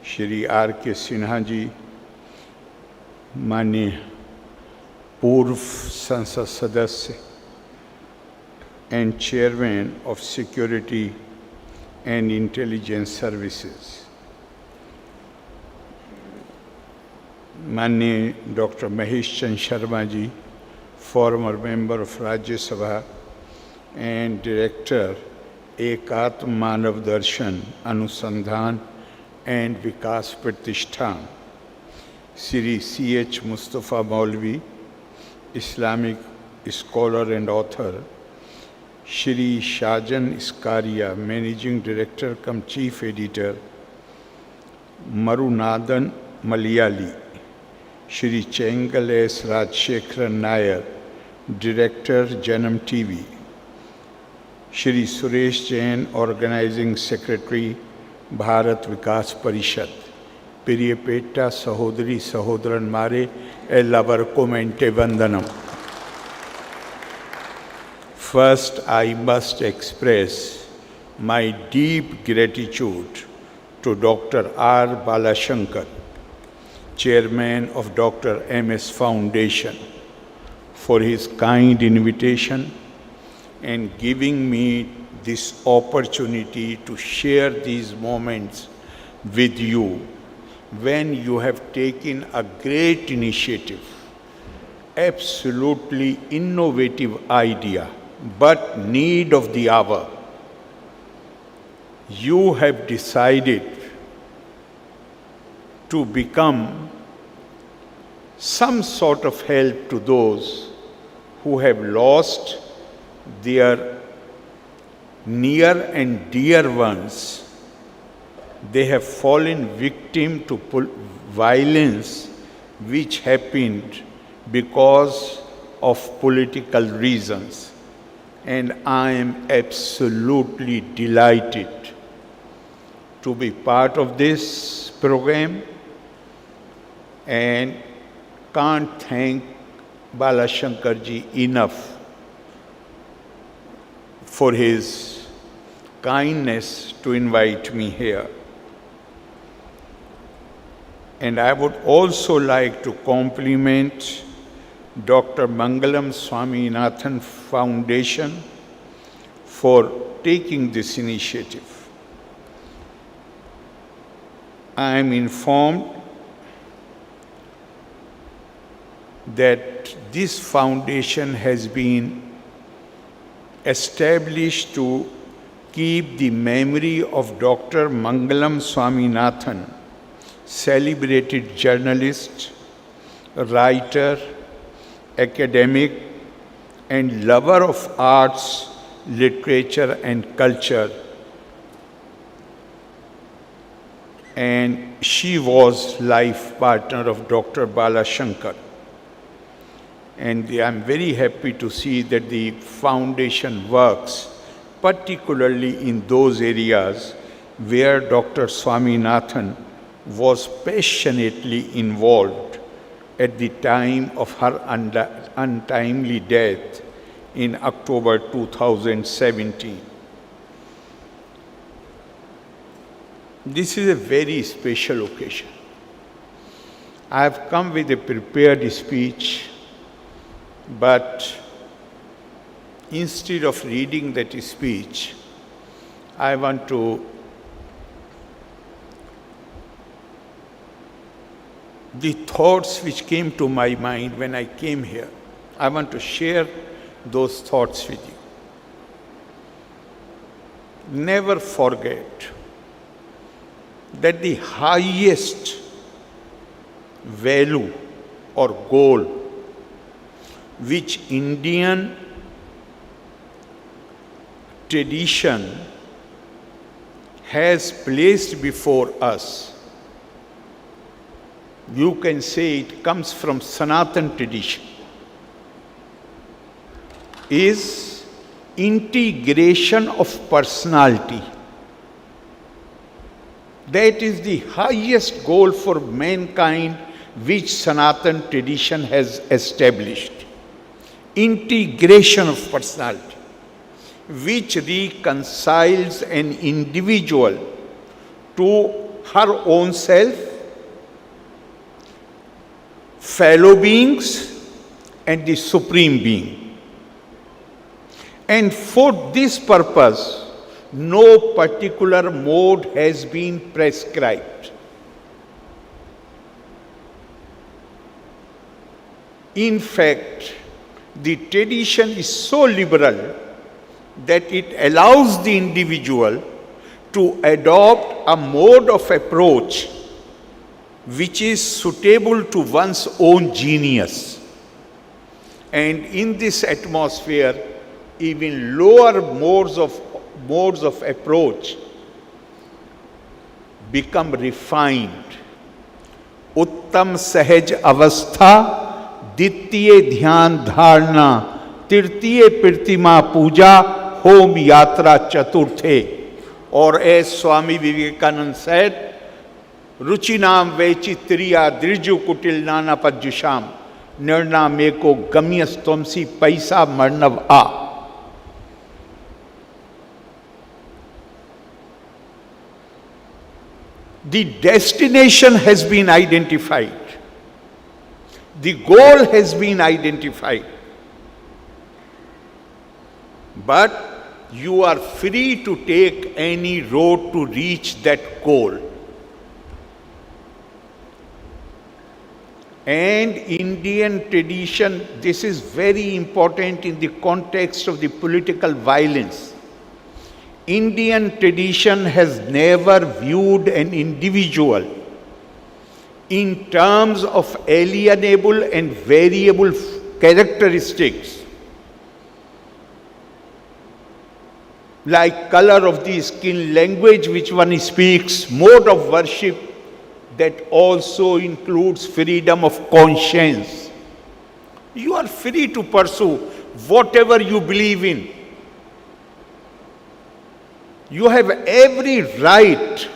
Shri R.K. Sinha ji, माननीय पूर्व संसद सदस्य and Chairman of Security and Intelligence Services, माननीय Dr. Mahesh Chand Sharma ji, former member of Rajya Sabha and Director एकात्म मानव दर्शन अनुसंधान and विकास प्रतिष्ठान, Shri C.H. Mustafa Maulavi, Islamic scholar and author, Shri Shajan Scaria, managing director cum chief editor, Marunadan Malayali, Shri Chengal S Rajasekharan Nair, director Janam TV, Shri Suresh Jain, organising secretary Bharat Vikas Parishad, प्रियपेटा सहोदरी सहोदरन मारे एल्लावरकुम एंटे वंदनम. First, I must express my deep gratitude to Dr. R. Balashankar, Chairman of Dr. M.S. Foundation, for his kind invitation and giving me this opportunity to share these moments with you when you have taken a great initiative, absolutely innovative idea, but need of the hour. You have decided to become some sort of help to those who have lost their near and dear ones. They have fallen victim to violence which happened because of political reasons. And I am absolutely delighted to be part of this program and can't thank Balashankar ji enough for his kindness to invite me here. And I would also like to compliment Dr. Mangalam Swaminathan Foundation for taking this initiative. I am informed that this foundation has been established to keep the memory of Dr. Mangalam Swaminathan, celebrated journalist, writer, academic, and lover of arts, literature, and culture. And she was life partner of Dr. Balashankar. And I am very happy to see that the foundation works, particularly in those areas where Dr. Swaminathan was passionately involved at the time of her untimely death in October 2017. This is a very special occasion. I have come with a prepared speech, but instead of reading that speech, I want to the thoughts which came to my mind when I came here. I want to share those thoughts with you. Never forget that the highest value or goal which Indian tradition has placed before us, you can say it comes from Sanatan tradition, is integration of personality. That is the highest goal for mankind which Sanatan tradition has established. Integration of personality, which reconciles an individual to her own self, fellow beings, and the Supreme Being. And for this purpose, no particular mode has been prescribed. In fact, the tradition is so liberal that it allows the individual to adopt a mode of approach which is suitable to one's own genius. And in this atmosphere, even lower modes of approach become refined. Uttam Sahaj Avastha, Dittiye Dhyan Dharna, Tirtiye Pirtima Puja, Home Yatra Chaturthe. Or as Swami Vivekananda said, Ruchinam Vechitriya Dirju Kutil Nana Pajusham, Nirna Meko Gamyas Tomsi Paisa Marnav A. The destination has been identified. The goal has been identified. But you are free to take any road to reach that goal. And Indian tradition, this is very important in the context of the political violence. Indian tradition has never viewed an individual in terms of alienable and variable characteristics like color of the skin, language which one speaks, mode of worship, that also includes freedom of conscience. You are free to pursue whatever you believe in. You have every right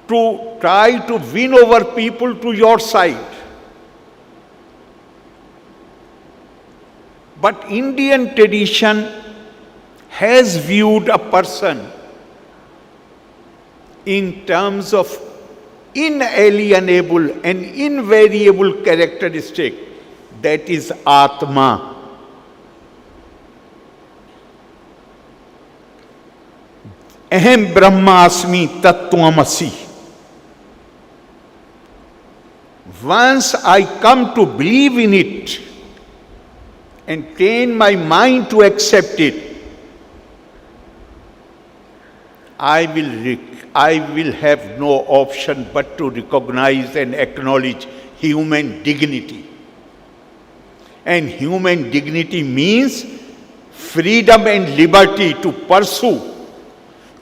to try to win over people to your side. But Indian tradition has viewed a person in terms of inalienable and invariable characteristic, that is Atma. Ahem Brahmasmi Tattvamasi. Once I come to believe in it and train my mind to accept it, I will have no option but to recognize and acknowledge human dignity. And human dignity means freedom and liberty to pursue,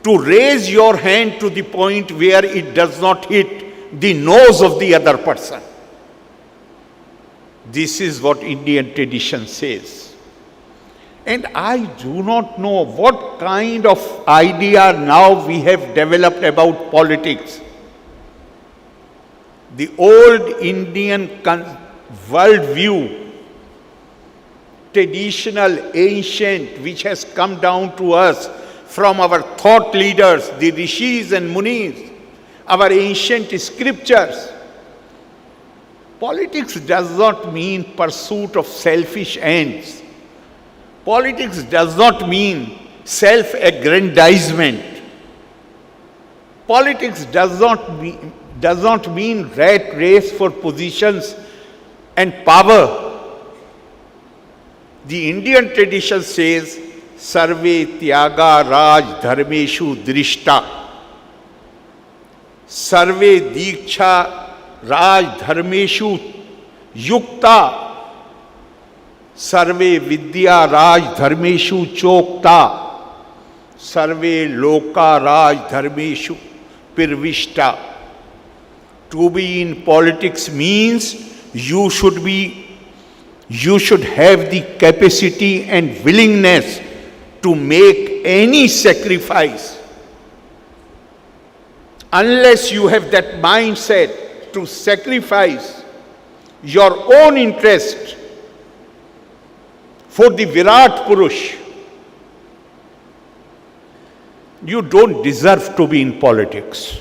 to raise your hand to the point where it does not hit the nose of the other person. This is what Indian tradition says. And I do not know what kind of idea now we have developed about politics. The old Indian worldview, traditional, ancient, which has come down to us from our thought leaders, the rishis and munis, our ancient scriptures, Politics does not mean pursuit of selfish ends. Politics does not mean self-aggrandizement. Politics does not mean rat race for positions and power. The Indian tradition says, Sarve Tyaga Raj Dharmeshu Drishta. Sarve Diksha Raj Dharmeshu Yukta. Sarve Vidya Raj Dharmeshu Chokta. Sarve Loka Raj Dharmeshu Pirvishta. To be in politics means you should have the capacity and willingness to make any sacrifice. Unless you have that mindset to sacrifice your own interest for the Virat Purush, you don't deserve to be in politics.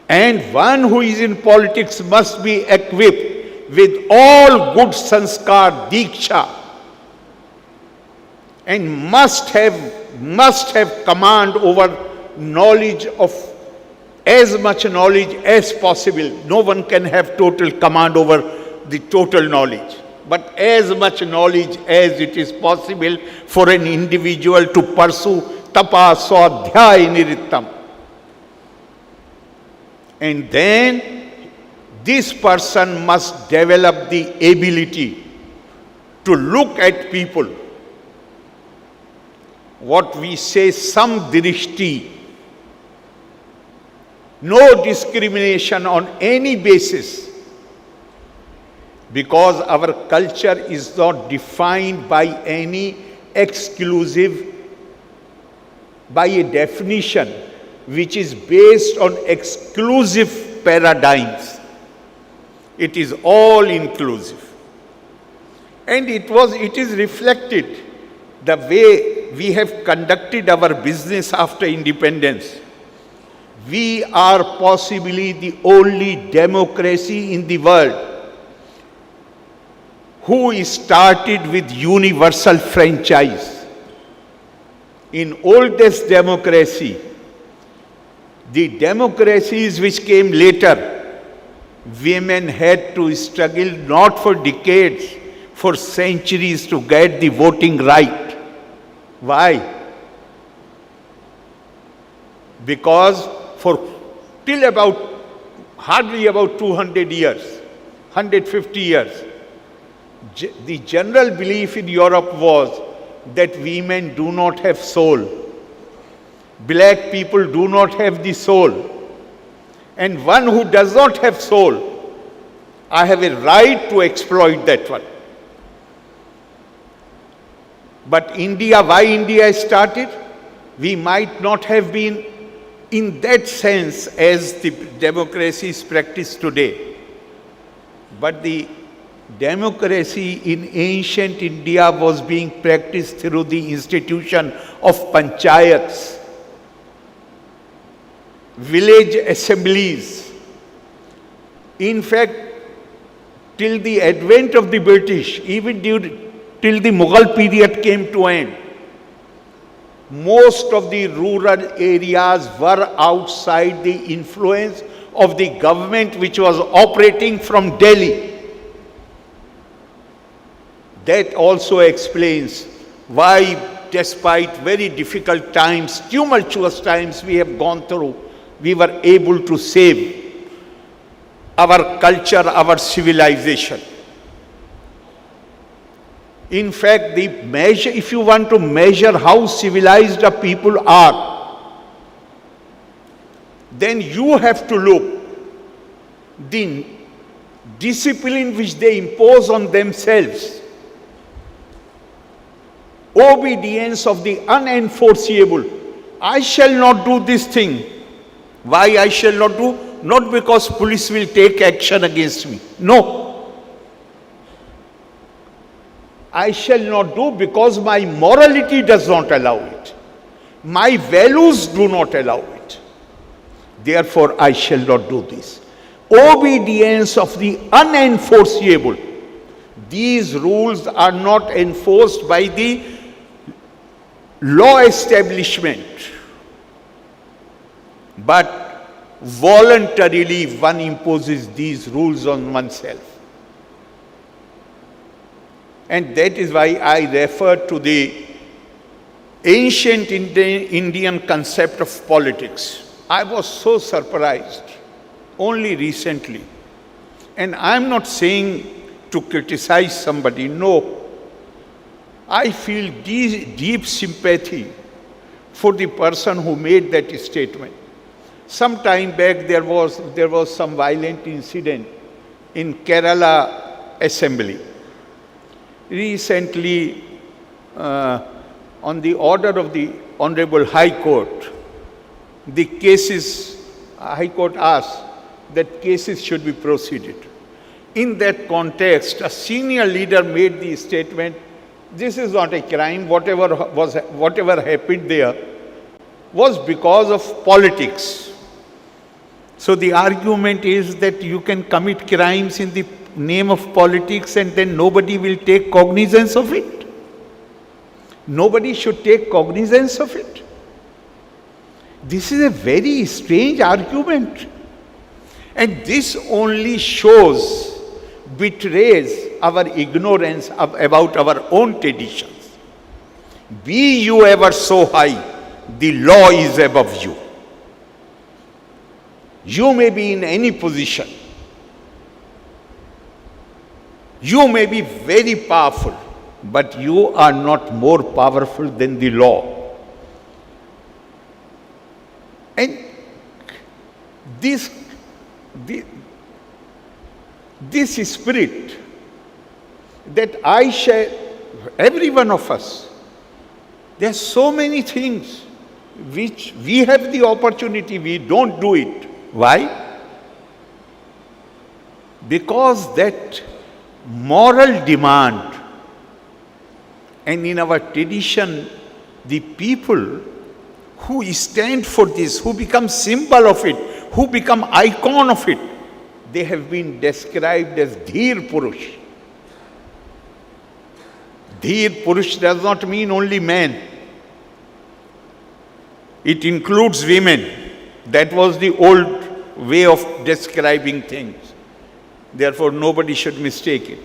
And one who is in politics must be equipped with all good sanskar, diksha, and must have command over knowledge of as much knowledge as possible. No one can have total command over the total knowledge, but as much knowledge as it is possible for an individual to pursue tapa swadhyaya nirittam. And then this person must develop the ability to look at people, what we say, samdrishti, no discrimination on any basis, because our culture is not defined by any exclusive, by a definition which is based on exclusive paradigms. It is all inclusive. And it is reflected the way we have conducted our business after independence. We are possibly the only democracy in the world who started with universal franchise. In oldest democracy, the democracies which came later, women had to struggle not for decades, for centuries to get the voting right. Why? Because till hardly about 200 years, 150 years, the general belief in Europe was that women do not have soul. Black people do not have the soul. And one who does not have soul, I have a right to exploit that one. But India, why India started? We might not have been in that sense as the democracy is practiced today. But the democracy in ancient India was being practiced through the institution of panchayats, village assemblies. In fact, till the advent of the British, even till the Mughal period came to end, most of the rural areas were outside the influence of the government which was operating from Delhi. That also explains why, despite very difficult times, tumultuous times we have gone through, we were able to save our culture, our civilization. In fact, if you want to measure how civilized a people are, then you have to look the discipline which they impose on themselves, obedience of the unenforceable. I shall not do this thing. Why I shall not do? Not because police will take action against me. No. I shall not do because my morality does not allow it. My values do not allow it. Therefore, I shall not do this. obedience of the unenforceable. These rules are not enforced by the law establishment, but voluntarily one imposes these rules on oneself. And that is why I refer to the ancient Indian concept of politics. I was so surprised only recently. And I'm not saying to criticize somebody, no. I feel deep sympathy for the person who made that statement. Some time back there was some violent incident in Kerala Assembly. Recently, on the order of the Honorable High Court, High Court asked that cases should be proceeded. In that context, a senior leader made the statement, this is not a crime, whatever happened there was because of politics. So the argument is that you can commit crimes in the name of politics and then nobody will take cognizance of it. Nobody should take cognizance of it. This is a very strange argument. And this only betrays our ignorance about our own traditions. Be you ever so high, the law is above you. You may be in any position. You may be very powerful, but you are not more powerful than the law. And this spirit that I share, every one of us, there are so many things which we have the opportunity, we don't do it. Why? Because that moral demand, and in our tradition, the people who stand for this, who become symbol of it, who become icon of it, they have been described as Dheer Purush. Dheer Purush does not mean only men. It includes women. That was the old way of describing things. Therefore, nobody should mistake it.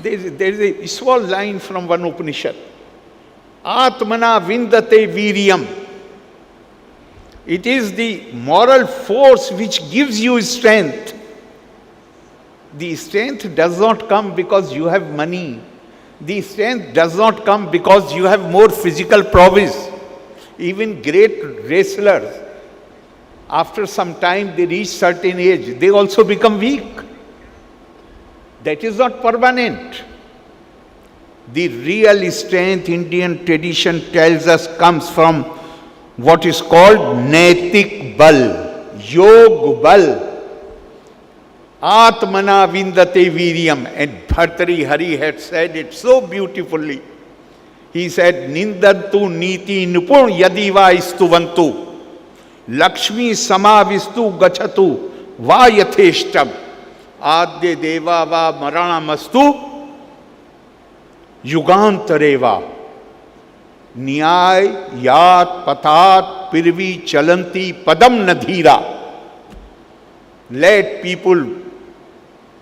There is a small line from one Upanishad. Atmana vindate viryam. It is the moral force which gives you strength. The strength does not come because you have money. The strength does not come because you have more physical prowess. Even great wrestlers, after some time they reach certain age, they also become weak. That is not permanent. The real strength, Indian tradition tells us, comes from what is called Naitik Bal, Yog Bal. Atmana vindate viryam. And Bhartari Hari had said it so beautifully. He said, Nindantu niti nupun yadiva istuvantu. Lakshmi samavistu gachatu va yatheshtam. Adya deva va maranamastu yugantareva. Nyay yat patat pirvi chalanti padam nadhira. Let people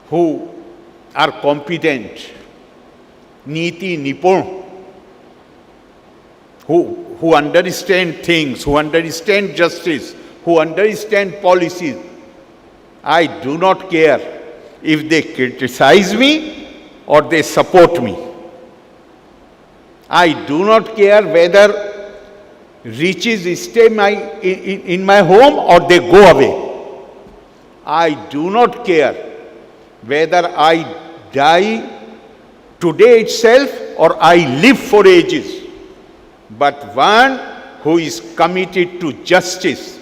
who are competent, niti nipun, who understand things, who understand justice, who understand policies. I do not care if they criticize me or they support me. I do not care whether riches stay in my home or they go away. I do not care whether I die today itself or I live for ages. But one who is committed to justice,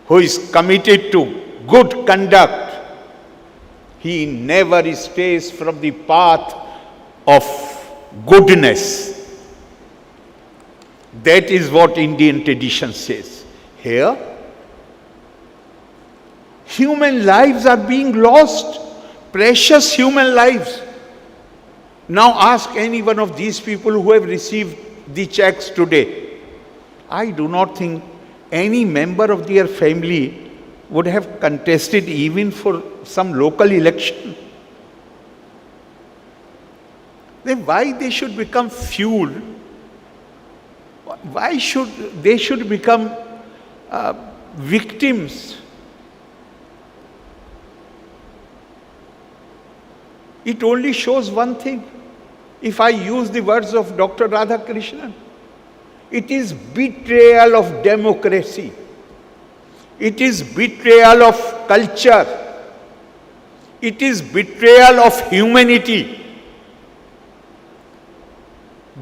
who is committed to good conduct, he never stays from the path of goodness. That is what Indian tradition says. Here, Human lives are being lost, precious human lives. Now ask any one of these people who have received the checks today. I do not think any member of their family would have contested even for some local election. Then why they should become fuel? Why should they become victims? It only shows one thing. If I use the words of Dr. Radhakrishnan, it is betrayal of democracy. It is betrayal of culture. It is betrayal of humanity.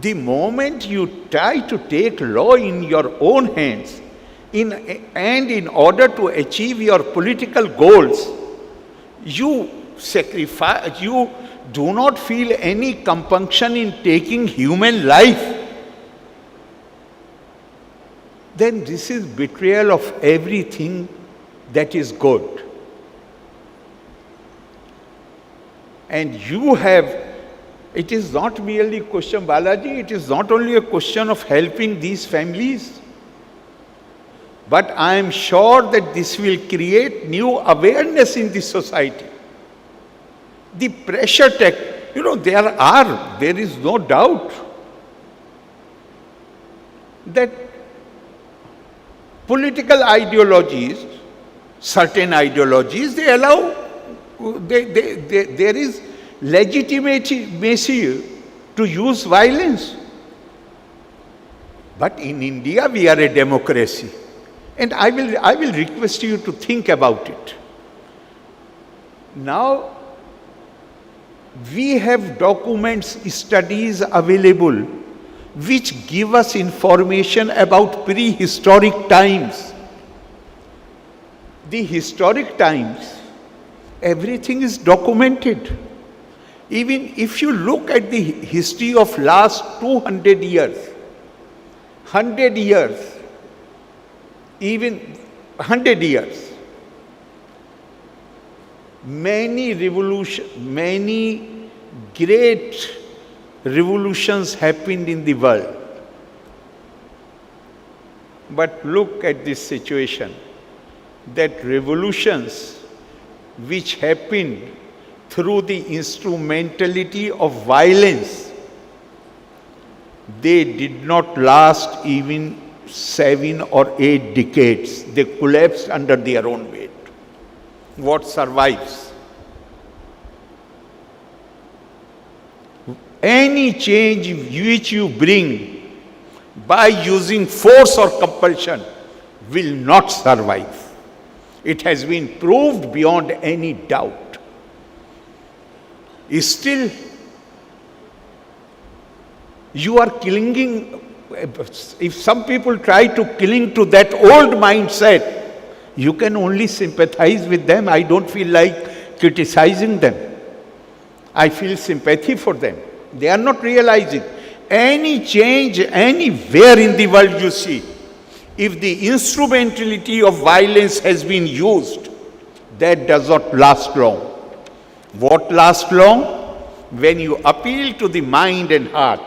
The moment you try to take law in your own hands, in order to achieve your political goals, you sacrifice, you do not feel any compunction in taking human life, then this is betrayal of everything that is good. And you have, it is not merely a question, Balaji, it is not only a question of helping these families, but I am sure that this will create new awareness in the society. The pressure there is no doubt that political ideologies, certain ideologies, they allow, there is legitimacy to use violence. But in India, we are a democracy. And I will request you to think about it. Now, we have documents, studies available which give us information about prehistoric times. The historic times, everything is documented. Even if you look at the history of last 200 years, 100 years, even 100 years, many great revolutions happened in the world. But look at this situation, that revolutions which happened through the instrumentality of violence, they did not last even 7 or 8 decades. They collapsed under their own weight. What survives? Any change which you bring by using force or compulsion will not survive. It has been proved beyond any doubt. Still, you are clinging. If some people try to cling to that old mindset, you can only sympathize with them. I don't feel like criticizing them. I feel sympathy for them. They are not realizing any change anywhere in the world you see, if the instrumentality of violence has been used, that does not last long. What lasts long? When you appeal to the mind and heart.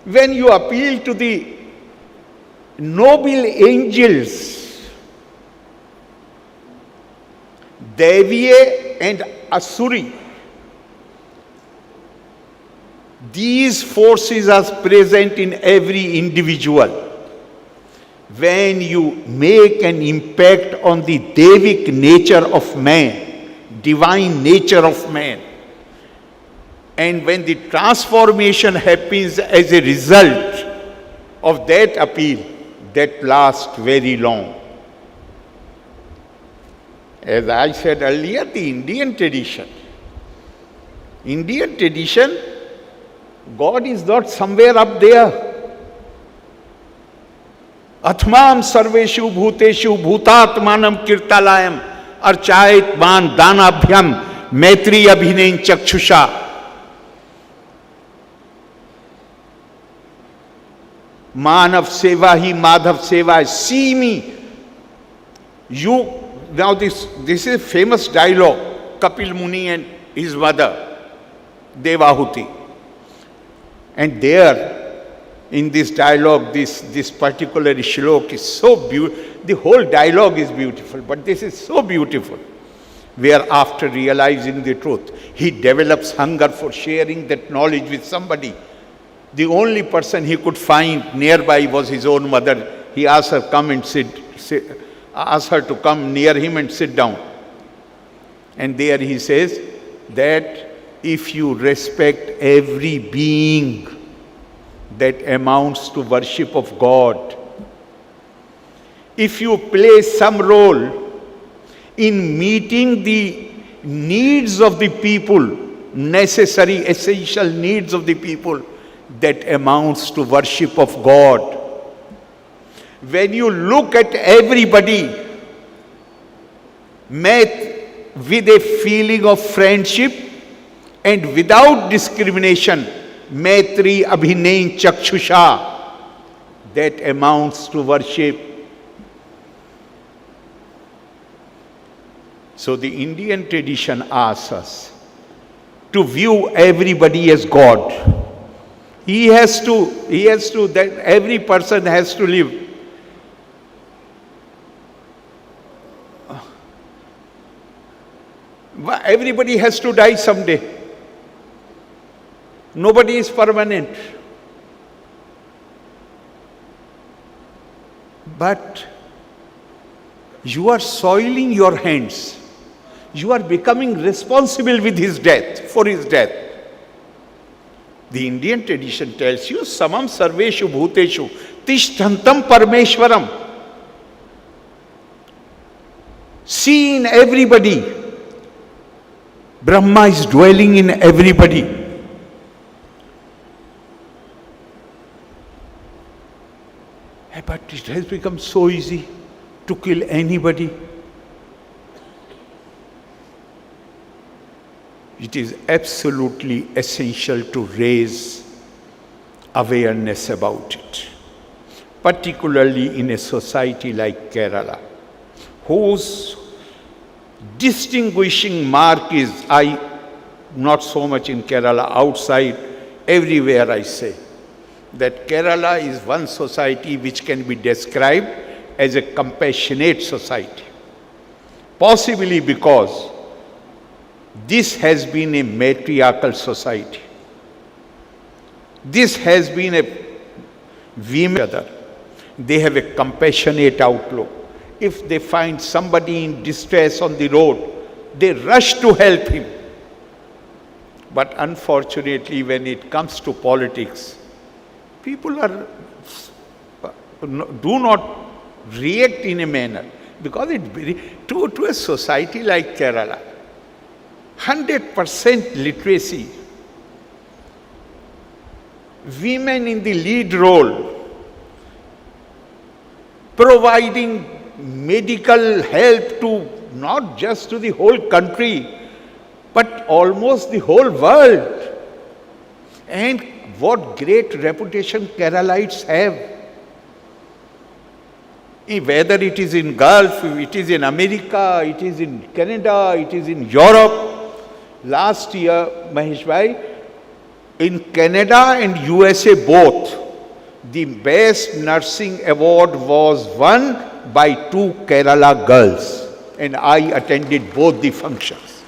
When you appeal to the noble angels, Deviye and Asuri, these forces are present in every individual. When you make an impact on the Devic nature of man, divine nature of man, and when the transformation happens as a result of that appeal, that lasts very long. As I said earlier, the Indian tradition, God is not somewhere up there. Atmam sarveshu bhuteshu bhutatmanam kirtalayam archayit man danabhyam maitri abhinain chakshusha. Manav seva hi madhav seva. See me. Now this is a famous dialogue, Kapil Muni and his mother, Devahuti. And there, in this dialogue, this particular shlok is so beautiful. The whole dialogue is beautiful, but this is so beautiful. Where after realizing the truth, he develops hunger for sharing that knowledge with somebody. The only person he could find nearby was his own mother. He asked her to come near him and sit down. And there he says that if you respect every being, that amounts to worship of God. If you play some role in meeting the needs of the people, necessary, essential needs of the people, that amounts to worship of God. When you look at everybody with a feeling of friendship and without discrimination, Maitri Abhinain Chakshusha, that amounts to worship. So the Indian tradition asks us to view everybody as God. He has to, that every person has to live. Everybody has to die someday. Nobody is permanent. But you are soiling your hands. You are becoming responsible with his death, for his death. The Indian tradition tells you, samam sarveshu bhuteshu tishthantam parmeshwaram. See in everybody. Brahma is dwelling in everybody. But it has become so easy to kill anybody. It is absolutely essential to raise awareness about it, particularly in a society like Kerala, whose distinguishing mark is, not so much in Kerala, outside, everywhere I say, that Kerala is one society which can be described as a compassionate society, possibly because this has been a matriarchal society. This has been a women. They have a compassionate outlook. If they find somebody in distress on the road, they rush to help him. But unfortunately, when it comes to politics, people do not react in a manner, because to a society like Kerala, 100% literacy, women in the lead role, providing medical help to not just to the whole country, but almost the whole world. And what great reputation Keralites have. Whether it is in Gulf, it is in America, it is in Canada, it is in Europe. Last year, Mahesh Bhai, in Canada and USA both, the best nursing award was won by 2 Kerala girls, and I attended both the functions.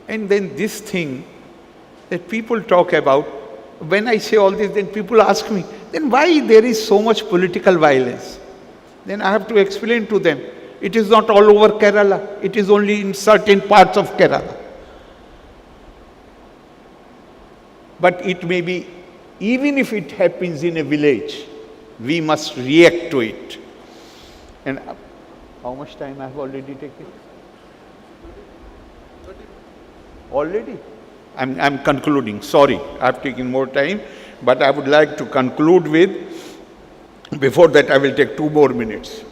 And then this thing that people talk about, when I say all this, then people ask me, then why there is so much political violence? Then I have to explain to them, it is not all over Kerala, it is only in certain parts of Kerala. But it may be, even if it happens in a village, we must react to it. And how much time I have already taken? Already? I'm concluding. Sorry, I have taken more time, but I would like to conclude with, before that I will take 2 more minutes.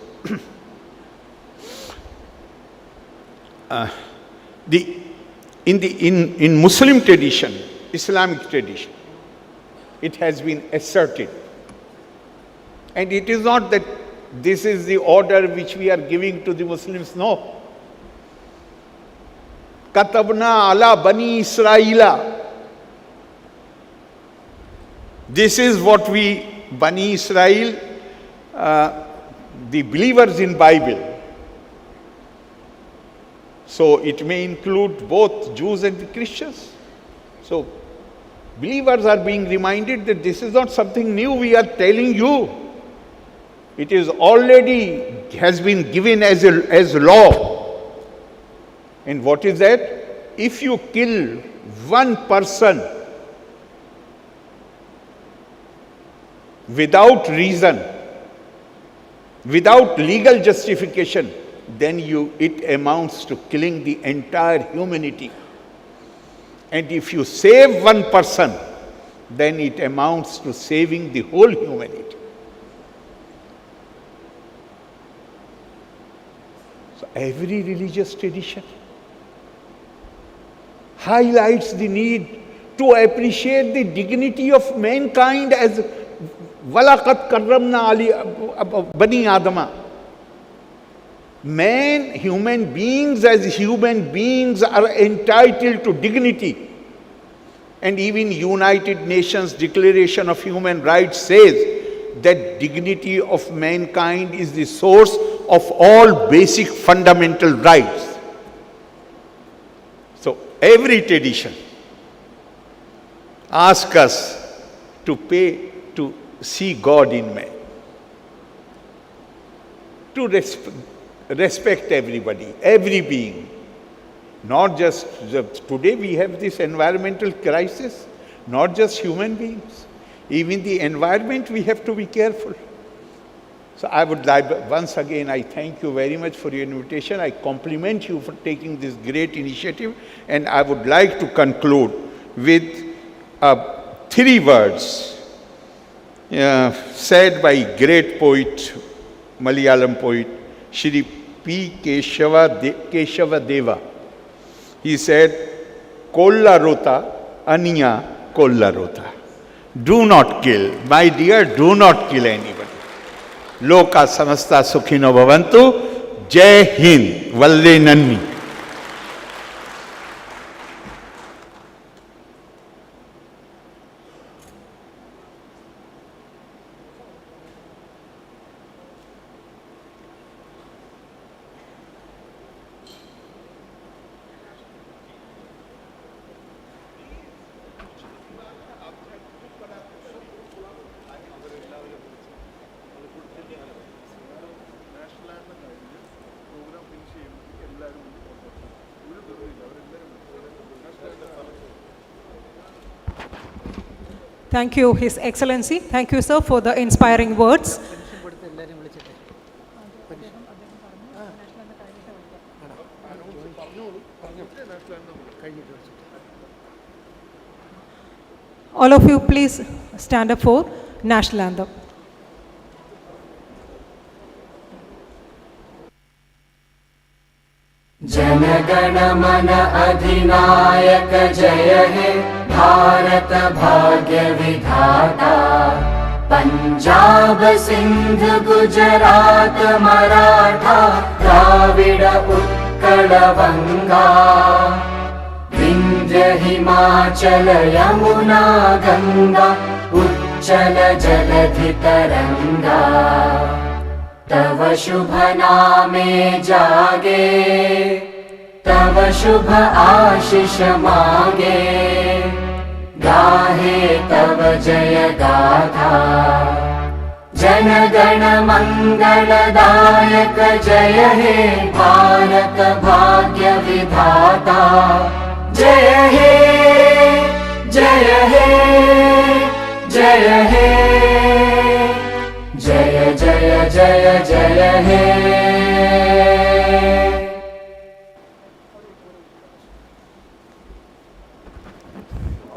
In Muslim tradition, Islamic tradition, it has been asserted, and it is not that this is the order which we are giving to the Muslims. No. Katabna ala Bani Israila. This is what we, Bani Israel, the believers in Bible. So it may include both Jews and the Christians. So believers are being reminded that this is not something new we are telling you. It is already has been given as law. And what is that? If you kill one person without reason, without legal justification, then it amounts to killing the entire humanity. And if you save one person, then it amounts to saving the whole humanity. So every religious tradition highlights the need to appreciate the dignity of mankind as وَلَقَدْ كَرَّمْنَا Bani Adama. Man, human beings as human beings are entitled to dignity. And even United Nations Declaration of Human Rights says that dignity of mankind is the source of all basic fundamental rights. So every tradition asks us to see God in man, to respect everybody, every being. Not just, today we have this environmental crisis, not just human beings. Even the environment we have to be careful. So I would like, once again, I thank you very much for your invitation. I compliment you for taking this great initiative. And I would like to conclude with 3 words said by great poet, Malayalam poet, Shri P. Keshava Deva. He said, Kolla Rota, Aniya Kolla Rota. Do not kill. My dear, do not kill anybody. Loka samasta sukhino bhavantu. Jai Hind. Valle Nanni. Thank you, His Excellency. Thank you, sir, for the inspiring words. All of you, please stand up for National Anthem. जनगण मन अधिनायक जय हे भारत भाग्य विधाता पंजाब सिंध गुजरात मराठा द्राविड़ उत्कल बंगा विंध्य हिमाचल यमुना गंगा उच्चल जलधि तरंगा तव शुभ नामे जागे तव शुभ आशीष मागे गाहे तव जय गाथा जन गण मंगलदायक जय हे भारत भाग्य विधाता जय हे जय हे जय हे जय जय जय जय हे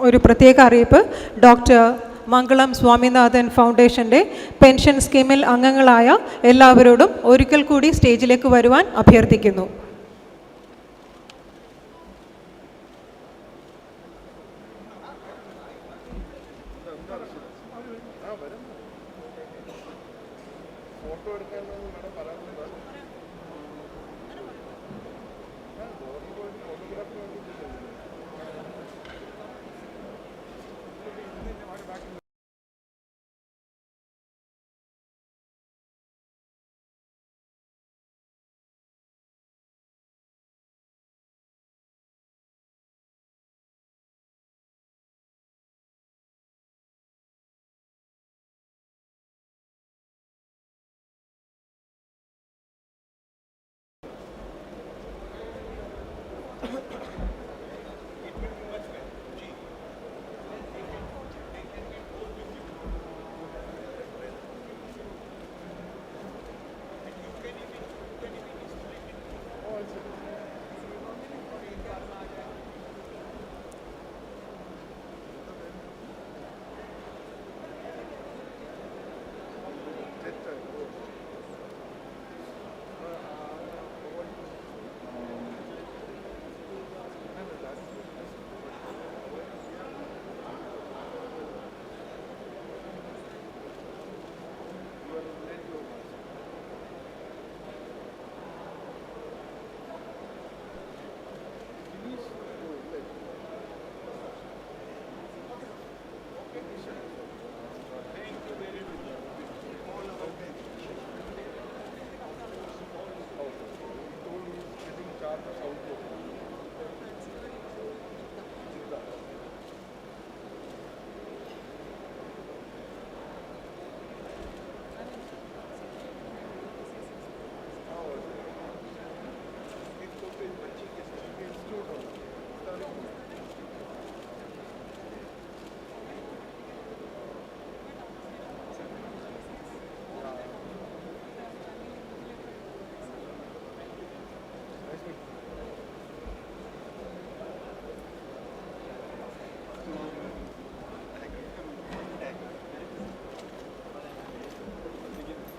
ഒരു പ്രത്യേക അറിയിപ്പ് ഡോക്ടർ മംഗളം സ്വാമിനാഥൻ ഫൗണ്ടേഷൻ്റെ പെൻഷൻ സ്കീമിൽ അംഗങ്ങളായ എല്ലാവരോടും ഒരിക്കൽ കൂടി സ്റ്റേജിലേക്ക് വരുവാൻ അഭ്യർത്ഥിക്കുന്നു.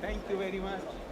Thank you very much.